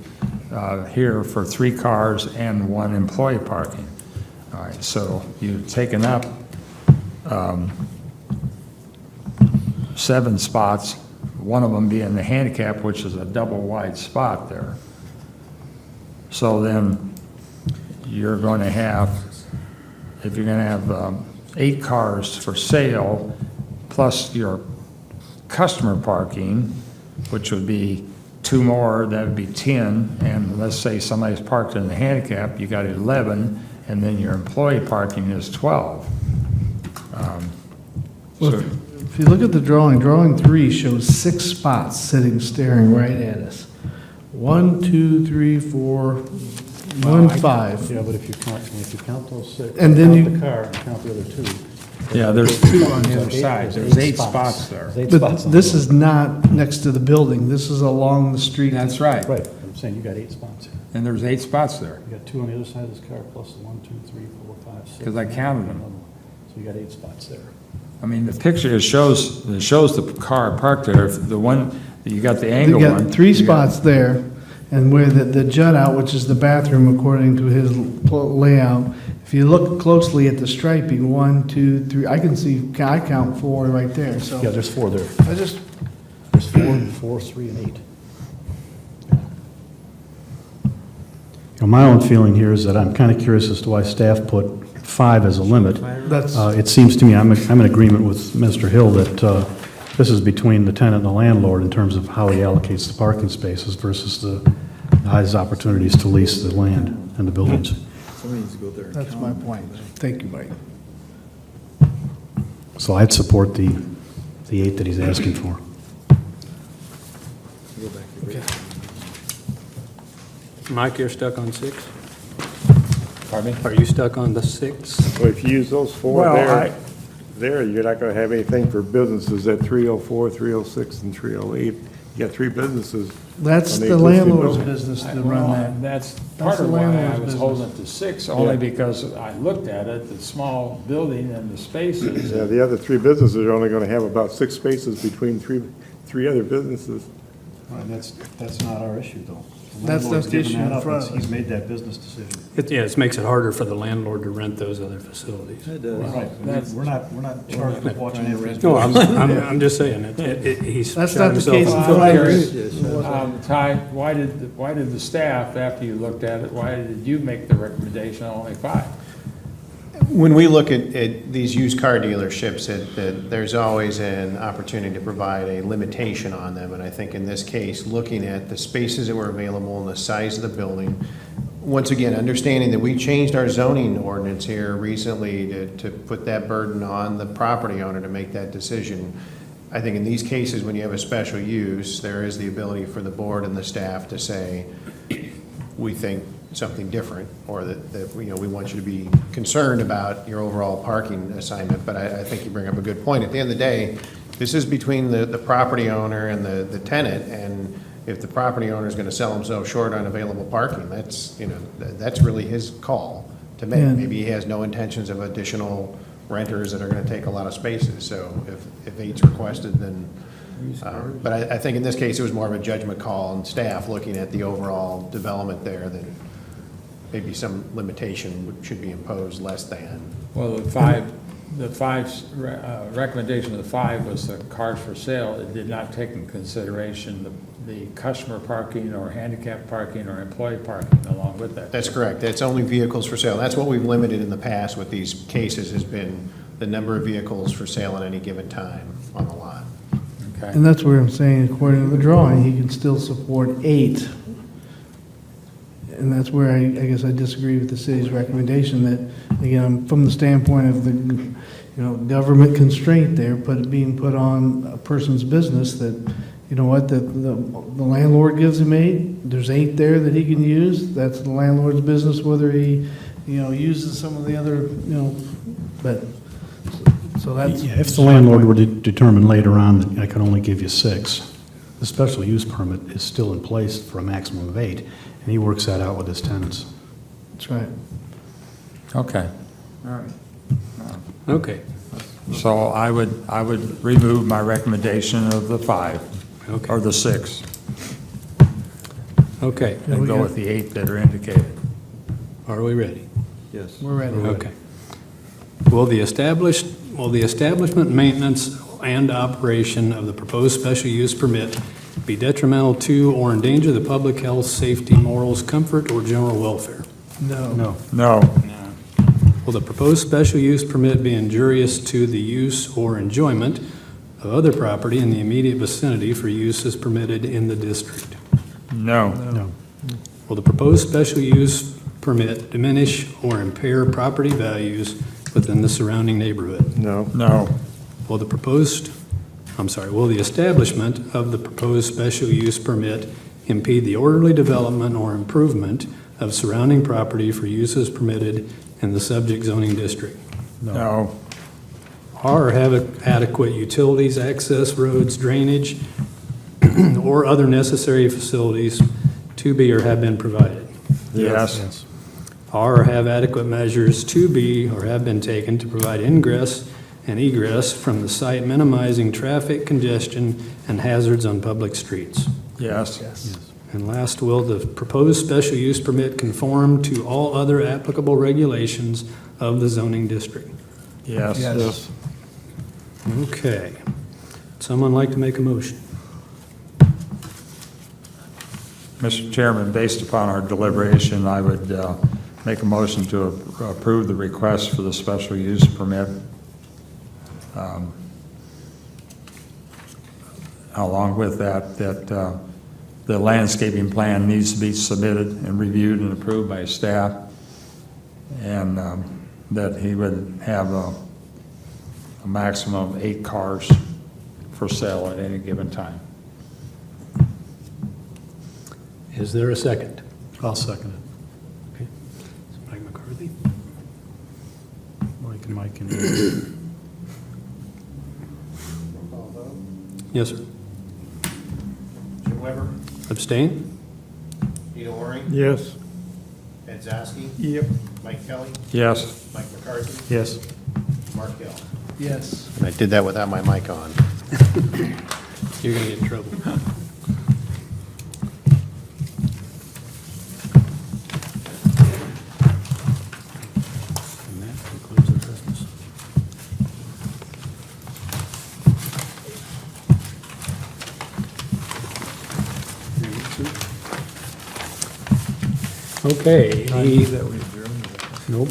here for 3 cars and 1 employee parking. All right, so you've taken up 7 spots, one of them being the handicap, which is a double wide spot there. So then you're going to have, if you're going to have 8 cars for sale, plus your customer parking, which would be 2 more, that would be 10, and let's say somebody's parked in the handicap, you got 11, and then your employee parking is 12. Well, So- if you look at the drawing 3 shows 6 spots sitting, staring right at us. 1, 2, 3, 4, 1, 5. Yeah, but if you count those 6, And then count you- the car and count the other 2. Yeah, there's 2 on the other side. There's 8 spots there. There's 8 But spots on this the is not next to the building, this is along the street. That's right. road. Right, I'm saying you got 8 spots. And there's 8 spots there, You got 2 on the other side of this car, plus the 1, 2, 3, 4, 5, 6. 'cause I counted them. So you got 8 spots there. I mean, the picture, it shows the car parked there. If the one, you got the You angle one. got 3 you got- spots there, and where the jut out, which is the bathroom according to his layout, if you look closely at the striping, 1, 2, 3, I count 4 right there, so. Yeah, there's 4 there. I just, There's 4, 3, and 8. My own feeling here is that I'm kind of curious as to why staff put 5 as a limit. that's, It seems to me, I'm in agreement with Mr. Hill that this is between the tenant and the landlord in terms of how he allocates the parking spaces versus his opportunities to lease the land and the buildings. Somebody needs to go there and that's count my them. point. Thank you, Mike. So I'd support the 8 that he's asking for. Go back to Rick. Mike, you're stuck on 6? Pardon me? Are you stuck on the 6? Well, if you use those 4 Well, there, you're not going to have anything for businesses at 304, 306, and 308. You got 3 businesses. That's on the existing landlord's building. business to run that. That's That's part the of why I landlord's was business. holding it to 6, only because I looked at it, the small building and the spaces. Yeah, the other 3 businesses are only going to have about 6 spaces between three other businesses. That's not our issue, though. That's the issue in front of us. He's made that business decision. It makes it harder for the landlord to rent those other facilities. It does. Right, we're not charged with watching it. No, I'm just saying, he's That's shot not the himself case in in the foot. Flagler. Ty, why did the staff, after you looked at it, why did you make the recommendation on only 5? When we look at these used car dealerships, there's always an opportunity to provide a limitation on them. And I think in this case, looking at the spaces that were available and the size of the building, once again, understanding that we changed our zoning ordinance here recently to put that burden on the property owner to make that decision. I think in these cases, when you have a special use, there is the ability for the board and the staff to say, we think something different, or that we want you to be concerned about your overall parking assignment. But I think you bring up a good point. At the end of the day, this is between the property owner and the tenant, and if the property owner is going to sell himself short on available parking, that's really his call to make. Yeah. Maybe he has no intentions of additional renters that are going to take a lot of spaces. So if 8's requested, then but I think in this case, it was more of a judgment call on staff looking at the overall development there, that maybe some limitation should be imposed less than. Well, recommendation of the 5 was the cars for sale. It did not take into consideration the customer parking or handicap parking or employee parking along with that. That's correct. That's only vehicles for sale. That's what we've limited in the past with these cases, has been the number of vehicles for sale at any given time on the lot. Okay. And that's where I'm saying, according to the drawing, he can still support 8. And that's where I guess I disagree with the city's recommendation that, again, from the standpoint of the, government constraint there, being put on a person's business, that, the landlord gives him 8, there's 8 there that he can use, that's the landlord's business, whether he, uses some of the other, but, so that's. Yeah, if the landlord were to determine later on that I could only give you 6, the special use permit is still in place for a maximum of 8, and he works that out with his tenants. That's right. Okay. All right. Okay. So I would remove my recommendation of the 5, Okay. or the 6, Okay, and go with the 8 that are indicated. are we ready? Yes. We're ready. Okay. Will the establishment, maintenance, and operation of the proposed special use permit be detrimental to or endanger the public health, safety, morals, comfort, or general welfare? No. No. Will the proposed special use permit be injurious to the use or enjoyment of other property in the immediate vicinity for use as permitted in the district? No. Will the proposed special use permit diminish or impair property values within the surrounding neighborhood? No. No. Will the establishment of the proposed special use permit impede the orderly development or improvement of surrounding property for uses permitted in the subject zoning district? No. Or have adequate utilities, access roads, drainage, or other necessary facilities to be or have been provided? Yes. Or have adequate measures to be or have been taken to provide ingress and egress from the site, minimizing traffic congestion and hazards on public streets? Yes. And last, will the proposed special use permit conform to all other applicable regulations of the zoning district? Yes. Yes. Okay. Someone like to make a motion? Mr. Chairman, based upon our deliberation, I would make a motion to approve the request for the special use permit. Along with that, the landscaping plan needs to be submitted and reviewed and approved by staff, and that he would have a maximum of 8 cars for sale at any given time. Is there a second? I'll second Okay. Mike McCarthy? it. Mike and Yes, sir. Jim Weber, Abstain? Peter Waring, Yes. Ed Zowski, Yep. Mike Kelly, Yes. Mike McCarthy, Yes. Mark Hill. Yes. I did that without my mic on. You're going to get in trouble. And that concludes our business. Okay, nope.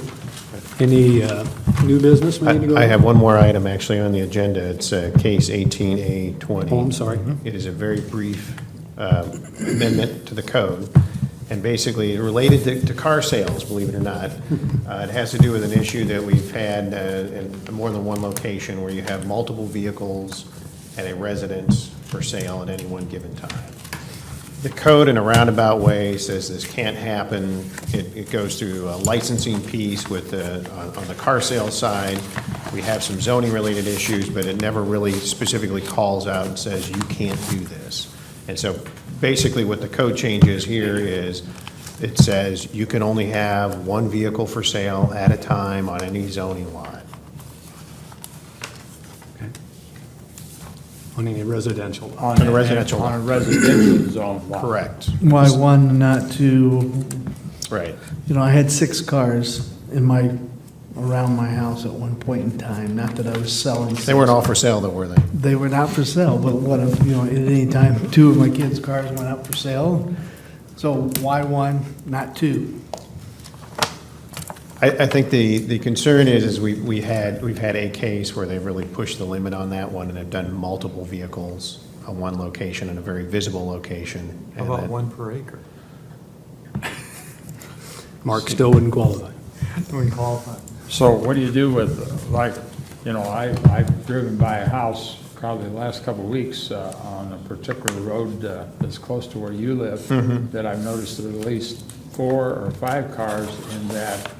Any new business we need to go? I have one more item actually on the agenda. It's case 18A20. Oh, I'm sorry. It is a very brief amendment to the code, and basically related to car sales, believe it or not. It has to do with an issue that we've had in more than one location where you have multiple vehicles at a residence for sale at any one given time. The code in a roundabout way says this can't happen. It goes through a licensing piece with on the car sales side. We have some zoning related issues, but it never really specifically calls out and says you can't do this. And so basically what the code change is here is it says you can only have one vehicle for sale at a time on any zoning lot. On any residential. On a residential lot. On a residential zone lot. Correct. Why one, not two? Right. You know, I had 6 cars around my house at one point in time, not that I was selling. They weren't all for sale though, were they? They were not for sale, but what if, you know, at any time, 2 of my kids' cars went up for sale? So why one, not 2? I think the concern is we've had a case where they've really pushed the limit on that one and have done multiple vehicles on one location in a very visible location. How And about that- one per acre? Mark still wouldn't qualify. Wouldn't qualify. So what do you do with, like, you know, I've driven by a house probably the last couple of weeks on a particular road that's close to where you live, that I've noticed there are at least 4 or 5 cars in that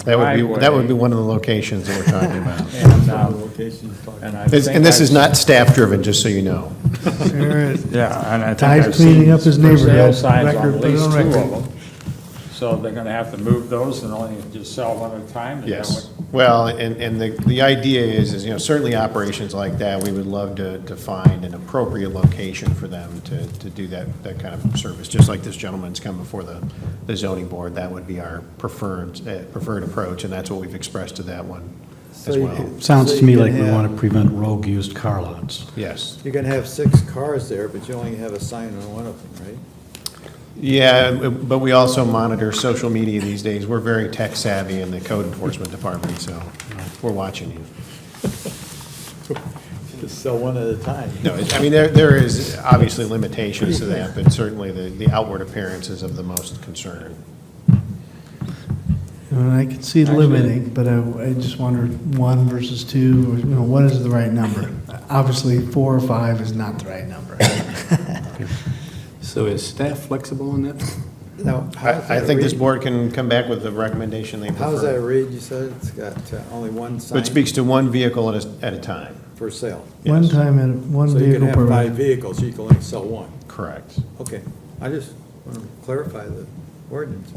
That would driveway. be one of the locations that we're talking about. And I This- think And this is I've- not staff-driven, just so you know. Yeah, and I think Ty's I've cleaning seen up his for sale neighborhood. signs on Record, at put it least on 2 record. of them. So they're gonna have to move those and only just sell one at a time? Is that Yes. what- Well, and the idea is, certainly operations like that, we would love to find an appropriate location for them to do that kind of service. Just like this gentleman's come before the zoning board, that would be our preferred approach, and that's what we've expressed to that one as well. Sounds So to me you like can we have- want to prevent rogue used car lots. Yes. You can have 6 cars there, but you only have a sign on one of them, right? Yeah, but we also monitor social media these days. We're very tech savvy in the code enforcement department, so we're watching you. Just sell one at a time. No, I mean, there is obviously limitations to that, but certainly the outward appearance is of the most concern. And I can see limiting, but I just wonder 1 versus 2, or, what is the right number? Obviously, 4 or 5 is not the right number. So is staff flexible on that? Now, I think this board can come back with the recommendation they prefer. How's that read? You said it's got only one sign Which speaks to one vehicle at a time. for sale. One time at one So you vehicle can per have 5 ride. vehicles, you can only sell one. Correct. Okay, I just want to clarify the ordinance.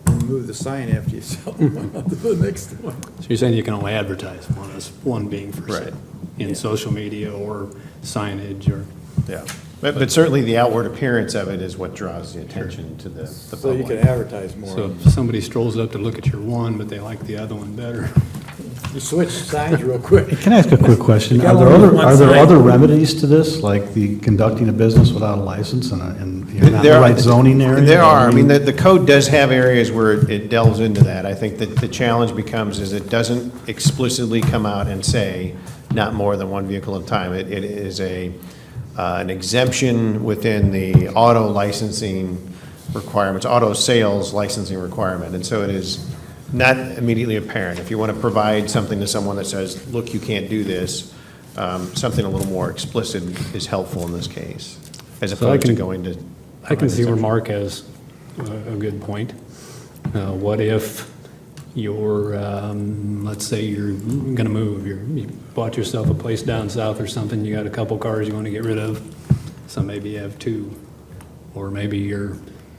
And move the sign after you sell one to the next one. So you're saying you can only advertise one as one being for Right. sale in social media or signage or? Yeah. But certainly the outward appearance of it is what draws the attention to the So you public. can advertise more. So if somebody strolls up to look at your one, but they like the other one better. You switch signs real quick. Can I ask a quick question? You Are got there only other, one are there sign. other remedies to this, like the conducting a business without a license and you're not in There the are- right zoning area? There are. I mean, the code does have areas where it delves into that. I think that the challenge becomes is it doesn't explicitly come out and say not more than one vehicle at a time. It is an exemption within the auto licensing requirements, auto sales licensing requirement. And so it is not immediately apparent. If you want to provide something to someone that says, look, you can't do this, something a little more explicit is helpful in this case, as So I opposed to can- going to. I can see where Mark has a good point. What if you're, let's say you're gonna move, you bought yourself a place down south or something, you got a couple cars you wanna get rid of, so maybe you have 2. Or maybe you're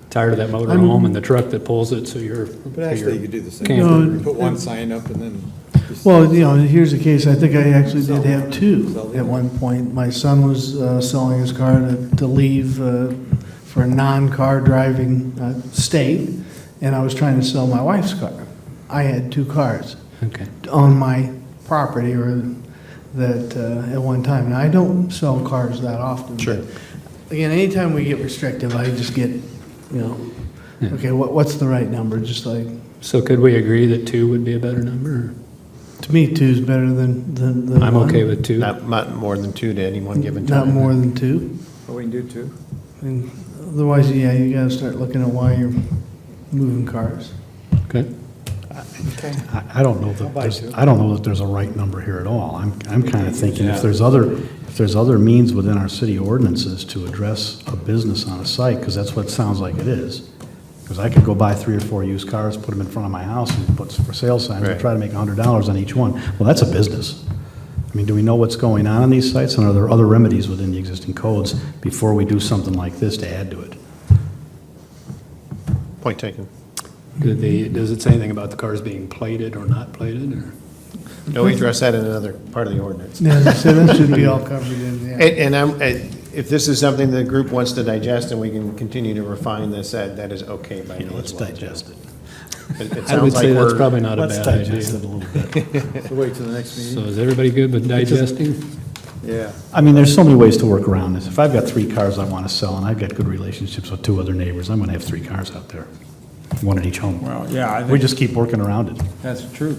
tired of that motor home and the truck that pulls it, so you're. But actually, you could do the same. Camper. thing. Put one sign up and then. just- Well, here's the case, I think I actually did have 2 at one point. My son was selling his car to leave for a non-car driving state, and I was trying to sell my wife's car. I had 2 cars Okay. on my property or that at one time. Now, I don't sell cars that often. Sure. But again, anytime we get restrictive, I just get, okay, what's the right number? Just like, So could we agree that 2 would be a better number? to me, 2 is better than I'm one. okay with 2. Not more than 2 to any one given time. Not more than 2. Oh, we can do 2? And otherwise, you gotta start looking at why you're moving cars. Okay. I don't know that, I don't know that there's a right number here at all. I'm kind of thinking if there's other means within our city ordinances to address a business on a site, because that's what it sounds like it is. Because I could go buy 3 or 4 used cars, put them in front of my house and put for sale signs and Right. try to make $100 on each one. Well, that's a business. I mean, do we know what's going on these sites, and are there other remedies within the existing codes before we do something like this to add to it? Point taken. Does it say anything about the cars being plated or not plated, or? No, we address that in another part of the ordinance. Yeah, as I said, that should be all covered in, yeah. If this is something the group wants to digest and we can continue to refine this, that is okay by me Let's as well. digest it. It I would sounds like say that's we're. probably not a Let's bad digest idea. it a little bit. So wait till the next So meeting? is everybody good with digesting? Yeah. I mean, there's so many ways to work around this. If I've got 3 cars I want to sell, and I've got good relationships with 2 other neighbors, I'm going to have 3 cars out there, one at each home. Well, yeah, I We think just keep working around it. that's true.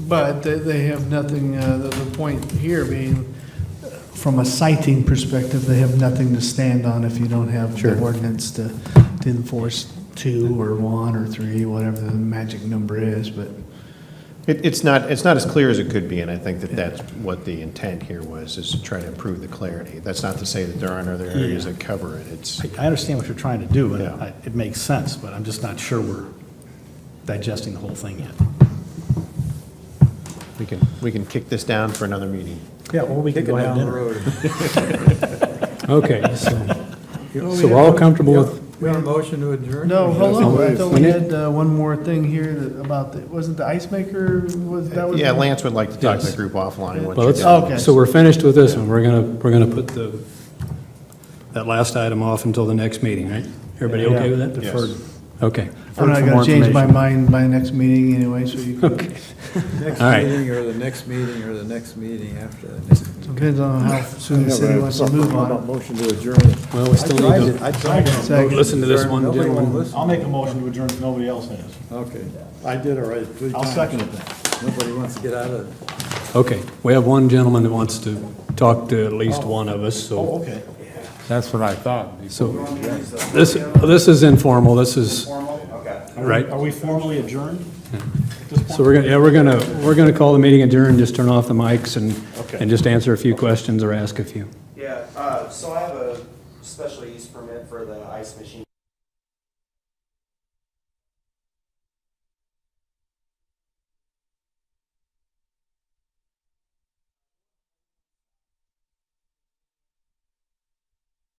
But they have nothing, the point here being, from a citing perspective, they have nothing to stand on if you don't have the ordinance to enforce 2 or 1 or 3, whatever the magic number is, but. It's not as clear as it could be, and I think that's what the intent here was, is to try to improve the clarity. That's not to say that there aren't other areas that cover it. It's, I understand what you're trying to do, and Yeah. it makes sense, but I'm just not sure we're digesting the whole thing yet. we can kick this down for another meeting. Yeah, or we Kick it down the road. Okay, so So we're all comfortable with, We want a motion to adjourn? No, hold on, I thought we We had one more thing here about, wasn't the ice maker, was? Yeah, Lance would like to talk to Yes. the group offline. once well, you're let's, done. Okay. so we're finished with this one. We're gonna put that last item off until the next meeting, right? Everybody okay with that? Yes. Okay. I'm not gonna change my mind by next meeting anyway, so you can, Okay. Next All right. meeting, or the next meeting, or the next meeting after the next meeting. depends on how soon the city wants to move How about on. motion to adjourn? Well, we still I need to tried it. Second. listen to this one Nobody won't gentleman. listen. I'll make a motion to adjourn if nobody else has. Okay, I did already 3 times. I'll second it then. Nobody wants to get out of it. Okay, we have one gentleman that wants to talk to at least one of us, so. Oh, okay. That's what I thought. So this is informal, this is, right? Are we formally adjourned? So we're gonna call the meeting adjourned, just turn off the mics Okay. and just answer a few questions or ask a few. Yeah, so I have a special use permit for the ice machine